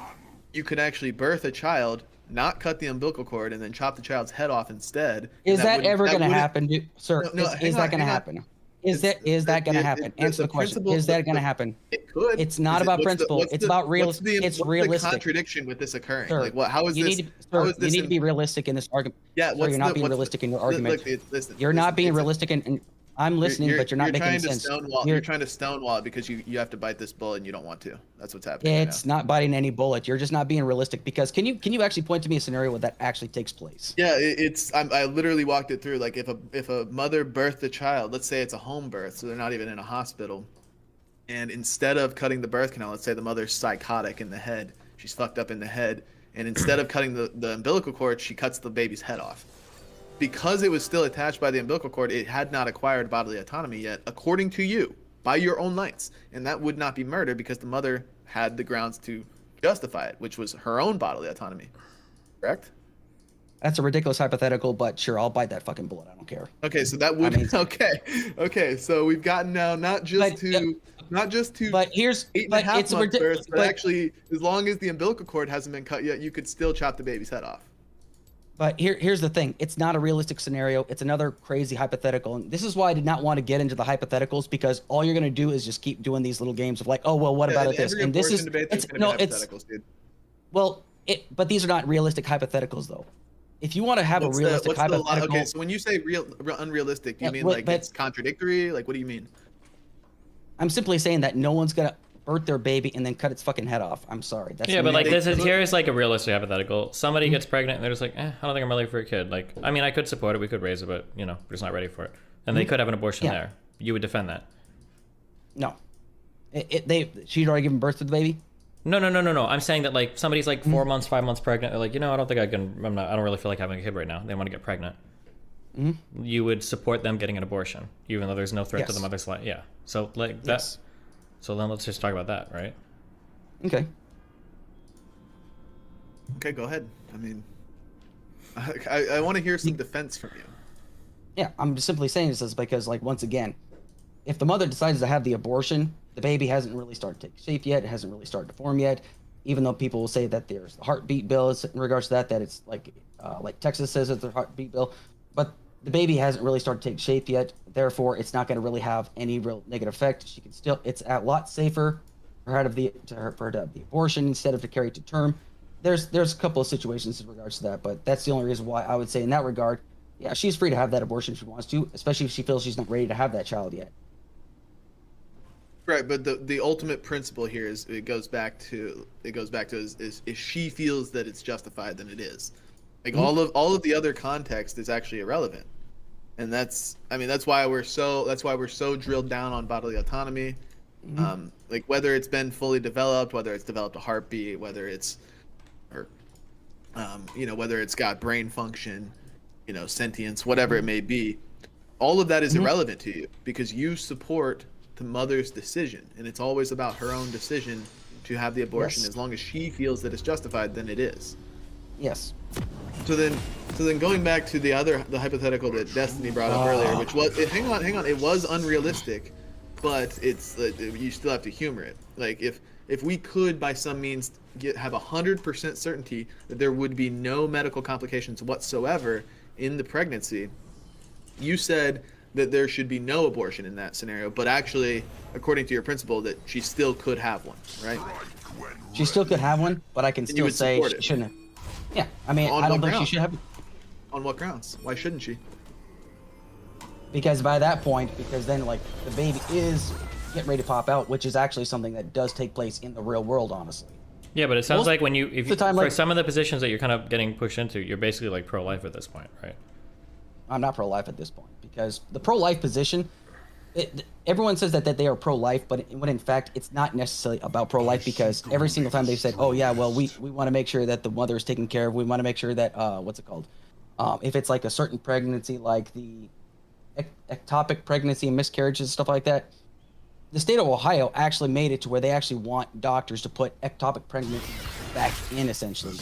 you could actually birth a child, not cut the umbilical cord, and then chop the child's head off instead. and Is that wouldn't- ever going to wouldn't- happen, sir? No, is hang that on, going to hang on. happen? Is that going to happen? Answer the question. principle- Is that going to the- happen? It could. It's not Is it- about what's the- principle. what's It's the- about real. what's the- It's what's realistic. the contradiction with this occurring? Sir, Like, what? How is you this? Need to, how sir, is this you need in- to be realistic in this argument. Yeah, Sir, what's you're not the- being what's the- realistic in your look, argument. listen, You're not being it's a- realistic, and I'm listening, but you're not making trying to sense. Stonewall, you're trying to stonewall it because you have to bite this bullet and you don't want to. That's what's happening. right It's now. not biting any bullet. You're just not being realistic. Because can you actually point to me a scenario where that actually takes place? Yeah, I literally walked it through. Like if a mother birthed a child, let's say it's a home birth, so they're not even in a hospital, and instead of cutting the birth canal, let's say the mother's psychotic in the head, she's fucked up in the head, and instead of cutting the umbilical cord, she cuts the baby's head off. Because it was still attached by the umbilical cord, it had not acquired bodily autonomy yet, according to you, by your own lights. And that would not be murder because the mother had the grounds to justify it, which was her own bodily autonomy. Correct? That's a ridiculous hypothetical, but sure, I'll bite that fucking bullet. I don't care. Okay, so that would okay. So we've gotten now not just to But here's 8.5 months birth, but actually, as long as the umbilical cord hasn't been cut yet, you could still chop the baby's head off. But here's the thing. It's not a realistic scenario. It's another crazy hypothetical. And this is why I did not want to get into the hypotheticals, because all you're going to do is just keep doing these little games of like, oh, well, what about this? And this is, but these are not realistic hypotheticals though. If you want to have a realistic hypothetical. Okay, so when you say unrealistic, do you mean like it's contradictory? Like, what do you mean? I'm simply saying that no one's going to birth their baby and then cut its fucking head off. I'm sorry. That's but like here's like a realistic hypothetical. Somebody gets pregnant and they're just like, I don't think I'm ready for a kid. Like, I mean, I could support it, we could raise it, but we're just not ready for it. And they could have an abortion there. You would defend that? No. She'd already given birth to the baby? No. I'm saying that like somebody's like 4 months, 5 months pregnant. They're like, I don't think I don't really feel like having a kid right now. They want to get pregnant. You would support them getting an abortion, even though there's no threat to the mother's life. Yeah. So like that's. So then let's just talk about that, right? Okay. Okay, go ahead. I mean, I want to hear some defense from you. Yeah, I'm just simply saying this because, like, once again, if the mother decides to have the abortion, the baby hasn't really started to take shape yet. It hasn't really started to form yet. Even though people will say that there's the heartbeat bill in regards to that it's like Texas says it's the heartbeat bill, but the baby hasn't really started to take shape yet. Therefore, it's not going to really have any real negative effect. She can still, it's a lot safer for her to have the abortion instead of to carry it to term. There's a couple of situations in regards to that, but that's the only reason why I would say in that regard, yeah, she's free to have that abortion if she wants to, especially if she feels she's not ready to have that child yet. Right, but the ultimate principle here is it goes back to is if she feels that it's justified, then it is. Like all of the other context is actually irrelevant. And that's why we're so drilled down on bodily autonomy. Like whether it's been fully developed, whether it's developed a heartbeat, whether it's whether it's got brain function, sentience, whatever it may be, all of that is irrelevant to you because you support the mother's decision, and it's always about her own decision to have the abortion. As long as she feels that it's justified, then it is. Yes. So then going back to the hypothetical that Destiny brought up earlier, which was hang on, it was unrealistic, but it's you still have to humor it. Like if we could by some means have 100% certainty that there would be no medical complications whatsoever in the pregnancy, you said that there should be no abortion in that scenario, but actually, according to your principle, that she still could have one, right? She still could have one, but I can still say she shouldn't have. Yeah, I mean, I don't think she should have. On what grounds? Why shouldn't she? Because by that point, then like the baby is getting ready to pop out, which is actually something that does take place in the real world, honestly. Yeah, but it sounds like for some of the positions that you're kind of getting pushed into, you're basically like pro-life at this point, right? I'm not pro-life at this point because the pro-life position, everyone says that they are pro-life, but when in fact it's not necessarily about pro-life because every single time they've said, oh yeah, well we want to make sure that the mother is taken care of. We want to make sure that what's it called? If it's like a certain pregnancy, like the ectopic pregnancy and miscarriages and stuff like that, the state of Ohio actually made it to where they actually want doctors to put ectopic pregnancy back in, essentially.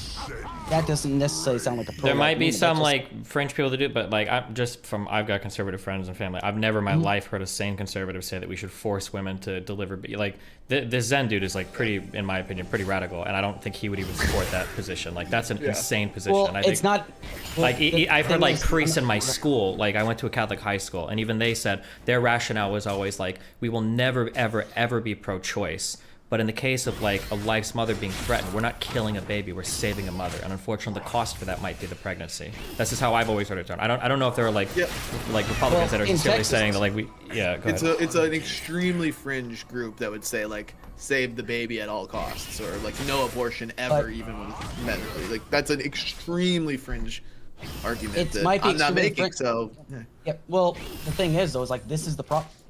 That doesn't necessarily sound like a pro-life. There might be some like fringe people that do it, but like I've got conservative friends and family. I've never in my life heard a sane conservative say that we should force women to deliver. Like the Zen dude is like pretty, in my opinion, pretty radical, and I don't think he would even support that position. Like that's an insane position. Well, I think, it's not. Like I've heard like priests in my school. Like I went to a Catholic high school, and even they said their rationale was always like, we will never ever be pro-choice. But in the case of like a life's mother being threatened, we're not killing a baby, we're saving a mother. And unfortunately, the cost for that might be the pregnancy. That's just how I've always heard it done. I don't know if there are like Republicans that are necessarily saying that go ahead. It's an extremely fringe group that would say like save the baby at all costs or like no abortion ever, even when medically. Like that's an extremely fringe argument that I'm not making. So yeah. Well, the thing is though, is like this is the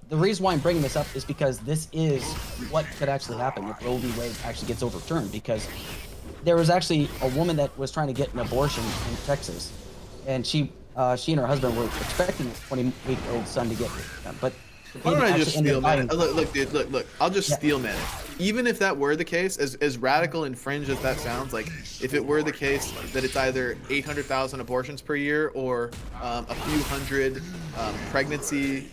the reason why I'm bringing this up is because this is what could actually happen if Roe v. Wade actually gets overturned. Because there was actually a woman that was trying to get an abortion in Texas, and she and her husband were expecting a 20-week-old son to get done, but the Why don't baby I just actually ended steel up man dying. it? Look, dude, look. I'll just steel man it. Even if that were the case, as radical and fringe as that sounds, like if it were the case that it's either 800,000 abortions per year or a few hundred pregnancy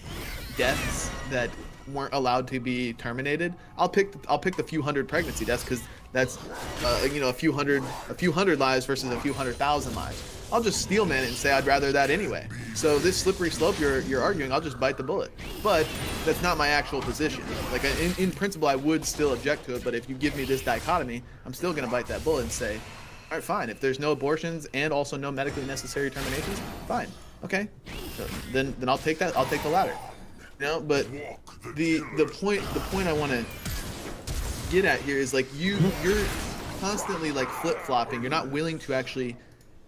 deaths that weren't allowed to be terminated, I'll pick the few hundred pregnancy deaths because that's a few hundred lives versus a few 100,000 lives. I'll just steel man it and say I'd rather that anyway. So this slippery slope you're arguing, I'll just bite the bullet. But that's not my actual position. Like in principle, I would still object to it. But if you give me this dichotomy, I'm still gonna bite that bullet and say, all right, fine. If there's no abortions and also no medically necessary terminations, fine. Okay. So then I'll take that. I'll take the latter. But the point I want to get at here is like you're constantly like flip-flopping. You're not willing to actually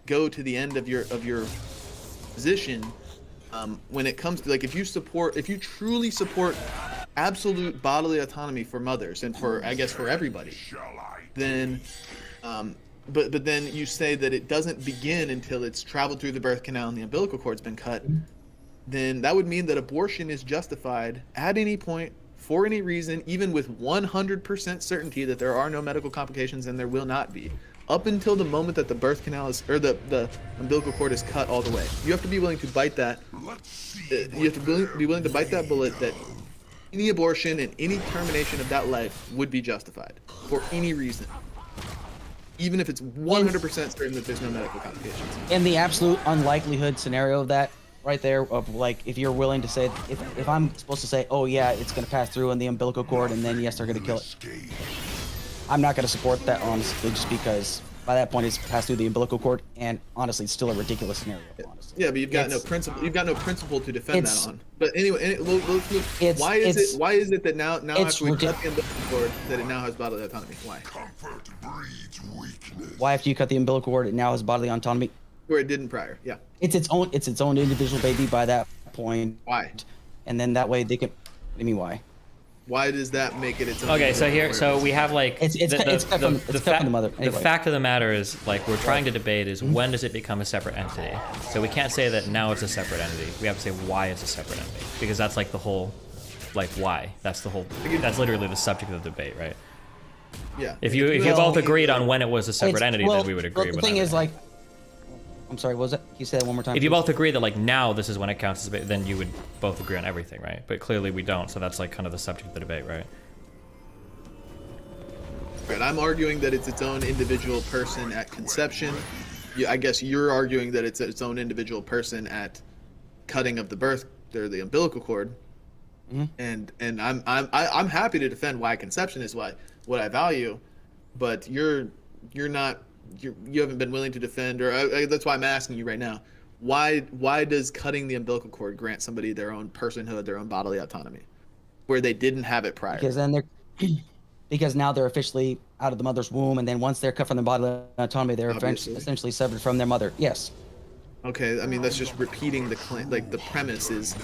go to the end of your position when it comes to like if you truly support absolute bodily autonomy for mothers and for I guess for everybody, then but then you say that it doesn't begin until it's traveled through the birth canal and the umbilical cord's been cut, then that would mean that abortion is justified at any point for any reason, even with 100% certainty that there are no medical complications and there will not be, up until the moment that the birth canal is, or the umbilical cord is cut all the way. You have to be willing to bite that. You have to be willing to bite that bullet that any abortion and any termination of that life would be justified for any reason, even if it's 100% certain that there's no medical complications. In the absolute unlikelihood scenario of that, right there, of like if you're willing to say if I'm supposed to say, oh yeah, it's gonna pass through in the umbilical cord, and then yes, they're gonna kill it. I'm not gonna support that honestly, just because by that point it's passed through the umbilical cord, and honestly, it's still a ridiculous scenario. Honestly. Yeah, but you've got no principle. You've got no principle to defend that on. But anyway, why is it that now after we cut the umbilical cord that it now has bodily autonomy? Why? Why after you cut the umbilical cord, it now has bodily autonomy? Where it didn't prior. Yeah. It's its own individual baby by that point. Why? And then that way they can. What do you mean why? Why does that make it its own? Okay, so we have like it's cut from the mother. Anyway. The fact of the matter is, like, we're trying to debate is when does it become a separate entity? So we can't say that now it's a separate entity. We have to say why it's a separate entity, because that's like the whole, like, why. That's the whole. That's literally the subject of the debate, right? Yeah. If you both agreed on when it was a separate entity, then we would agree. Well, the thing is, like, I'm sorry, what was it? Can you say that one more time? If you both agree that like now this is when it counts as a, then you would both agree on everything, right? But clearly we don't, so that's like kind of the subject of the debate, right? Right. I'm arguing that it's its own individual person at conception. I guess you're arguing that it's its own individual person at cutting of the birth or the umbilical cord. And I'm happy to defend why conception is what I value, but you haven't been willing to defend, or that's why I'm asking you right now. Why does cutting the umbilical cord grant somebody their own personhood, their own bodily autonomy, where they didn't have it prior? Because now they're officially out of the mother's womb, and then once they're cut from the bodily autonomy, they're essentially severed from their mother. Yes. Okay, I mean that's just repeating the claim. Like the premise is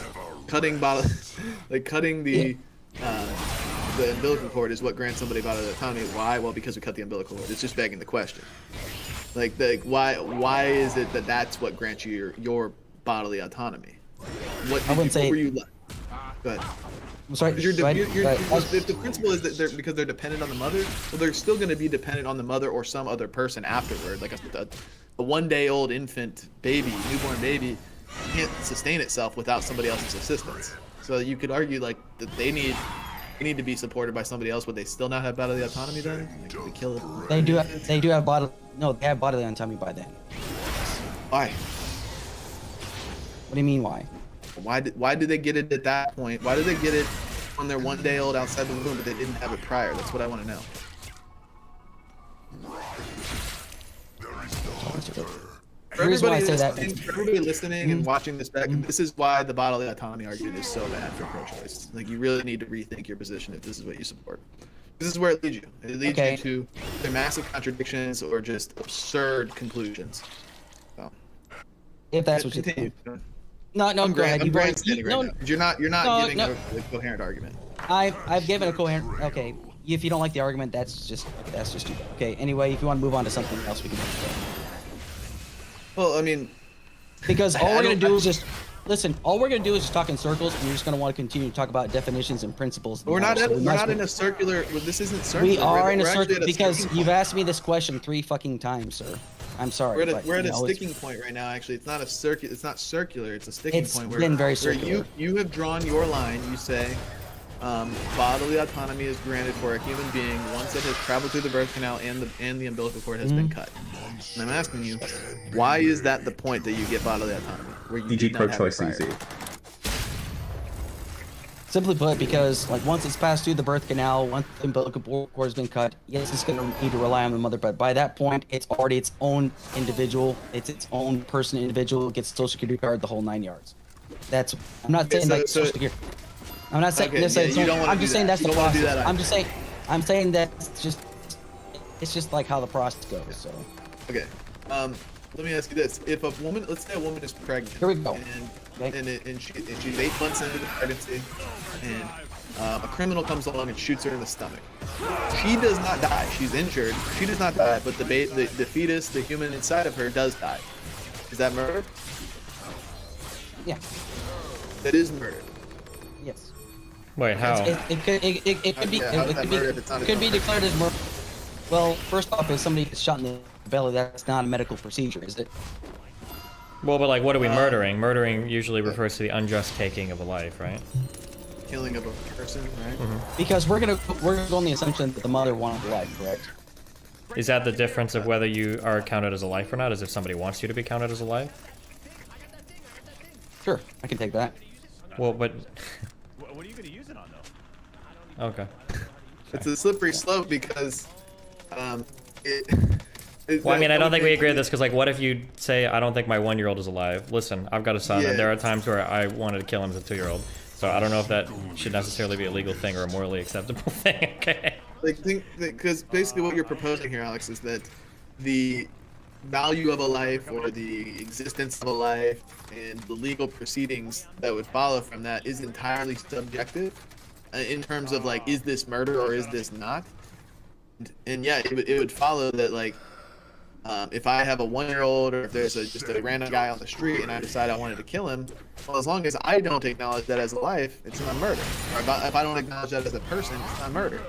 cutting the umbilical cord is what grants somebody bodily autonomy. Why? Well, because we cut the umbilical cord. It's just begging the question. Like why is it that that's what grants you your bodily autonomy? What were you like? But I'm sorry. If the principle is that because they're dependent on the mother, well, they're still going to be dependent on the mother or some other person afterward. Like a 1-day-old infant baby, newborn baby, can't sustain itself without somebody else's assistance. So you could argue like that they need to be supported by somebody else. Would they still not have bodily autonomy then? Like, they kill it. They do have bodily. No, they have bodily autonomy by then. Why? What do you mean why? Why did they get it at that point? Why did they get it on their 1-day-old outside the womb, but they didn't have it prior? That's what I want to know. For everybody listening and watching this back, this is why the bodily autonomy argument is so bad for pro-choice. Like, you really need to rethink your position if this is what you support. This is where it leads you. It leads you to either massive contradictions or just absurd conclusions. So, if that's what you think. No, go ahead. I'm You've already, grandstanding right now. You're not No, giving no. a coherent argument. I've given a coherent. Okay, if you don't like the argument, that's just stupid. Okay. Anyway, if you want to move on to something else, we can. Well, I mean, Because all I we're gonna don't- do is just listen. All we're gonna do is just talk in circles, and you're just gonna want to continue to talk about definitions and principles. we're not. So we We're might as not well- in a circular. Well, this isn't circular. We are in a We're actually circle at a because sticking you've point. asked me this question 3 fucking times, sir. I'm sorry. We're at a it's- sticking point right now. Actually, it's not a circuit. It's not circular. It's a sticking It's point been very where circular. you have drawn your line. You say bodily autonomy is granted for a human being once it has traveled through the birth canal and the umbilical cord has been cut. And I'm asking you, why is that the point that you get bodily autonomy? Where you DG did not have it pro-choice prior? easy. Simply put, because like once it's passed through the birth canal, once the umbilical cord has been cut, yes, it's going to need to rely on the mother, but by that point, it's already its own individual. It's its own person, individual, gets social security card, the whole 9 yards. That's I'm not Okay, saying so- like so- social security. I'm not saying Okay, necessarily. yeah, you don't wanna I'm do just saying that. that's You the don't wanna do process. that I'm saying that's just it's just like how the process goes. So Okay. Let me ask you this: if a woman, let's say a woman is pregnant, Here we go. and Okay. she's 8 months into the pregnancy, and a criminal comes along and shoots her in the stomach. She does not die. She's injured. She does not die, but the fetus, the human inside of her, does die. Is that murder? yeah, That is murder. yes. Wait, how? It could be Yeah, how is it that could be murder if it's not it could be murder? declared as murder. Well, first off, if somebody gets shot in the belly, that's not a medical procedure, is it? Well, but like, what are we murdering? Murdering usually refers to the unjust taking of a life, right? Killing of a person, right? Because we're gonna go on the assumption that the mother wanted life, correct? Is that the difference of whether you are counted as a life or not? Is if somebody wants you to be counted as a life? Sure, I can take that. Well, but What are you gonna use it on though? okay. It's a slippery slope because Well, I mean, I don't think we agree with this because, like, what if you say, I don't think my 1-year-old is alive? Listen, I've got a son, Yeah. and there are times where I wanted to kill him as a 2-year-old. So I don't know if that should necessarily be a legal thing or a morally acceptable thing, okay? Like, because basically what you're proposing here, Alex, is that the value of a life or the existence of a life and the legal proceedings that would follow from that is entirely subjective in terms of, like, is this murder or is this not? And yeah, it would follow that, like, if I have a 1-year-old or if there's just a random guy on the street and I decide I wanted to kill him, well, as long as I don't acknowledge that as a life, it's not murder. Or if I don't acknowledge that as a person, it's not murder.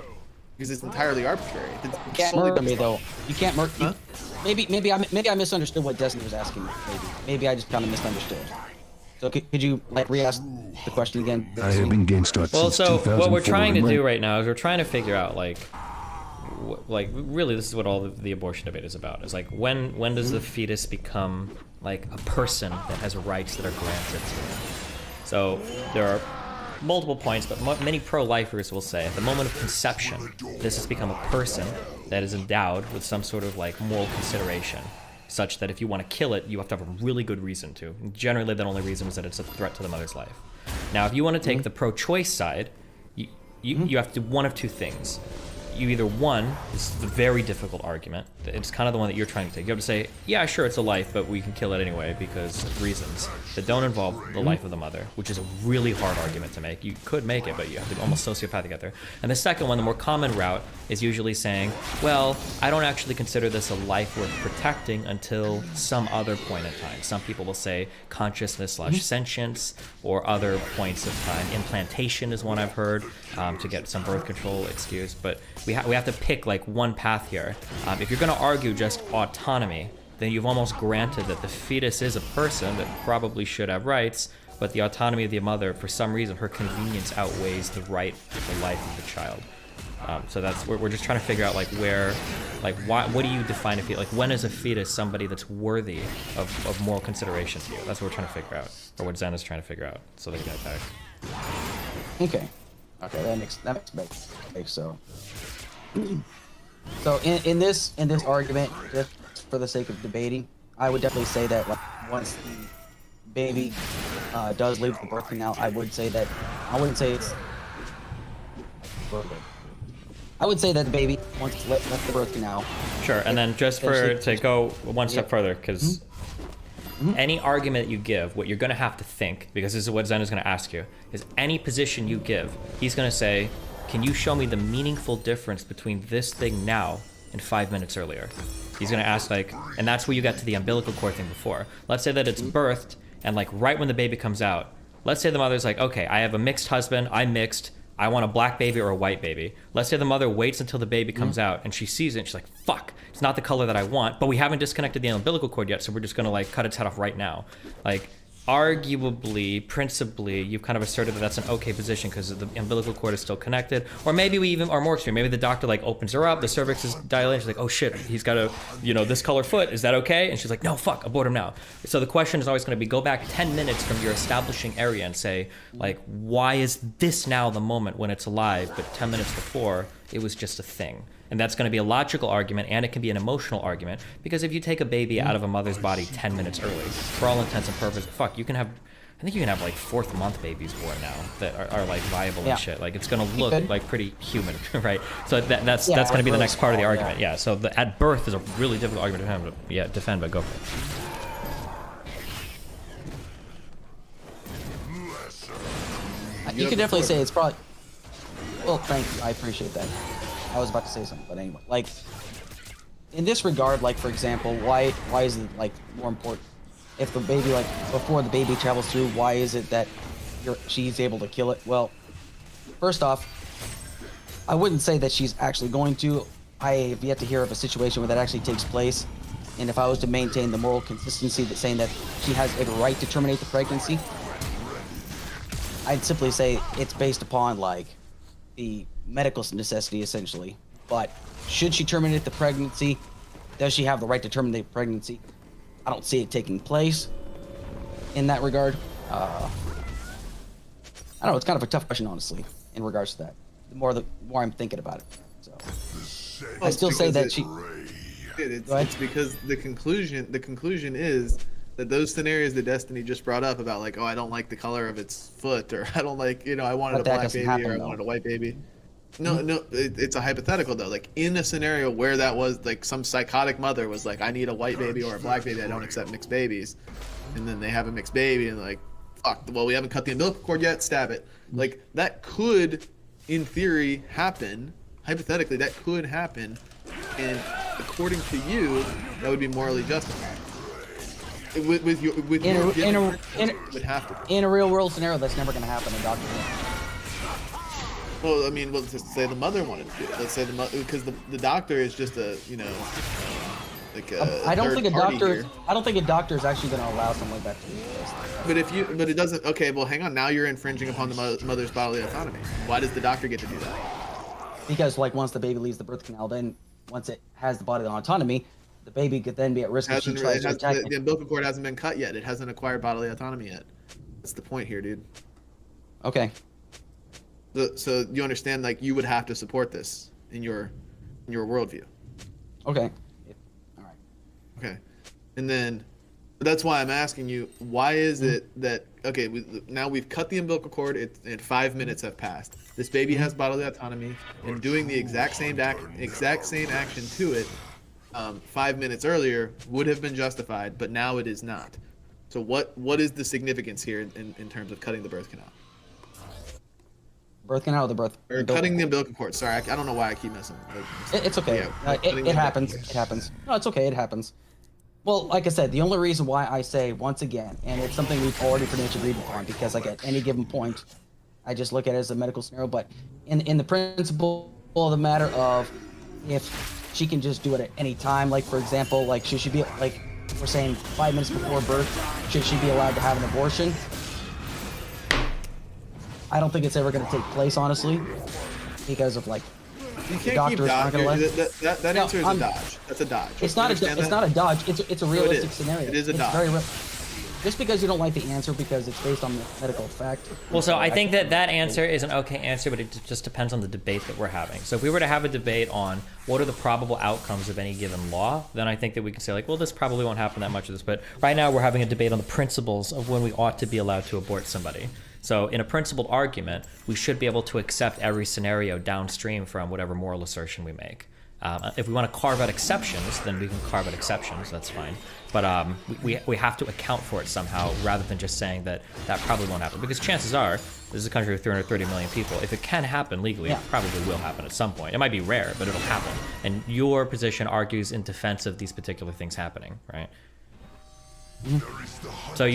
Because it's entirely arbitrary. It's You can't solely murder me based though. You can't murder. Huh? Maybe I misunderstood what Destiny was asking. Maybe I just kind of misunderstood. So could you like re-ask the question again? I have been GameStop Well, since so 2004. what we're trying to and do right now is we're trying to figure out, like really this is what all the abortion debate is about. Is like, when does the fetus become, like, a person that has rights that are granted to it? So there are multiple points, but many pro-lifers will say at the moment of conception, this has become a person that is endowed with some sort of, like, moral consideration, such that if you want to kill it, you have to have a really good reason to. And generally, that only reason is that it's a threat to the mother's life. Now, if you want to take the pro-choice side, you have to do one of two things. You either, one, this is a very difficult argument. It's kind of the one that you're trying to take. You have to say, yeah, sure, it's a life, but we can kill it anyway because of reasons that don't involve the life of the mother, which is a really hard argument to make. You could make it, but you have to be almost sociopathic to get there. And the second one, the more common route, is usually saying, well, I don't actually consider this a life worth protecting until some other point in time. Some people will say consciousness / sentience, or other points of time. Implantation is one I've heard, to get some birth control excuse, but we have to pick, like, one path here. If you're going to argue just autonomy, then you've almost granted that the fetus is a person that probably should have rights, but the autonomy of the mother, for some reason, her convenience outweighs the right to the life of the child. So that's we're just trying to figure out, like, where, like, what do you define a fetus? Like, when is a fetus somebody that's worthy of moral consideration to you? That's what we're trying to figure out, or what Zen is trying to figure out, so they can attack. Okay, that makes so. So in this argument, just for the sake of debating, I would definitely say that, like, once the baby does leave the birth canal, I would say that I wouldn't say it's. I would say that the baby, once it's left the birth canal. Sure, and then just to go one step Yep. further, because Any argument you give, what you're going to have to think, because this is what Zen is going to ask you, is any position you give, he's going to say, can you show me the meaningful difference between this thing now and 5 minutes earlier? He's going to ask, like, and that's where you got to the umbilical cord thing before. Let's say that it's birthed, and like right when the baby comes out, let's say the mother's like, okay, I have a mixed husband, I'm mixed, I want a black baby or a white baby. Let's say the mother waits until the baby comes out and she sees it and she's like, fuck, it's not the color that I want, but we haven't disconnected the umbilical cord yet, so we're just gonna like cut its head off right now. Like, arguably, principally, you've kind of asserted that that's an okay position because the umbilical cord is still connected. Or maybe we even are more extreme. Maybe the doctor like opens her up, the cervix is dilated, she's like, oh shit, he's got a, this color foot, is that okay? And she's like, no, fuck, abort him now. So the question is always gonna be, go back 10 minutes from your establishing area and say, like, why is this now the moment when it's alive, but 10 minutes before, it was just a thing? And that's going to be a logical argument, and it can be an emotional argument, because if you take a baby out of a mother's body 10 minutes early, for all intents and purposes, fuck, you can have, I think you can have like 4th month babies born now that are like viable and shit. Like, it's going to look like pretty human, right? So that's going to be the next part of the argument. Yeah. So at birth is a really difficult argument to defend, but go for it. You could definitely say it's probably. Well, thank you. I appreciate that. I was about to say something, but anyway, like in this regard, like for example, why is it like more important if the baby, like before the baby travels through, why is it that she's able to kill it? Well, first off, I wouldn't say that she's actually going to. I have yet to hear of a situation where that actually takes place. And if I was to maintain the moral consistency that saying that she has a right to terminate the pregnancy, I'd simply say it's based upon like the medical necessity essentially. But should she terminate the pregnancy? Does she have the right to terminate the pregnancy? I don't see it taking place in that regard. I don't know, it's kind of a tough question honestly in regards to that. The more I'm thinking about it. So I still say that it's because the conclusion is that those scenarios that Destiny just brought up about like, oh, I don't like the color of its foot, or I don't like, I wanted a black baby or I wanted a white baby. No, it's a hypothetical though. Like in a scenario where that was like some psychotic mother was like, I need a white baby or a black baby, I don't accept mixed babies, and then they have a mixed baby and like, fuck, well, we haven't cut the umbilical cord yet, stab it. Like that could, in theory, happen. Hypothetically, that could happen, and according to you, that would be morally justified. With your would have to. In a real world scenario, that's never going to happen in Doctor Who. Well, I mean, let's just say the mother wanted to do it. Let's say the mother, because the doctor is just a, like a I don't think a doctor is actually going to allow something like that to exist. But it doesn't. Okay, well, hang on. Now you're infringing upon the mother's bodily autonomy. Why does the doctor get to do that? Because like once the baby leaves the birth canal, then once it has the bodily autonomy, the baby could then be at risk if she tries to attack it. The umbilical cord hasn't been cut yet. It hasn't acquired bodily autonomy yet. That's the point here, dude. Okay. So you understand, like, you would have to support this in your worldview. Okay. All right. Okay. And then that's why I'm asking you, why is it that, okay, now we've cut the umbilical cord, and 5 minutes have passed. This baby has bodily autonomy, and doing the exact same action to it 5 minutes earlier would have been justified, but now it is not. So what is the significance here in terms of cutting the birth canal? Birth canal or the birth? Or cutting the umbilical cord. Sorry, I don't know why I keep messing. It's okay. Yeah, it happens. It happens. No, it's okay. It happens. Well, like I said, the only reason why I say once again, and it's something we've already pretty much agreed upon, because like at any given point, I just look at it as a medical scenario. But in the principle of the matter of if she can just do it at any time, like for example, like should she be like we're saying 5 minutes before birth, should she be allowed to have an abortion? I don't think it's ever going to take place, honestly, because of like you can't keep dodging. That answer is a dodge. That's a dodge. It's not a dodge. It's a realistic scenario. It is a dodge. Very real. Just because you don't like the answer because it's based on the medical fact. Well, so I think that answer is an okay answer, but it just depends on the debate that we're having. So if we were to have a debate on what are the probable outcomes of any given law, then I think that we can say like, well, this probably won't happen that much of this. But right now we're having a debate on the principles of when we ought to be allowed to abort somebody. So in a principled argument, we should be able to accept every scenario downstream from whatever moral assertion we make. If we want to carve out exceptions, then we can carve out exceptions. That's fine. But we have to account for it somehow, rather than just saying that probably won't happen. Because chances are, this is a country with 330 million people. If it can happen legally, it probably will happen at some point. It might be rare, but it'll happen. And your position argues in defense of these particular things happening, right? So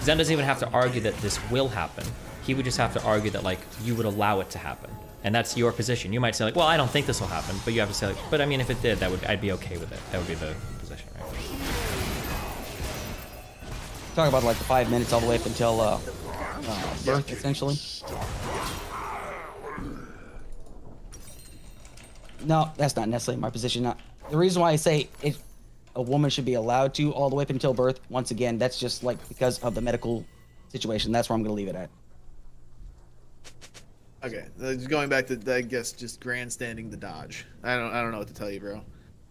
Zen doesn't even have to argue that this will happen. He would just have to argue that, like, you would allow it to happen. And that's your position. You might say, like, well, I don't think this will happen, but you have to say, like, but I mean, if it did, I'd be okay with it. That would be the position, right? Talk about like the 5 minutes all the way up until birth, essentially. No, that's not necessarily my position. The reason why I say a woman should be allowed to all the way up until birth, once again, that's just like because of the medical situation. That's where I'm going to leave it at. Okay, just going back to, I guess, just grandstanding the dodge. I don't know what to tell you, bro.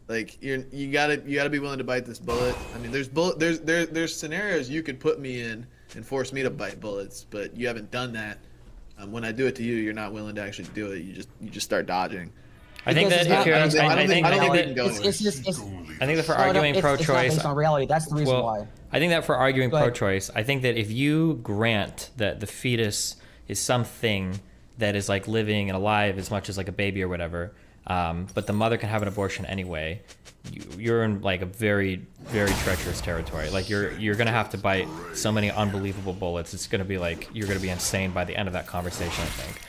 Like, you gotta be willing to bite this bullet. I mean, there's scenarios you could put me in and force me to bite bullets, but you haven't done that. When I do it to you, you're not willing to actually do it. You just start dodging. I think that if you're, I think that for arguing pro-choice, it's based on reality. That's the reason why. I think that for arguing pro-choice, I think that if you grant that the fetus is something that is like living and alive as much as like a baby or whatever, but the mother can have an abortion anyway, you're in like a very, very treacherous territory. Like you're gonna have to bite so many unbelievable bullets. It's gonna be like you're gonna be insane by the end of that conversation, I think.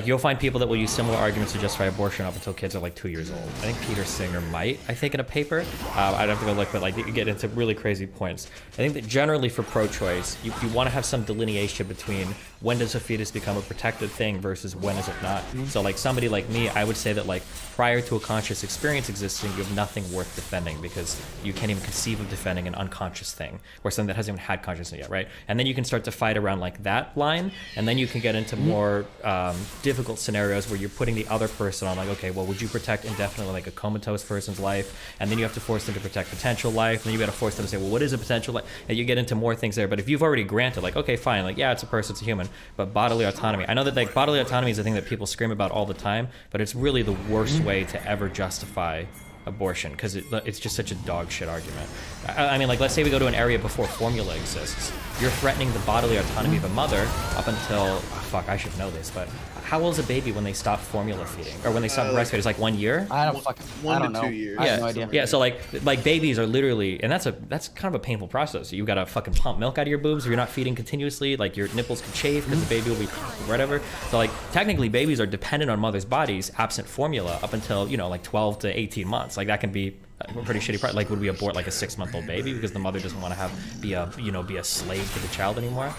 You'll find people that will use similar arguments to justify abortion up until kids are like 2 years old. I think Peter Singer might, in a paper. I'd have to go look, but like you get into really crazy points. I think that generally for pro-choice, you want to have some delineation between when does a fetus become a protected thing versus when is it not. So like somebody like me, I would say that like prior to a conscious experience existing, you have nothing worth defending because you can't even conceive of defending an unconscious thing or something that hasn't even had consciousness yet, right? And then you can start to fight around like that line, and then you can get into more difficult scenarios where you're putting the other person on like, okay, well, would you protect indefinitely like a comatose person's life? And then you have to force them to protect potential life. And then you got to force them to say, well, what is a potential life? And you get into more things there. But if you've already granted like, okay, fine, like, yeah, it's a person, it's a human, but bodily autonomy. I know that like bodily autonomy is a thing that people scream about all the time, but it's really the worst way to ever justify abortion because it's just such a dog shit argument. I mean, like, let's say we go to an area before formula exists. You're threatening the bodily autonomy of a mother up until, fuck, I should know this, but how old is a baby when they stop formula feeding or when they stop breastfeeding? It's like 1 year? I don't know. 2 years. I have no idea. Yeah, so like babies are literally, and that's kind of a painful process. You gotta fucking pump milk out of your boobs if you're not feeding continuously. Like your nipples could chafe because the baby will be whatever. So like technically babies are dependent on mothers' bodies absent formula up until, you know, like 12 to 18 months. Like that can be a pretty shitty part. Like would we abort like a 6-month-old baby because the mother doesn't want to be a slave to the child anymore?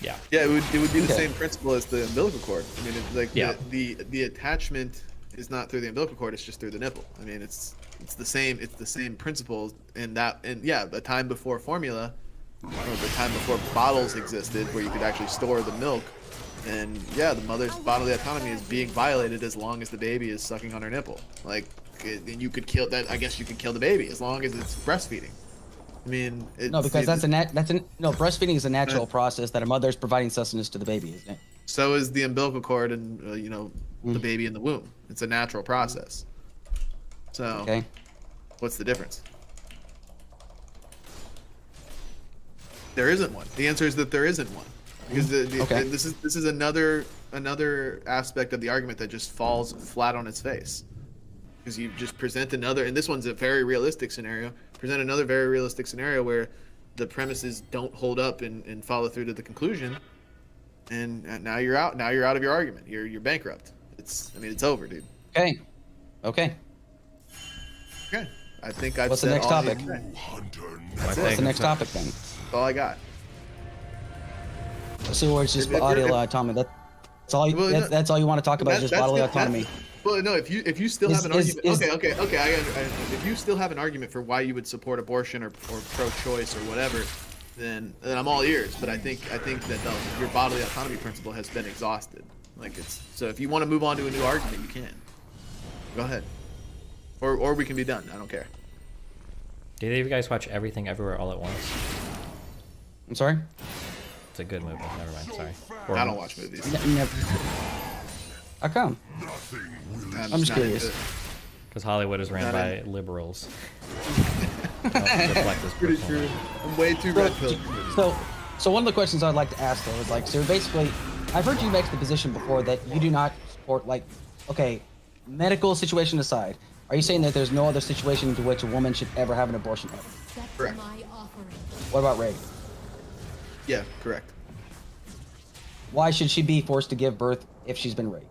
Yeah. Yeah, it would be the same principle as the umbilical cord. I mean, it's like the attachment is not through the umbilical cord; it's just through the nipple. I mean, it's the same principle in that. And yeah, the time before formula, or the time before bottles existed, where you could actually store the milk, and yeah, the mother's bodily autonomy is being violated as long as the baby is sucking on her nipple. Like, and you could kill that. I guess you could kill the baby as long as it's breastfeeding. I mean, no, because breastfeeding is a natural process that a mother is providing sustenance to the baby, isn't it? So is the umbilical cord and the baby in the womb. It's a natural process. So, what's the difference? There isn't one. The answer is that there isn't one, because this is another aspect of the argument that just falls flat on its face. Because you just present another, and this one's a very realistic scenario. Present another very realistic scenario where the premises don't hold up and follow through to the conclusion, and now you're out. Now you're out of your argument. You're bankrupt. It's over, dude. Okay. Okay. I think I've What's the said next all topic? What's the next topic then? That's all I got. So it's just bodily autonomy. That's all. That's all you want to talk about is just bodily autonomy. Well, no. If you still have an argument, if you still have an argument for why you would support abortion or pro-choice or whatever, then I'm all ears. But I think that your bodily autonomy principle has been exhausted. So if you want to move on to a new argument, you can. Go ahead. Or we can be done. I don't care. Do either of you guys watch Everything Everywhere All at Once? I'm sorry? It's a good movie. Never mind. Sorry. I don't watch movies. Never. How come? I'm just not curious. into it. Because Hollywood is ran Not by in. liberals. Don't reflect this Pretty personally. true. I'm way too red pilled. So one of the questions I'd like to ask though is like, so basically, I've heard you make the position before that you do not support like, okay, medical situation aside, are you saying that there's no other situation into which a woman should ever have an abortion ever? Correct. What about rape? Yeah, correct. Why should she be forced to give birth if she's been raped?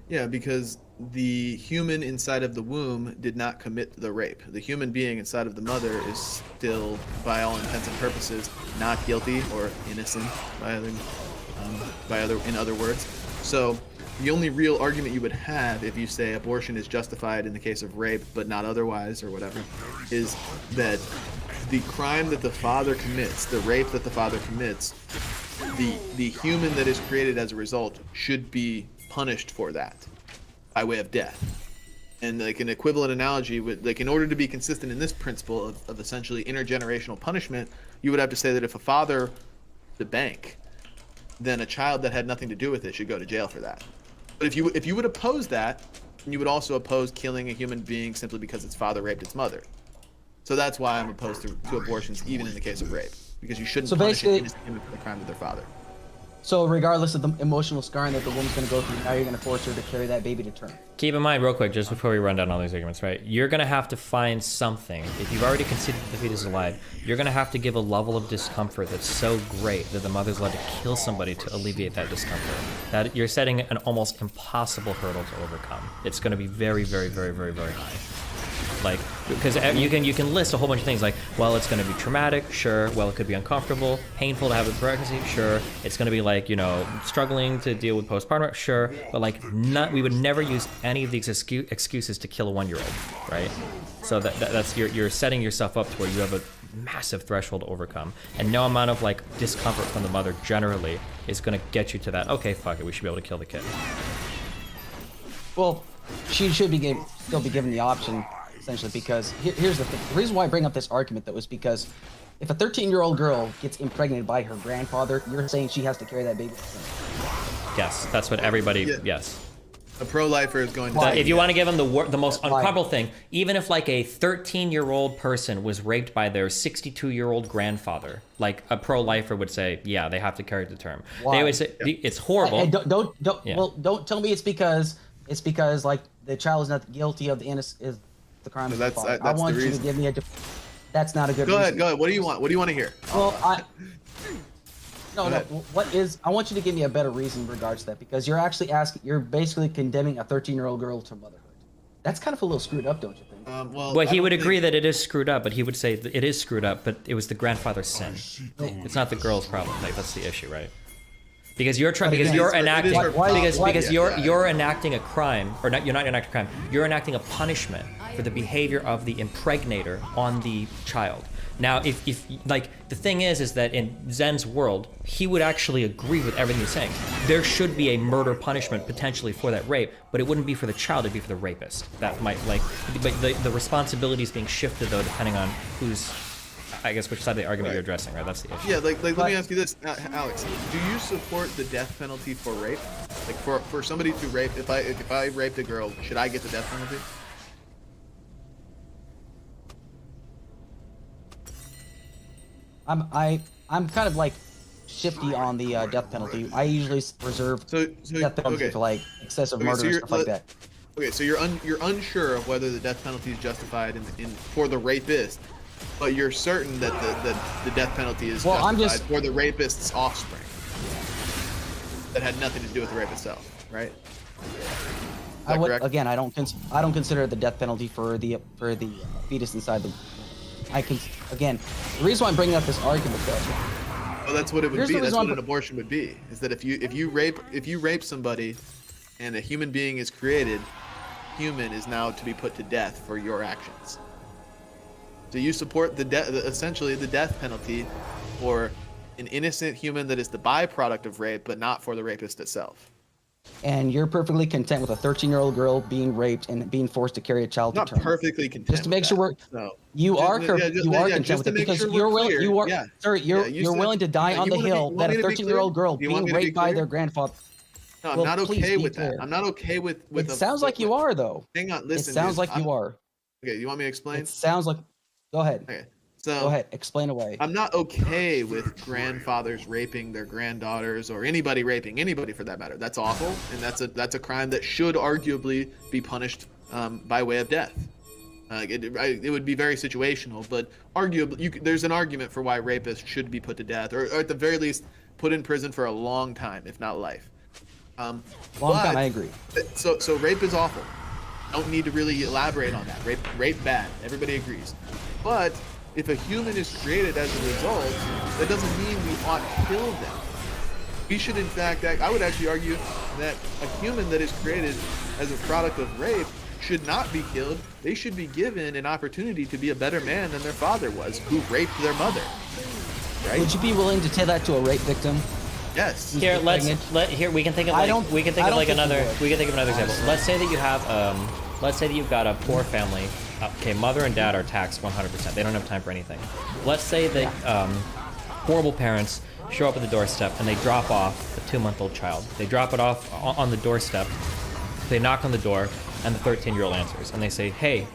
Yeah, because the human inside of the womb did not commit the rape. The human being inside of the mother is still, by all intents and purposes, not guilty or innocent, in other words. So the only real argument you would have if you say abortion is justified in the case of rape, but not otherwise or whatever, is that the crime that the father commits, the rape that the father commits, the human that is created as a result should be punished for that by way of death. And like an equivalent analogy would, like, in order to be consistent in this principle of essentially intergenerational punishment, you would have to say that if a father the bank, then a child that had nothing to do with it should go to jail for that. But if you would oppose that, you would also oppose killing a human being simply because its father raped its mother. So that's why I'm opposed to abortions, even in the case of rape, because you shouldn't punish an innocent human for the crime of their father. So regardless of the emotional scarring that the woman's going to go through, now you're going to force her to carry that baby to term. Keep in mind, real quick, just before we run down all these arguments, right? You're going to have to find something. If you've already considered the fetus alive, you're going to have to give a level of discomfort that's so great that the mother's allowed to kill somebody to alleviate that discomfort. That you're setting an almost impossible hurdle to overcome. It's going to be very, very, very, very, very high. Like, because you can list a whole bunch of things like, well, it's going to be traumatic, sure. Well, it could be uncomfortable, painful to have a pregnancy, sure. It's going to be like, you know, struggling to deal with postpartum, sure. But like, we would never use any of these excuses to kill a 1-year-old, right? So that's you're setting yourself up to where you have a massive threshold to overcome, and no amount of like discomfort from the mother generally is going to get you to that. Okay, fuck it, we should be able to kill the kid. Well, she should be still be given the option. Essentially, because here's the thing. The reason why I bring up this argument, though, is because if a 13-year-old girl gets impregnated by her grandfather, you're saying she has to carry that baby. Yes, that's what everybody. Yeah. Yes. A pro-lifer is going to. Why? If you want to give them the most Why? uncomfortable thing, even if like a 13-year-old person was raped by their 62-year-old grandfather, like a pro-lifer would say, yeah, they have to carry it to term. Why? They would say it's horrible. Hey, don't Yeah. well, don't tell me it's because like the child is not guilty of the innocent. The crime of the father. I want you to give me that's not a good reason. Go ahead. What do you want? What do you want to hear? Well, no. ahead. I want you to give me a better reason in regards to that, because you're basically condemning a 13-year-old girl to motherhood. That's kind of a little screwed up, don't you think? Well, he would agree that it is screwed up, but he would say that it is screwed up, but it was the grandfather's sin. It's not the girl's problem. Like, that's the issue, right? Because you're enacting a crime, or not? You're not enacting a crime. You're enacting a punishment for the behavior of the impregnator on the child. Now, if like the thing is that in Zen's world, he would actually agree with everything he's saying. There should be a murder punishment potentially for that rape, but it wouldn't be for the child; it'd be for the rapist. That might but the responsibility is being shifted though, depending on who's. I guess which side of the argument you're addressing, right? That's the issue. Yeah, let me ask you this, Alex. Do you support the death penalty for rape? Like for somebody to rape, if I raped a girl, should I get the death penalty? I'm kind of like shifty on the death penalty. I usually reserve death penalty for like excessive murder and stuff like that. Okay, so you're unsure of whether the death penalty is justified for the rapist, but you're certain that the death penalty is justified for the rapist's offspring that had nothing to do with the rape itself, right? Again, I don't consider the death penalty for the fetus inside the. Again, the reason why I'm bringing up this argument though. Well, that's what it would be. That's what an abortion would be. Is that if you rape somebody, and a human being is created, human is now to be put to death for your actions. So you support essentially the death penalty for an innocent human that is the byproduct of rape, but not for the rapist itself. And you're perfectly content with a 13-year-old girl being raped and being forced to carry a child to term. Not perfectly content. Just to make sure you are content with it, because you're willing to die on the hill that a 13-year-old girl being raped by their grandfather. No, I'm Well, not please okay be with that. clear. I'm not okay with. It sounds like you are, though. Hang on, It listen. sounds dude, like you are. Okay, you want me to explain? It sounds like. Go ahead. Okay, Go so ahead. Explain away. I'm not okay with grandfathers raping their granddaughters or anybody raping anybody for that matter. That's awful, and that's a crime that should arguably be punished by way of death. It would be very situational, but arguably, there's an argument for why rapists should be put to death, or at the very least, put in prison for a long time, if not life. Long time, I agree. So rape is awful. Don't need to really elaborate on that. Rape bad. Everybody agrees. But if a human is created as a result, that doesn't mean we ought to kill them. We should, in fact, I would actually argue that a human that is created as a product of rape should not be killed. They should be given an opportunity to be a better man than their father was, who raped their mother. Right? Would you be willing to tell that to a rape victim? Yes. Here, we can think of another example. Let's say that you have let's say that you've got a poor family. Okay, mother and dad are taxed 100%. They don't have time for anything. Let's say that horrible parents show up at the doorstep and they drop off a 2-month-old child. They drop it off on the doorstep. They knock on the door, and the 13-year-old answers, and they say, "Hey,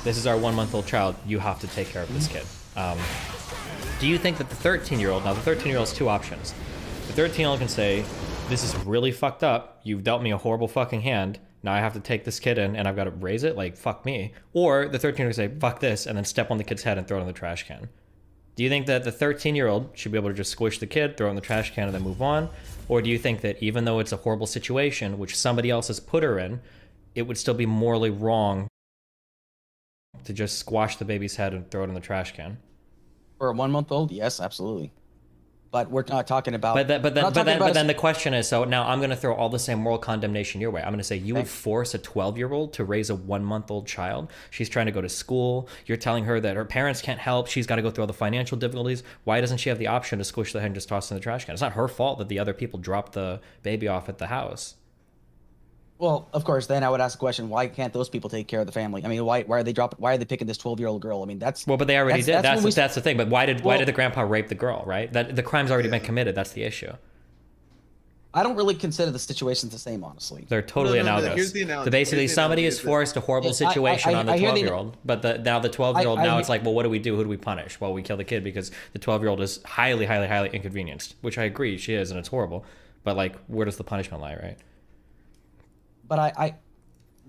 this is our 1-month-old child. You have to take care of this kid." Do you think that the 13-year-old? Now, the 13-year-old has two options. The 13-year-old can say, "This is really fucked up. You've dealt me a horrible fucking hand. Now I have to take this kid in, and I've got to raise it. Like, fuck me." Or the 13-year-old can say, "Fuck this," and then step on the kid's head and throw it in the trash can. Do you think that the 13-year-old should be able to just squish the kid, throw it in the trash can, and then move on? Or do you think that even though it's a horrible situation, which somebody else has put her in, it would still be morally wrong to just squash the baby's head and throw it in the trash can? For a 1-month-old, yes, absolutely. But we're not talking about. But then the question is, so now I'm going to throw all the same moral condemnation your way. I'm going to say you would force a 12-year-old to raise a 1-month-old child. She's trying to go to school. You're telling her that her parents can't help. She's got to go through all the financial difficulties. Why doesn't she have the option to squish the head and just toss it in the trash can? It's not her fault that the other people dropped the baby off at the house. Well, of course, then I would ask the question: why can't those people take care of the family? I mean, why are they dropping? Why are they picking this 12-year-old girl? I mean, that's well, but they already did. That's the thing. But why did the grandpa rape the girl? Right? That the crime's already been committed. That's the issue. I don't really consider the situations the same, honestly. They're totally analogous. Here's the analogy. So basically, somebody is forced a horrible situation on the 12-year-old, but now the 12-year-old now it's like, well, what do we do? Who do we punish? Well, we kill the kid because the 12-year-old is highly, highly, highly inconvenienced, which I agree she is, and it's horrible. But like, where does the punishment lie, right? But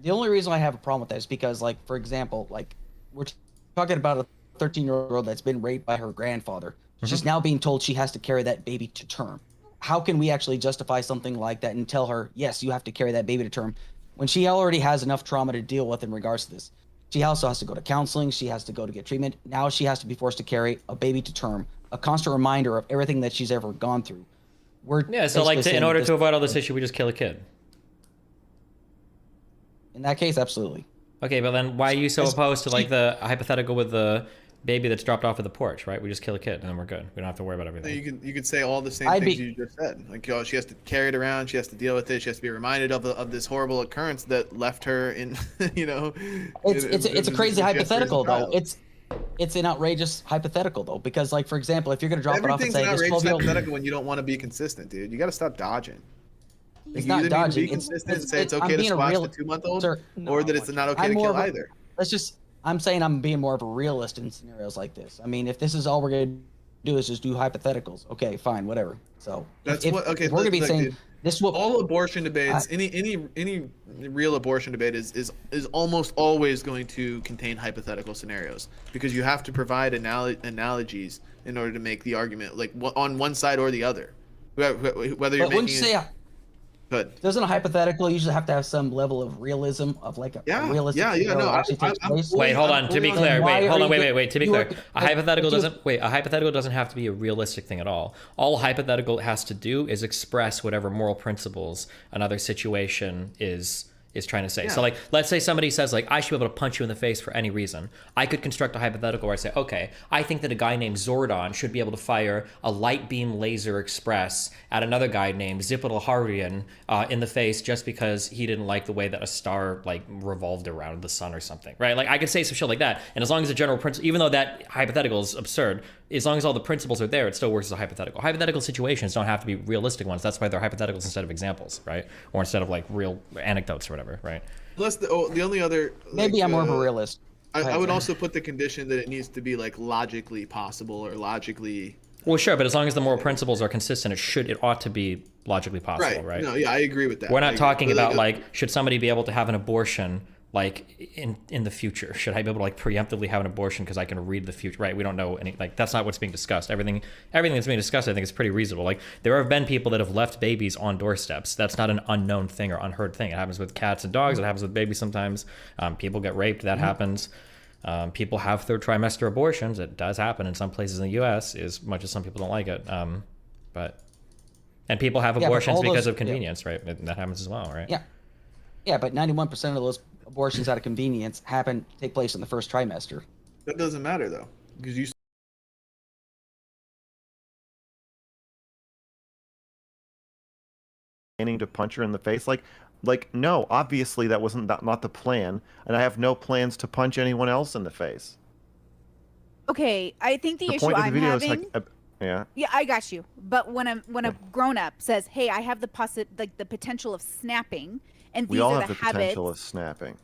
the only reason I have a problem with that is because, like, for example, like, we're talking about a 13-year-old that's been raped by her grandfather. She's now being told she has to carry that baby to term. How can we actually justify something like that and tell her, yes, you have to carry that baby to term, when she already has enough trauma to deal with in regards to this? She also has to go to counseling. She has to go to get treatment. Now she has to be forced to carry a baby to term, a constant reminder of everything that she's ever gone through. So like, in order to avoid all this issue, we just kill a kid. In that case, absolutely. Okay, but then why are you so opposed to like the hypothetical with the baby that's dropped off at the porch, right? We just kill a kid and then we're good. We don't have to worry about everything. You could say all the same things you just said. Like, oh, she has to carry it around. She has to deal with it. She has to be reminded of this horrible occurrence that left her in, you know. It's a crazy hypothetical though. It's an outrageous hypothetical though, because like, for example, if you're gonna drop it off and say this 12-year-old hypothetical when you don't want to be consistent, dude. You got to stop dodging. It's not dodging. It's okay to squash the 2-month-old, or that it's not okay to kill either. I'm saying I'm being more of a realist in scenarios like this. I mean, if this is all we're gonna do is just do hypotheticals, okay, fine, whatever. So that's if what. Okay, we're gonna be saying dude, this is what all abortion debates, any real abortion debate is almost always going to contain hypothetical scenarios, because you have to provide analogies in order to make the argument, like on one side or the other, whether you're making. Good. Doesn't a hypothetical usually have to have some level of realism, of like a realistic no, actually takes place? Wait, hold on. To be clear, wait. To be clear, a hypothetical doesn't have to be a realistic thing at all. All a hypothetical has to do is express whatever moral principles another situation is trying to say. So like, let's say somebody says like, I should be able to punch you in the face for any reason. I could construct a hypothetical where I say, okay, I think that a guy named Zordon should be able to fire a light beam laser express at another guy named Zippotalharian in the face just because he didn't like the way that a star like revolved around the sun or something, right? Like I could say some shit like that. And as long as the general principle, even though that hypothetical is absurd, as long as all the principles are there, it still works as a hypothetical. Hypothetical situations don't have to be realistic ones. That's why they're hypotheticals instead of examples, right? Or instead of like real anecdotes or whatever, right? Unless the only other Maybe I'm more of a realist. I would also put the condition that it needs to be like logically possible or logically. Well, sure, but as long as the moral principles are consistent, it ought to be logically possible, right? No, yeah, I agree with that. We're not talking about like, should somebody be able to have an abortion like in the future? Should I be able to like preemptively have an abortion because I can read the future? Right? We don't know any, like, that's not what's being discussed. Everything that's being discussed, I think, is pretty reasonable. Like, there have been people that have left babies on doorsteps. That's not an unknown thing or unheard thing. It happens with cats and dogs. It happens with babies sometimes. People get raped. That happens. People have third trimester abortions. It does happen in some places in the U.S. as much as some people don't like it. And people have abortions because of convenience, right? And that happens as well, right? Yeah, but 91% of those abortions out of convenience take place in the first trimester. That doesn't matter though, because you planning to punch her in the face. Like no, obviously that wasn't not the plan, and I have no plans to punch anyone else in the face. Okay, I think the issue point of the I'm video having. is like, Yeah, I got you. But when a grown up says, "Hey, I have the potential of snapping," and these we all are have the habits. potential of snapping.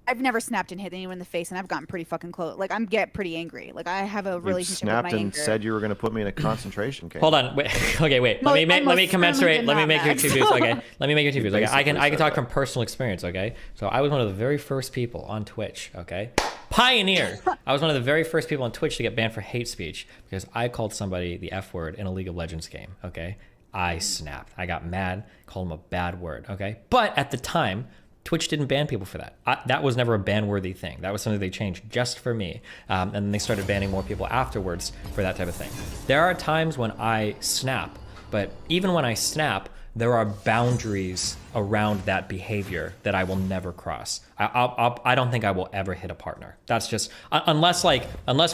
I've never snapped and hit anyone in the face, and I've gotten pretty fucking close. Like, I'm pretty angry. Like, I have a You relationship with snapped my and anger. said you were going to put me in a commencation camp. Hold on. Wait. Okay, wait. Let me commensurate. Let me make your two views. Okay. Let me make your two views. Okay. I can talk from personal experience. Okay. So I was one of the very first people on Twitch. Okay. Pioneer. I was one of the very first people on Twitch to get banned for hate speech because I called somebody the F word in a League of Legends game. Okay. I snapped. I got mad. Called him a bad word. Okay. But at the time, Twitch didn't ban people for that. That was never a ban-worthy thing. That was something they changed just for me. And then they started banning more people afterwards for that type of thing. There are times when I snap, but even when I snap, there are boundaries around that behavior that I will never cross. I don't think I will ever hit a partner. That's just, unless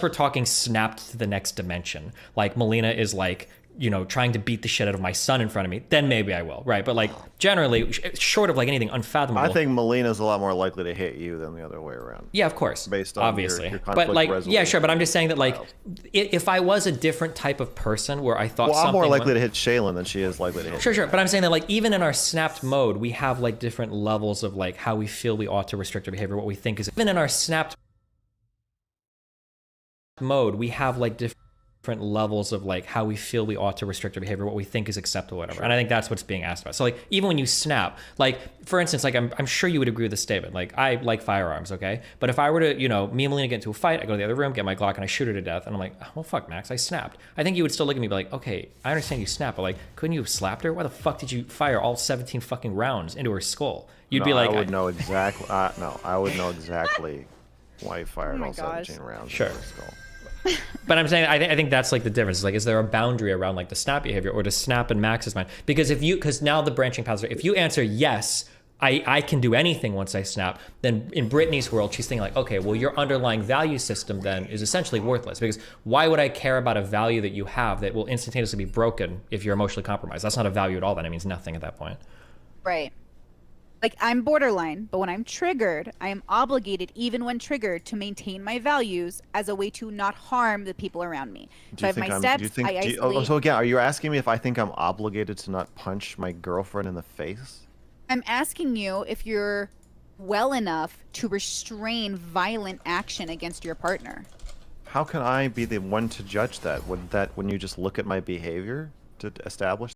we're talking snapped to the next dimension. Like Melina is like, you know, trying to beat the shit out of my son in front of me, then maybe I will, right? But like generally, short of like anything unfathomable. I think Melina's a lot more likely to hit you than the other way around. Yeah, of course. Based on obviously. your but like, yeah, sure. But I'm just saying that like, styles. if I was a different type of person where I thought I'm more likely to hit Shaylin than she is likely to hit. Sure. But I'm saying that like, even in our snapped mode, we have like different levels of like how we feel we ought to restrict our behavior, what we think is, even in our snapped mode, we have like different levels of like how we feel we ought to restrict our behavior, what we think is acceptable, whatever. And I think that's what's being asked about. So like, even when you snap, like for instance, like I'm sure you would agree with this statement. Like I like firearms, okay? But if I were to, you know, me and Melina get into a fight, I go to the other room, get my Glock, and I shoot her to death, and I'm like, oh, well, fuck, Max, I snapped. I think you would still look at me and be like, okay, I understand you snapped, but like, couldn't you have slapped her? Why the fuck did you fire all 17 fucking rounds into her skull? You'd be like, I would know exactly. No, I would know exactly why you fired all 17 rounds Sure. into her skull. But I'm saying I think that's like the difference. Like, is there a boundary around like the snap behavior, or does snap in Max's mind? Because now the branching paths are, if you answer yes, I can do anything once I snap, then in Brittany's world, she's thinking like, okay, well, your underlying value system then is essentially worthless, because why would I care about a value that you have that will instantaneously be broken if you're emotionally compromised? That's not a value at all. Then it means nothing at that point. Right. Like, I'm borderline, but when I'm triggered, I am obligated, even when triggered, to maintain my values as a way to not harm the people around me. So I have my steps, I isolate. So again, are you asking me if I think I'm obligated to not punch my girlfriend in the face? I'm asking you if you're well enough to restrain violent action against your partner. How can I be the one to judge that? Wouldn't you just look at my behavior to establish